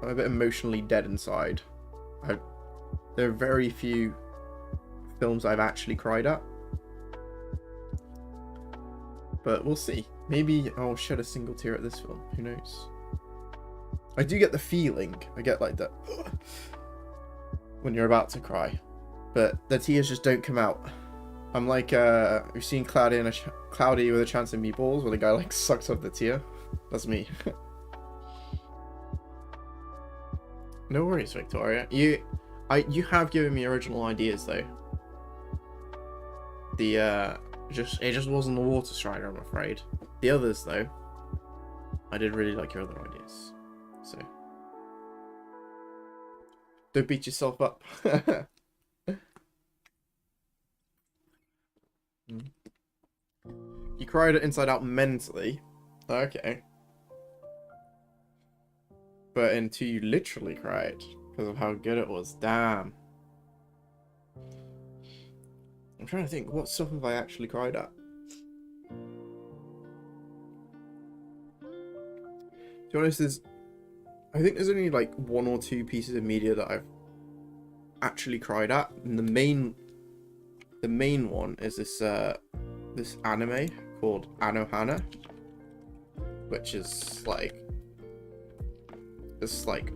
Speaker 1: emotionally dead inside. There are very few films I've actually cried at. But we'll see. Maybe I'll shed a single tear at this film. Who knows? I do get the feeling. I get like that when you're about to cry, but the tears just don't come out. I'm like, we've seen Cloudy with a Chance of Meatballs, where the guy like sucks up the tear. That's me. No worries, Victoria. You have given me original ideas though. The it just wasn't the Water Strider, I'm afraid. The others though, I did really like your other ideas. So don't beat yourself up. You cried it Inside Out mentally. Okay. But in 2 you literally cried because of how good it was. Damn. I'm trying to think, what stuff have I actually cried at? To be honest, I think there's only like 1 or 2 pieces of media that I've actually cried at. And the main one is this anime called Anohana, which is like, it's like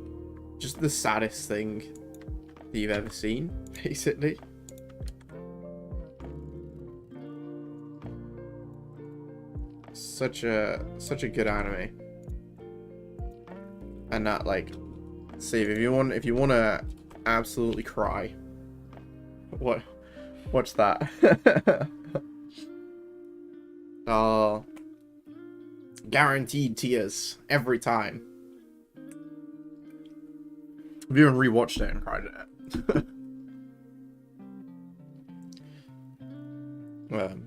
Speaker 1: just the saddest thing that you've ever seen, basically. Such a good anime. And that, like, Steve, if you want to absolutely cry, watch that. Oh, guaranteed tears every time. I've even rewatched it and cried at it.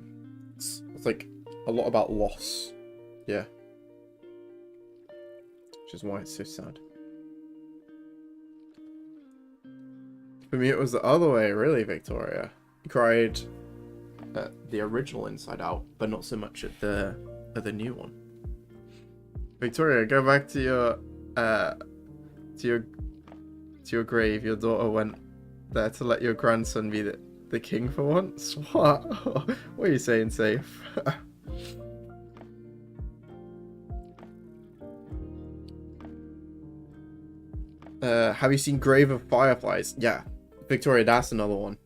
Speaker 1: It's like a lot about loss, yeah, which is why it's so sad. For me, it was the other way, really, Victoria. You cried at the original Inside Out, but not so much at the new one. Victoria, go back to your grave. Your daughter went there to let your grandson be the king for once. What? What are you saying, Safe? Have you seen Grave of Fireflies? Yeah, Victoria, that's another one.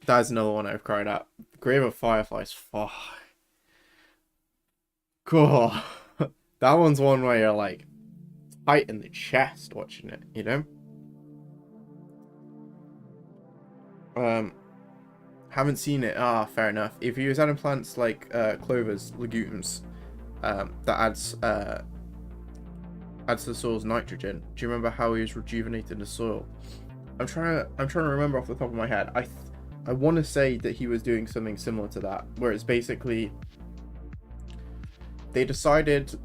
Speaker 1: That's another one I've cried at. Grave of Fireflies. Fuck. Cool. That one's one where you're like tight in the chest watching it, you know? Haven't seen it. Ah, fair enough. If you use adding plants like clovers, legumes, that adds to the soil's nitrogen. Do you remember how he was rejuvenating the soil? I'm trying to remember off the top of my head. I want to say that he was doing something similar to that, where it's basically they decided.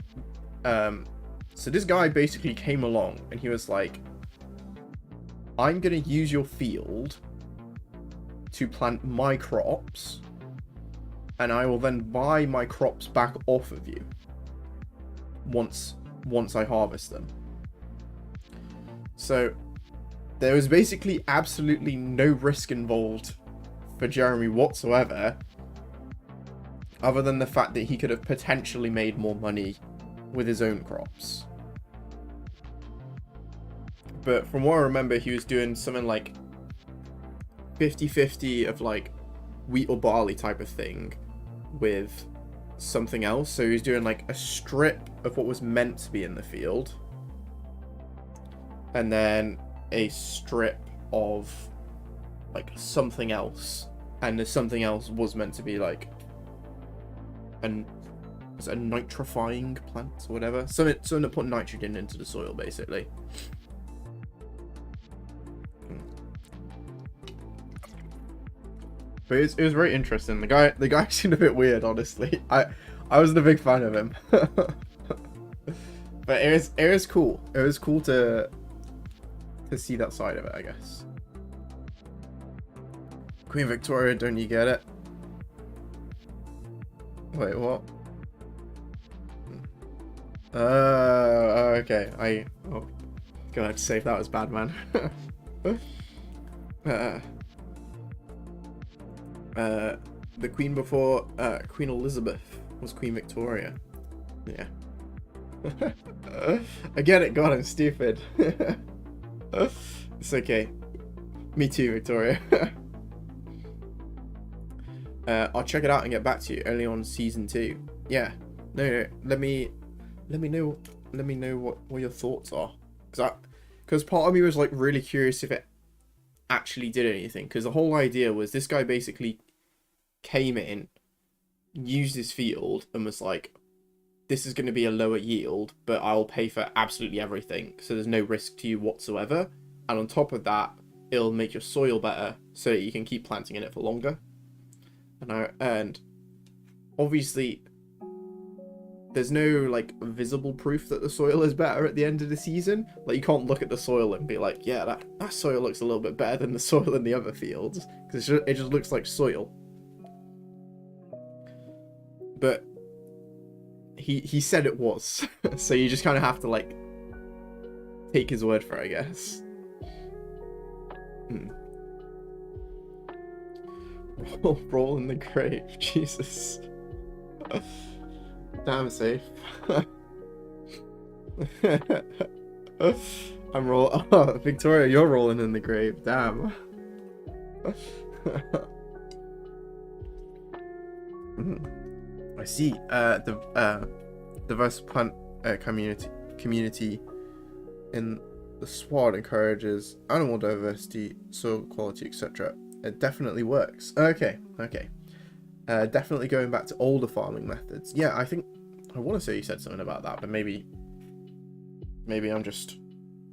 Speaker 1: So this guy basically came along and he was like, "I'm gonna use your field to plant my crops, and I will then buy my crops back off of you once I harvest them." So there was basically absolutely no risk involved for Jeremy whatsoever, other than the fact that he could have potentially made more money with his own crops. But from what I remember, he was doing something like 50-50 of like wheat or barley type of thing with something else. So he was doing like a strip of what was meant to be in the field, and then a strip of like something else, and the something else was meant to be like a nitrifying plant or whatever, something to put nitrogen into the soil, basically. But it was very interesting. The guy seemed a bit weird, honestly. I wasn't a big fan of him. But it was cool. It was cool to see that side of it, I guess. Queen Victoria, don't you get it? Wait, what? Okay. Oh, gonna have to say if that was bad, man. The queen before Queen Elizabeth was Queen Victoria. Yeah. I get it, God, I'm stupid. It's okay. Me too, Victoria. I'll check it out and get back to you. Only on season 2. Yeah. No. Let me know what your thoughts are. Because part of me was like really curious if it actually did anything, because the whole idea was this guy basically came in, used his field, and was like, this is going to be a lower yield, but I'll pay for absolutely everything, so there's no risk to you whatsoever. And on top of that, it'll make your soil better so that you can keep planting in it for longer. And obviously, there's no like visible proof that the soil is better at the end of the season. Like, you can't look at the soil and be like, yeah, that soil looks a little bit better than the soil in the other fields, because it just looks like soil. But he said it was, so you just kind of have to like take his word for it, I guess. Roll in the grave, Jesus. Damn safe. I'm rolling. Oh, Victoria, you're rolling in the grave. Damn. I see. The diverse plant community in the SWAD encourages animal diversity, soil quality, etc. It definitely works. Okay. Definitely going back to older farming methods. Yeah, I want to say you said something about that, but maybe I'm just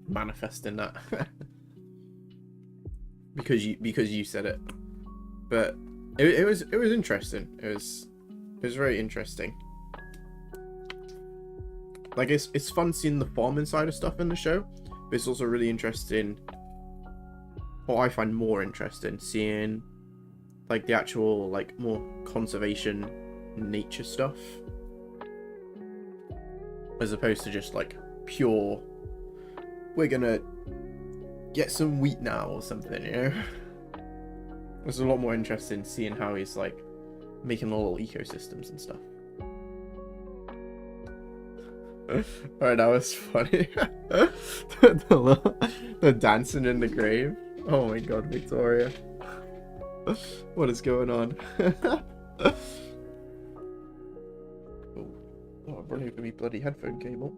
Speaker 1: manifesting that because you said it. But it was interesting. It was very interesting. Like, it's fun seeing the farming side of stuff in the show, but it's also really interesting, or I find more interesting, seeing like the actual like more conservation nature stuff, as opposed to just like pure, we're gonna get some wheat now or something, you know. It's a lot more interesting seeing how he's like making little ecosystems and stuff. Alright, that was funny. the dancing in the grave. Oh my god, Victoria. What is going on? Oh, I'm running for me bloody headphone cable.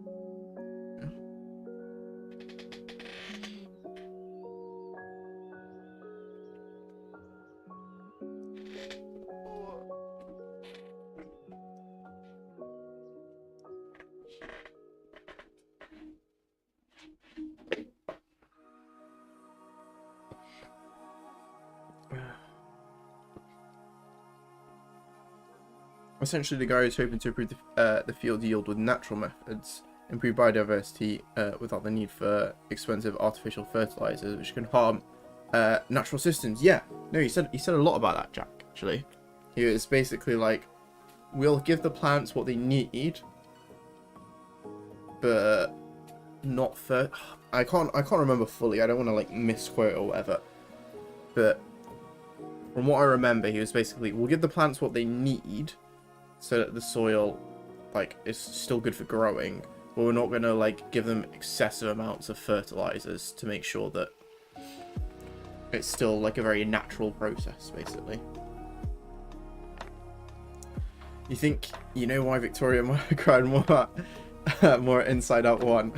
Speaker 1: Essentially, the guy is hoping to improve the field yield with natural methods, improve biodiversity without the need for expensive artificial fertilizers, which can harm natural systems. Yeah, no, he said a lot about that, Jack. Actually, he was basically like, we'll give the plants what they need, but not for. I can't remember fully. I don't want to like misquote or whatever, but from what I remember, he was basically, we'll give the plants what they need, so that the soil like is still good for growing, but we're not gonna like give them excessive amounts of fertilizers to make sure that it's still like a very natural process, basically. You think you know why Victoria might have cried more Inside Out 1?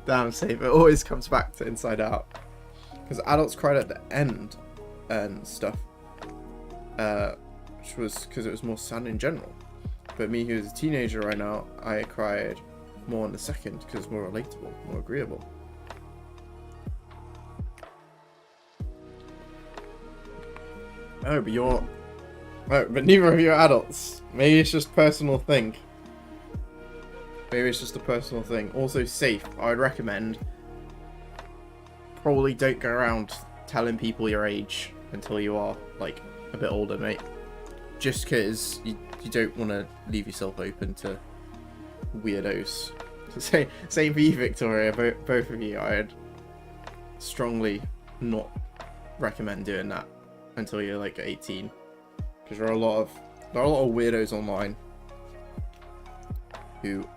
Speaker 1: Damn safe. It always comes back to Inside Out, because adults cried at the end and stuff, which was because it was more sad in general. But me, who is a teenager right now, I cried more in the second because it's more relatable, more agreeable. Oh, but you're... Oh, but neither of you are adults. Maybe it's just a personal thing. Maybe it's just a personal thing. Also, safe. I would recommend probably don't go around telling people your age until you are, like, a bit older, mate. Just because you don't want to leave yourself open to weirdos. So, same for you, Victoria. Both of you, I'd strongly not recommend doing that until you're like 18, because there are a lot of weirdos online who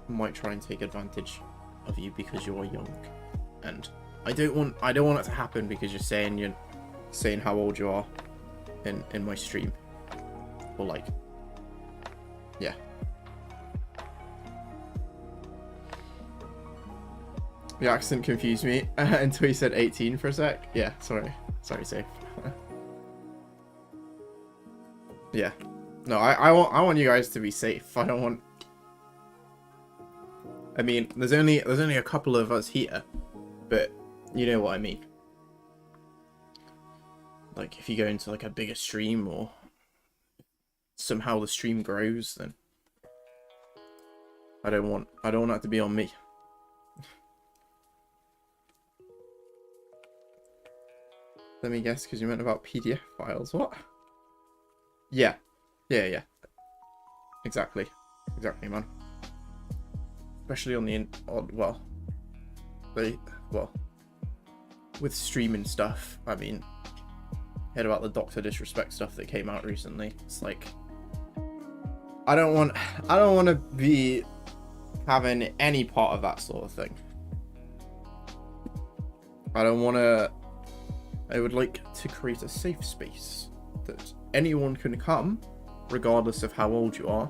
Speaker 1: might try and take advantage of you because you're young, and I don't want it to happen because you're saying how old you are in my stream, or like, yeah. The accent confused me until you said 18 for a sec. Yeah, sorry. Sorry, safe. Yeah. No, I want you guys to be safe. I don't want... I mean, there's only a couple of us here, but you know what I mean. Like, if you go into like a bigger stream or somehow the stream grows, then I don't want that to be on me. Let me guess, because you meant about PDF files. What? Yeah. Yeah. Exactly, man. Especially on the with streaming stuff. I mean, heard about the Dr. Disrespect stuff that came out recently. It's like, I don't want to be having any part of that sort of thing. I would like to create a safe space that anyone can come, regardless of how old you are.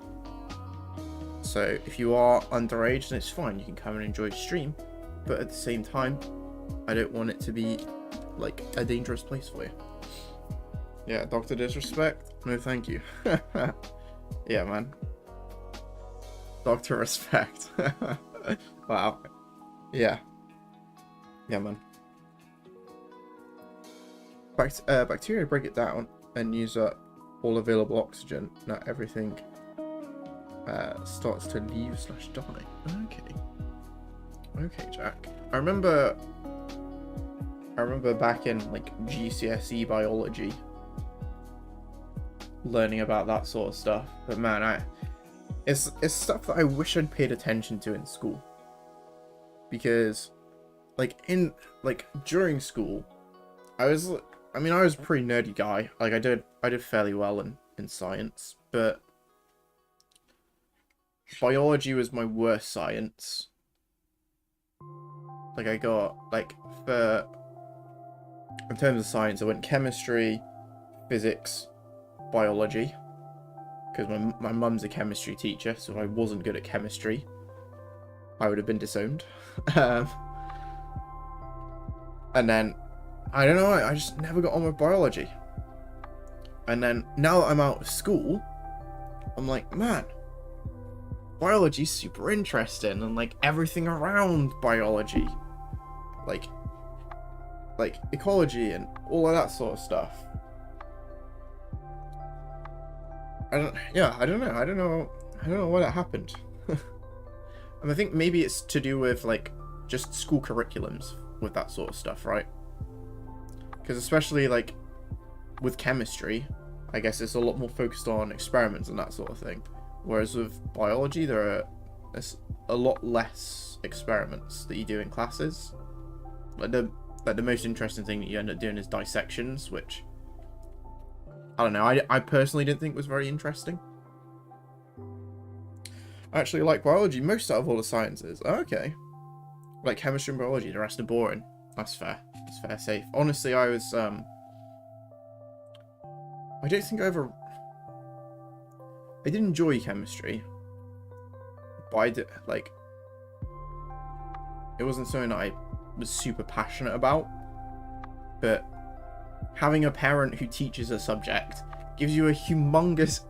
Speaker 1: So if you are underage, then it's fine. You can come and enjoy the stream. But at the same time, I don't want it to be like a dangerous place for you. Yeah, Dr. Disrespect? No, thank you. Yeah, man. Dr. Respect. Wow. Yeah. Yeah, man. Bacteria break it down and use up all available oxygen. Not everything starts to leave/die. Okay, Jack. I remember back in like GCSE biology learning about that sort of stuff. But man, it's stuff that I wish I'd paid attention to in school. Because during school, I was a pretty nerdy guy. Like I did fairly well in science, but biology was my worst science. Like I got in terms of science, I went chemistry, physics, biology, because my mum's a chemistry teacher, so if I wasn't good at chemistry, I would have been disowned. And then I don't know, I just never got on with biology. And then now that I'm out of school, I'm like, man, biology's super interesting, and like everything around biology, like ecology and all of that sort of stuff. I don't know why that happened. And I think maybe it's to do with like just school curriculums with that sort of stuff, right? Because especially like with chemistry, I guess it's a lot more focused on experiments and that sort of thing. Whereas with biology, there's a lot less experiments that you do in classes. Like the most interesting thing that you end up doing is dissections, which I don't know. I personally didn't think was very interesting. I actually like biology most out of all the sciences. Oh, okay. Like chemistry and biology, the rest are boring. That's fair. That's fair, safe. Honestly, I was I don't think I did enjoy chemistry, but I did like it wasn't something that I was super passionate about. But having a parent who teaches a subject gives you a humongous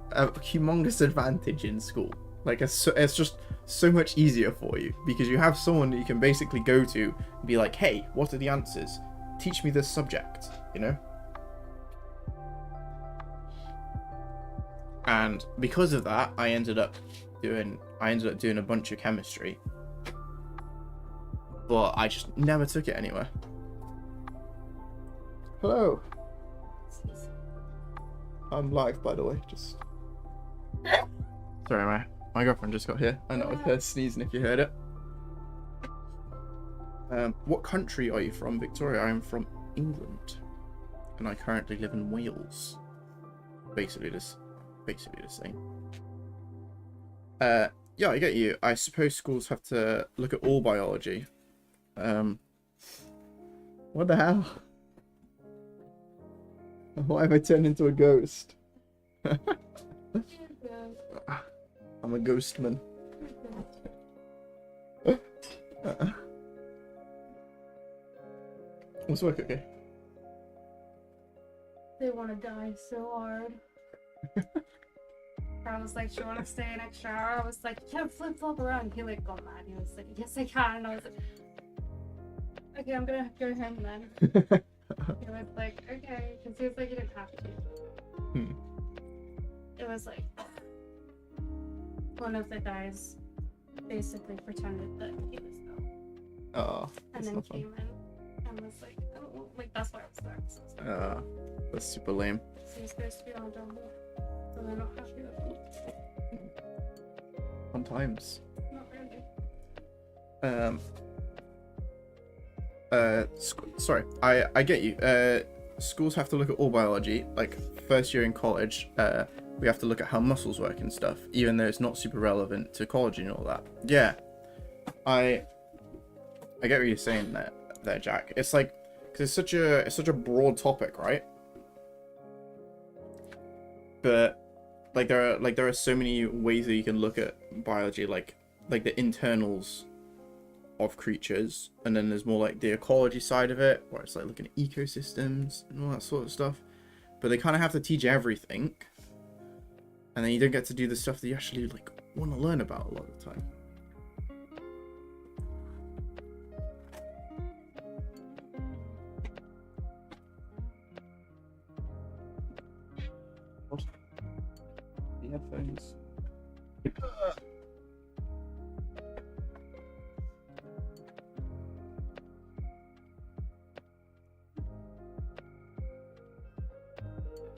Speaker 1: advantage in school. Like it's just so much easier for you because you have someone that you can basically go to and be like, hey, what are the answers? Teach me this subject, you know? And because of that, I ended up doing a bunch of chemistry, but I just never took it anywhere. Hello. I'm live, by the way. Just sorry, my girlfriend just got here. I know it's her sneezing if you heard it. What country are you from, Victoria? I am from England, and I currently live in Wales. Basically the same. Yeah, I get you. I suppose schools have to look at all biology. What the hell? Why have I turned into a ghost? I'm a ghost man. What's work okay?
Speaker 2: They want to die so hard. I was like, "Do you want to stay an extra hour?" I was like, "You can't flip flop around." He like got mad. He was like, "Yes, I can." And I was like, "Okay, I'm gonna go home then." He was like, "Okay," because he was like, "You didn't have to." It was like one of the guys basically pretended that he was ill.
Speaker 1: Oh,
Speaker 2: and then came in and was like, "Oh," like that's why I was there. So I was like,
Speaker 1: that's super lame.
Speaker 2: so he's supposed to be on Dumble, so they're not happy with me.
Speaker 1: Fun times.
Speaker 2: Not really.
Speaker 1: Sorry, I get you. Schools have to look at all biology. Like first year in college, we have to look at how muscles work and stuff, even though it's not super relevant to college and all that. Yeah, I get what you're saying there, Jack. It's like, cause it's such a broad topic, right? But like there are so many ways that you can look at biology, like the internals of creatures, and then there's more like the ecology side of it, where it's like looking at ecosystems and all that sort of stuff. But they kind of have to teach everything, and then you don't get to do the stuff that you actually like want to learn about a lot of the time. What? The headphones.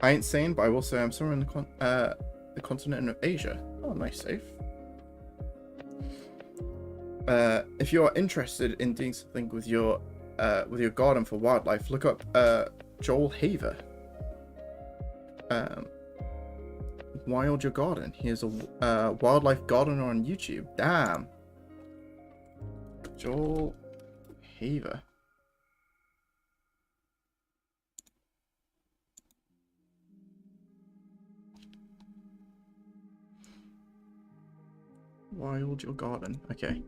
Speaker 1: I ain't saying, but I will say I'm somewhere in the continent of Asia. Oh, nice, safe. If you are interested in doing something with your garden for wildlife, look up Joel Haver. Wild Your Garden. He is a wildlife gardener on YouTube. Damn. Joel Haver. Wild Your Garden. Okay.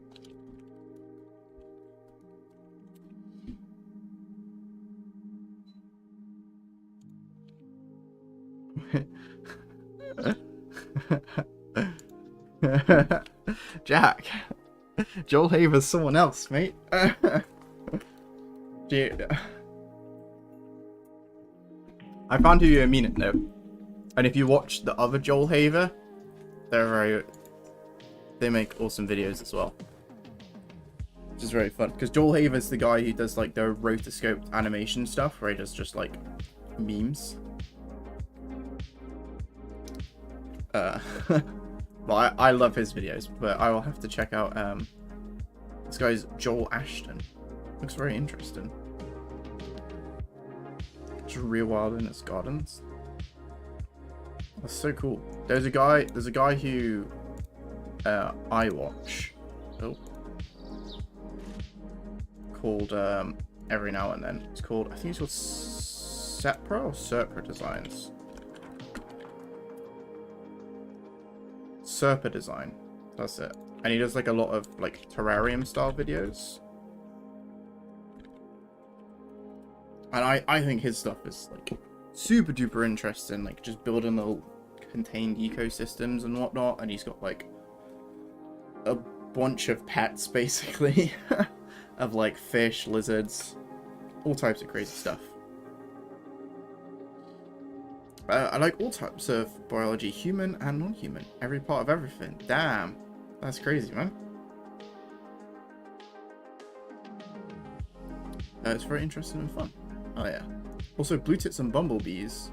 Speaker 1: Jack. Joel Haver's someone else, mate. Dude. I found who you mean it though. And if you watch the other Joel Haver, they make awesome videos as well. Which is very fun. Because Joel Haver's the guy who does like the rotoscoped animation stuff, where he does just like memes. Well, I love his videos, but I will have to check out this guy's Joel Ashton. Looks very interesting. Just real wilderness gardens. That's so cool. There's a guy who I watch called every now and then. It's called, I think it's called Sepra or Serpra Designs. Serpa Design. That's it. And he does like a lot of like terrarium style videos. And I think his stuff is like super duper interesting, like just building little contained ecosystems and whatnot. And he's got like a bunch of pets basically of like fish, lizards, all types of crazy stuff. I like all types of biology, human and non-human. Every part of everything. Damn. That's crazy, man. It's very interesting and fun. Oh, yeah. Also, Blue Tits and Bumblebees,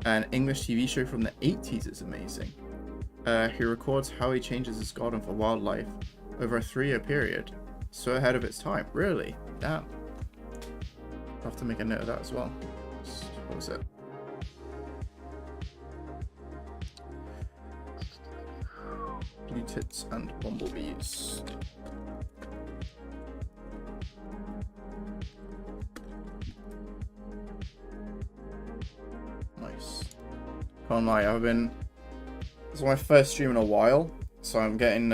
Speaker 1: an English TV show from the 80s, is amazing. He records how he changes his garden for wildlife over a 3-year period. So ahead of its time. Really? Damn. I'll have to make a note of that as well. What was it? Blue Tits and Bumblebees. Nice. Can't lie, this is my first stream in a while, so I'm getting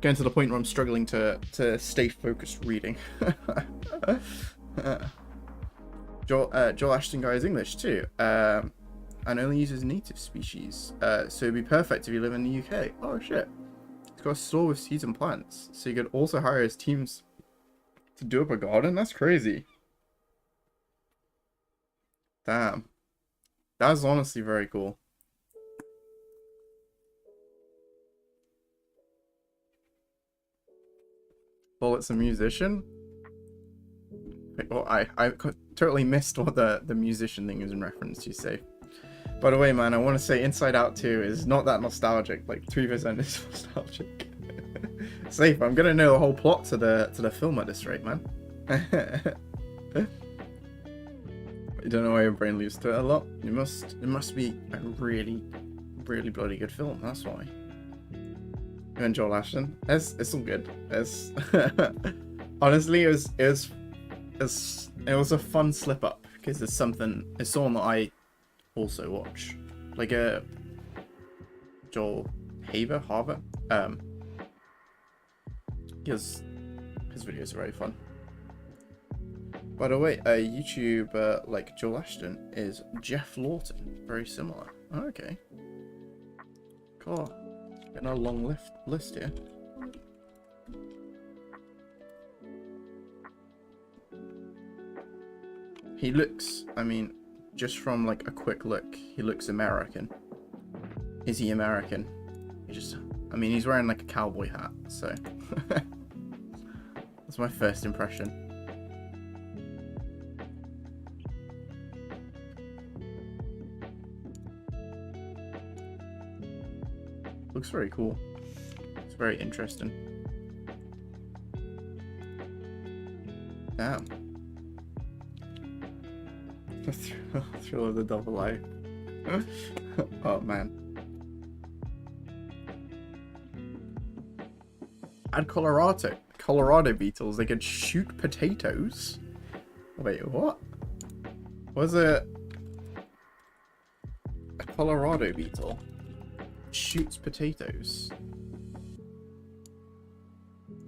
Speaker 1: getting to the point where I'm struggling to stay focused reading. Joel Ashton guy is English too, and only uses native species. So it'd be perfect if you live in the UK. Oh shit. He's got a store with seeds and plants, so you could also hire his teams to do up a garden. That's crazy. Damn. That's honestly very cool. Bullet's a musician? Wait, well, I totally missed what the musician thing is in reference to, Safe. By the way, man, I want to say Inside Out 2 is not that nostalgic. Like, 3% is nostalgic. Safe, I'm gonna know the whole plot to the film at this rate, man. You don't know why your brain leaves to it a lot? It must be a really, really bloody good film, that's why. And Joel Ashton. It's all good. It's honestly it was a fun slip up because it's someone that I also watch. Like a Joel Harver. His videos are very fun. By the way, a YouTuber like Joel Ashton is Jeff Lawton. Very similar. Oh, okay. Cool. Getting a long list here. He looks, I mean, just from like a quick look, he looks American. Is he American? I mean, he's wearing like a cowboy hat, so. That's my first impression. Looks very cool. It's very interesting. Damn. The thrill of the double life. Oh man. Add Colorado beetles. They could shoot potatoes. Wait, what? Was it a Colorado beetle? Shoots potatoes.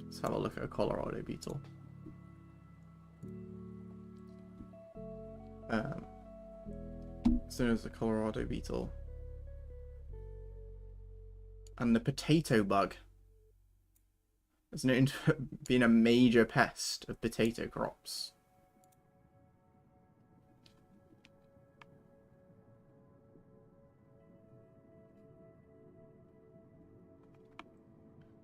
Speaker 1: Let's have a look at a Colorado beetle. So there's the Colorado beetle. And the potato bug. It's known to being a major pest of potato crops.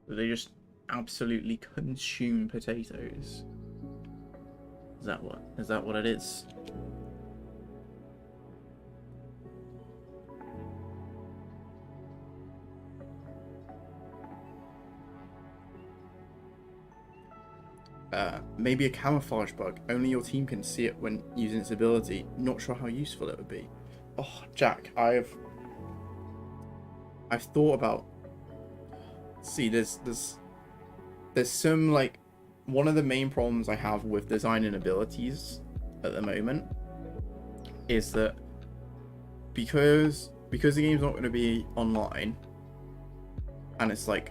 Speaker 1: They just absolutely consume potatoes. Is that what it is? Maybe a camouflage bug. Only your team can see it when using its ability. Not sure how useful it would be. Oh, Jack, I've thought about. See, there's some, like, one of the main problems I have with designing abilities at the moment is that because the game's not going to be online and it's like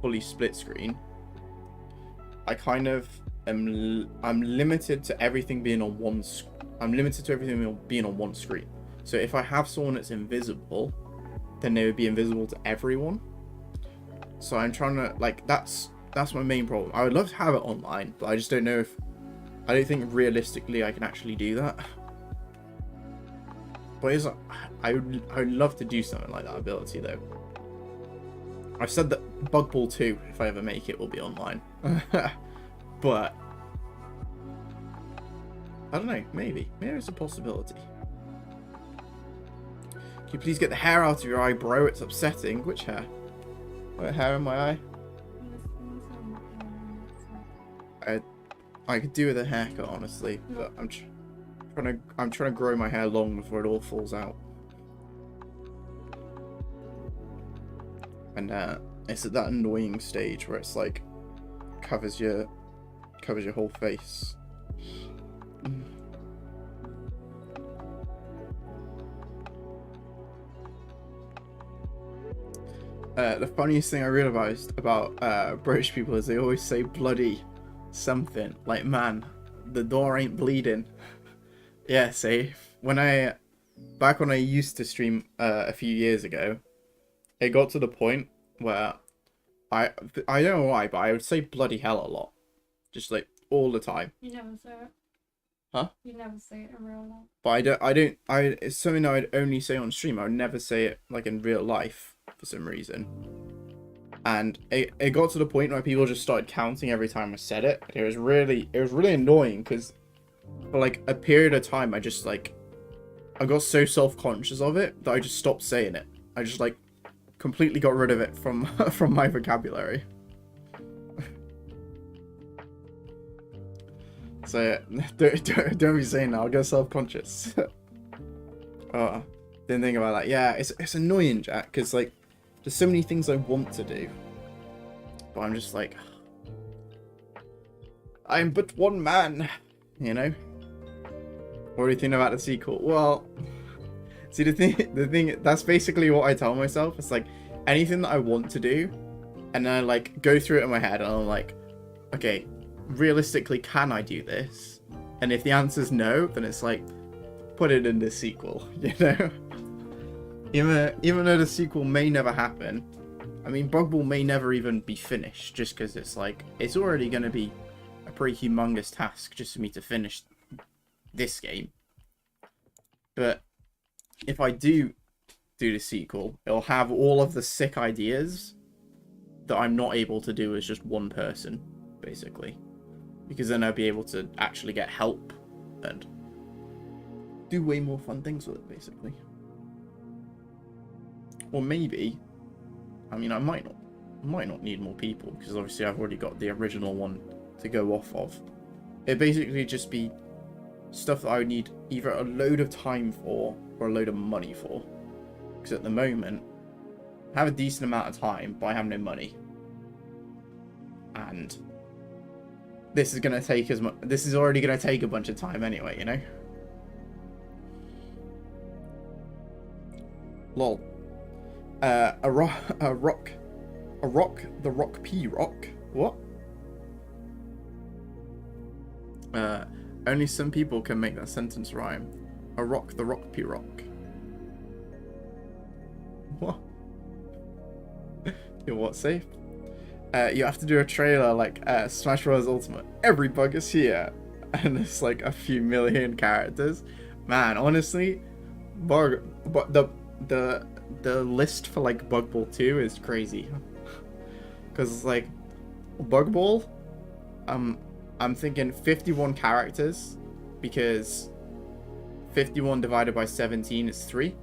Speaker 1: fully split screen, I kind of I'm limited to everything being on one screen. So if I have someone that's invisible, then they would be invisible to everyone. So I'm trying to, like, that's my main problem. I would love to have it online, but I just don't know if I don't think realistically I can actually do that. But it's, I would love to do something like that ability though. I've said that Bug Ball 2, if I ever make it, will be online. But I don't know, maybe it's a possibility. Can you please get the hair out of your eye, bro? It's upsetting. Which hair? What hair in my eye? I could do with a haircut, honestly, but I'm trying to grow my hair long before it all falls out. And it's at that annoying stage where it's like covers your whole face. The funniest thing I realized about British people is they always say bloody something. Like, man, the door ain't bleeding. Yeah, see, back when I used to stream a few years ago, it got to the point where I don't know why, but I would say bloody hell a lot, just like all the time.
Speaker 2: You never say it.
Speaker 1: Huh?
Speaker 2: You never say it in real life.
Speaker 1: But it's something I would only say on stream. I would never say it like in real life for some reason. And it got to the point where people just started counting every time I said it. It was really annoying because for like a period of time I just like I got so self-conscious of it that I just stopped saying it. I just like completely got rid of it from from my vocabulary. So don't be saying that. I'll get self-conscious. Didn't think about that. Yeah, it's annoying, Jack, because like there's so many things I want to do, but I'm just like, I'm but one man, you know. What do you think about the sequel? Well, see the thing that's basically what I tell myself. It's like anything that I want to do, and then I like go through it in my head, and I'm like, okay, realistically, can I do this? And if the answer's no, then it's like, put it in the sequel, you know? Even though the sequel may never happen, I mean, Bug Ball may never even be finished, just because it's like, it's already going to be a pretty humongous task just for me to finish this game. But if I do the sequel, it'll have all of the sick ideas that I'm not able to do as just one person, basically. Because then I'll be able to actually get help and do way more fun things with it, basically. Or maybe, I mean, I might not need more people, because obviously I've already got the original one to go off of. It'd basically just be stuff that I would need either a load of time for or a load of money for. Because at the moment, I have a decent amount of time, but I have no money. And this is gonna take this is already gonna take a bunch of time anyway, you know? Lol. The Rock P Rock? What? Only some people can make that sentence rhyme. The Rock P Rock. What? You what, safe? You have to do a trailer like Smash Bros. Ultimate. Every bug is here. And it's like a few million characters. Man, honestly, the list for like Bug Ball 2 is crazy. Because it's like Bug Ball, I'm thinking 51 characters, because 51 divided by 17 is 3.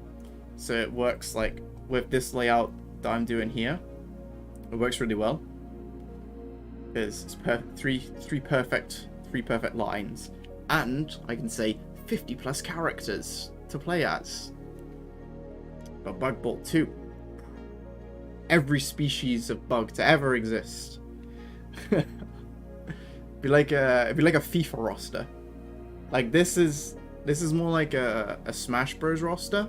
Speaker 1: So it works like with this layout that I'm doing here. It works really well. Because it's three perfect lines, and I can say 50 plus characters to play as. But Bug Ball 2, every species of bug to ever exist. Be like a FIFA roster. Like this is more like a Smash Bros roster,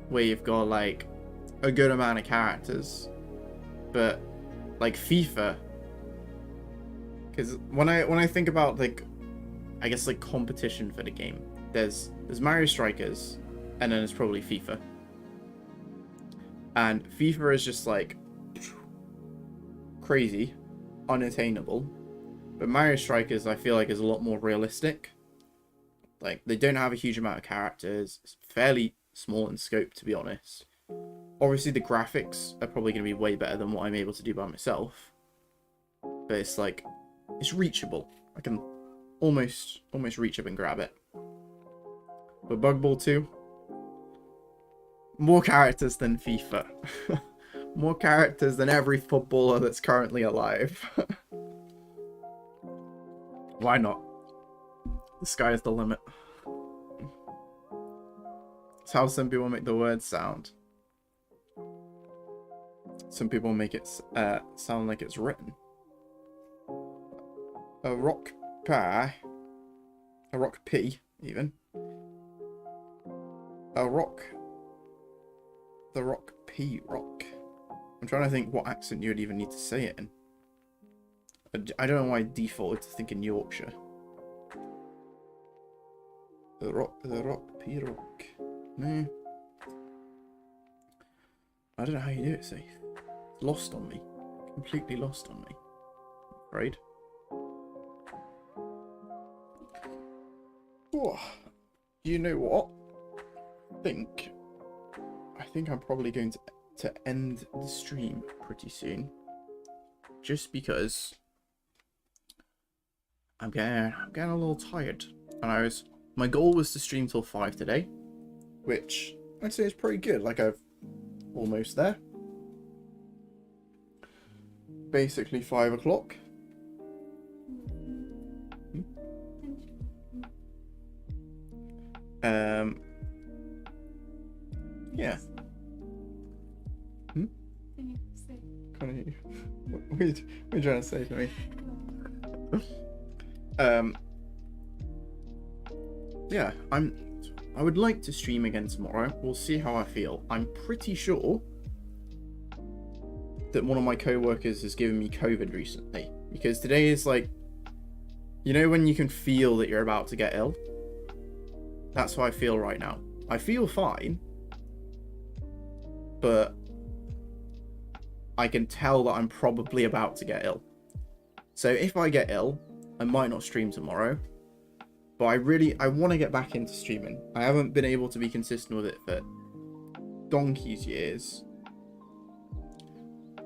Speaker 1: where you've got like a good amount of characters, but like FIFA. Because when I think about like, I guess like competition for the game, there's Mario Strikers, and then it's probably FIFA. And FIFA is just like crazy, unattainable. But Mario Strikers, I feel like, is a lot more realistic. Like, they don't have a huge amount of characters. It's fairly small in scope, to be honest. Obviously, the graphics are probably going to be way better than what I'm able to do by myself. But it's like, it's reachable. I can almost reach up and grab it. But Bug Ball 2, more characters than FIFA. More characters than every footballer that's currently alive. Why not? The sky is the limit. It's how some people make the word sound. Some people make it sound like it's written. A rock pie. A rock P, even. A rock. The Rock P Rock. I'm trying to think what accent you would even need to say it in. I don't know why I defaulted to thinking Yorkshire. The rock, P-rock. No. I don't know how you do it, Safe. It's lost on me. Completely lost on me. I'm afraid. Oh, you know what? I think I'm probably going to end the stream pretty soon. Just because I'm getting a little tired. And my goal was to stream till 5 today, which I'd say is pretty good. Like, I've almost there. Basically 5 o'clock. Yeah. What are you trying to say to me? Yeah, I would like to stream again tomorrow. We'll see how I feel. I'm pretty sure that one of my co-workers has given me COVID recently, because today is like, you know when you can feel that you're about to get ill? That's how I feel right now. I feel fine, but I can tell that I'm probably about to get ill. So if I get ill, I might not stream tomorrow, but I want to get back into streaming. I haven't been able to be consistent with it for donkey's years,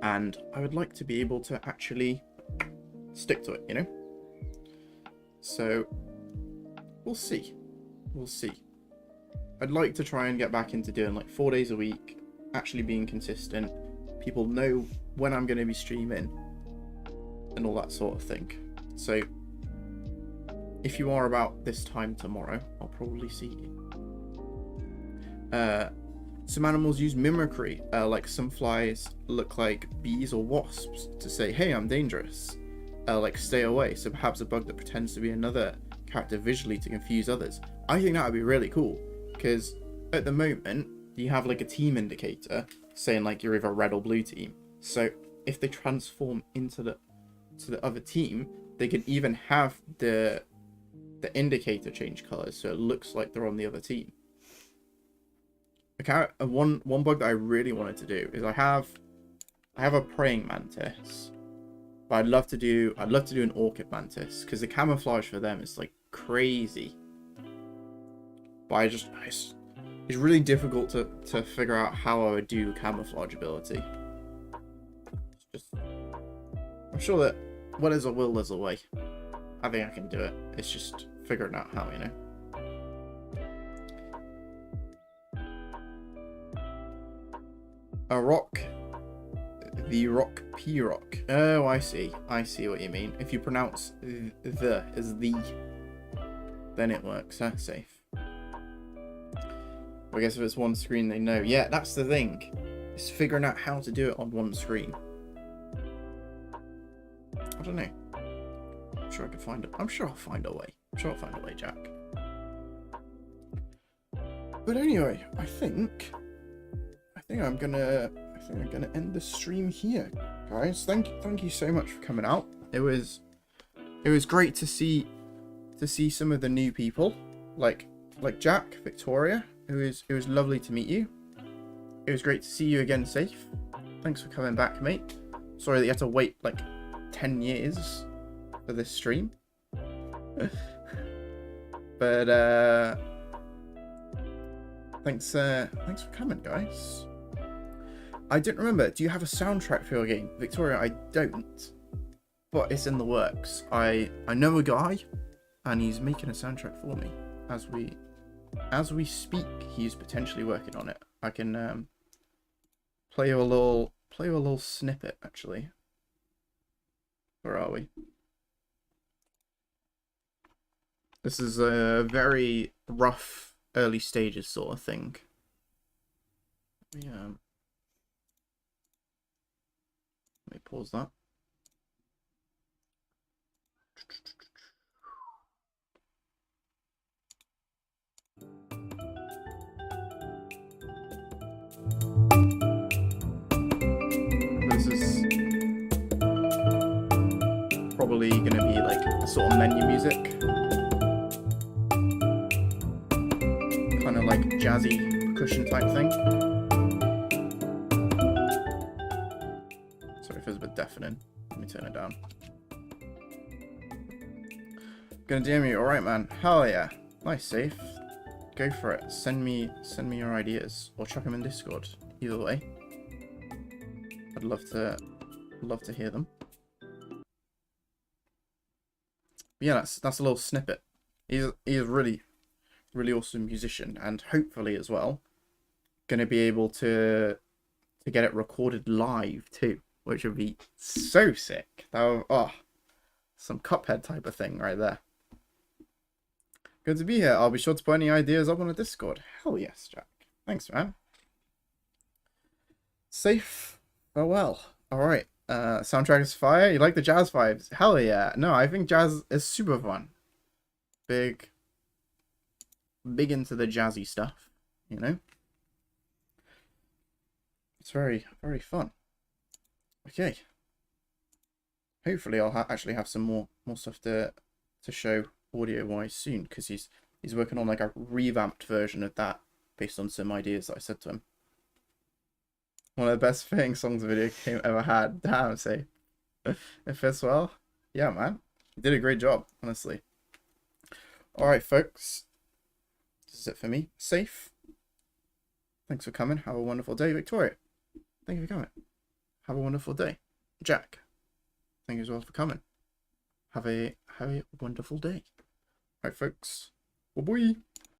Speaker 1: and I would like to be able to actually stick to it, you know? So we'll see. I'd like to try and get back into doing like 4 days a week, actually being consistent. People know when I'm going to be streaming and all that sort of thing. So if you are about this time tomorrow, I'll probably see you. Some animals use mimicry, like some flies look like bees or wasps to say, hey, I'm dangerous, like stay away. So perhaps a bug that pretends to be another character visually to confuse others. I think that would be really cool, because at the moment you have like a team indicator saying like you're either red or blue team. So if they transform into the other team, they can even have the indicator change colors so it looks like they're on the other team. One bug that I really wanted to do is I have a praying mantis, but I'd love to do an orchid mantis, because the camouflage for them is like crazy. But it's really difficult to figure out how I would do camouflage ability. I'm sure that where there's a will, there's a way. I think I can do it. It's just figuring out how, you know. A rock. The rock P-rock. Oh, I see what you mean. If you pronounce the as the, then it works. That's safe. I guess if it's one screen, they know. Yeah, that's the thing. It's figuring out how to do it on one screen. I don't know. I'm sure I could find it. I'm sure I'll find a way. Jack. But anyway, I think I'm gonna end the stream here, guys. Thank you so much for coming out. It was great to see some of the new people, like Jack, Victoria. It was lovely to meet you. It was great to see you again, Safe. Thanks for coming back, mate. Sorry that you had to wait like 10 years for this stream. But thanks for coming, guys. I don't remember. Do you have a soundtrack for your game, Victoria? I don't, but it's in the works. I know a guy, and he's making a soundtrack for me as we speak. He's potentially working on it. I can play you a little snippet actually. Where are we? This is a very rough early stages sort of thing. Yeah. Let me pause that. probably going to be like a sort of menu music. Kind of like jazzy percussion type thing. Sorry if it's a bit deafening. Let me turn it down. Gonna DM you, alright man. Hell yeah. Nice, Safe. Go for it. Send me your ideas. Or chuck them in Discord. Either way. I'd love to hear them. But yeah, that's a little snippet. He's a really awesome musician, and hopefully as well gonna be able to get it recorded live too, which would be so sick. That would, oh, some Cuphead type of thing right there. Good to be here. I'll be sure to put any ideas up on the Discord. Hell yes, Jack. Thanks, man. Safe. Farewell. Alright. Soundtrack is fire. You like the jazz vibes? Hell yeah. No, I think jazz is super fun. Big into the jazzy stuff, you know? It's very fun. Okay. Hopefully I'll actually have some more stuff to show audio-wise soon, because he's working on like a revamped version of that based on some ideas that I said to him. One of the best fitting songs a video game ever had. Damn, say. It fits well. Yeah, man. You did a great job, honestly. Alright, folks. This is it for me. Safe. Thanks for coming. Have a wonderful day. Victoria, thank you for coming. Have a wonderful day. Jack, thank you as well for coming. Have a wonderful day. Alright, folks. Bye-bye.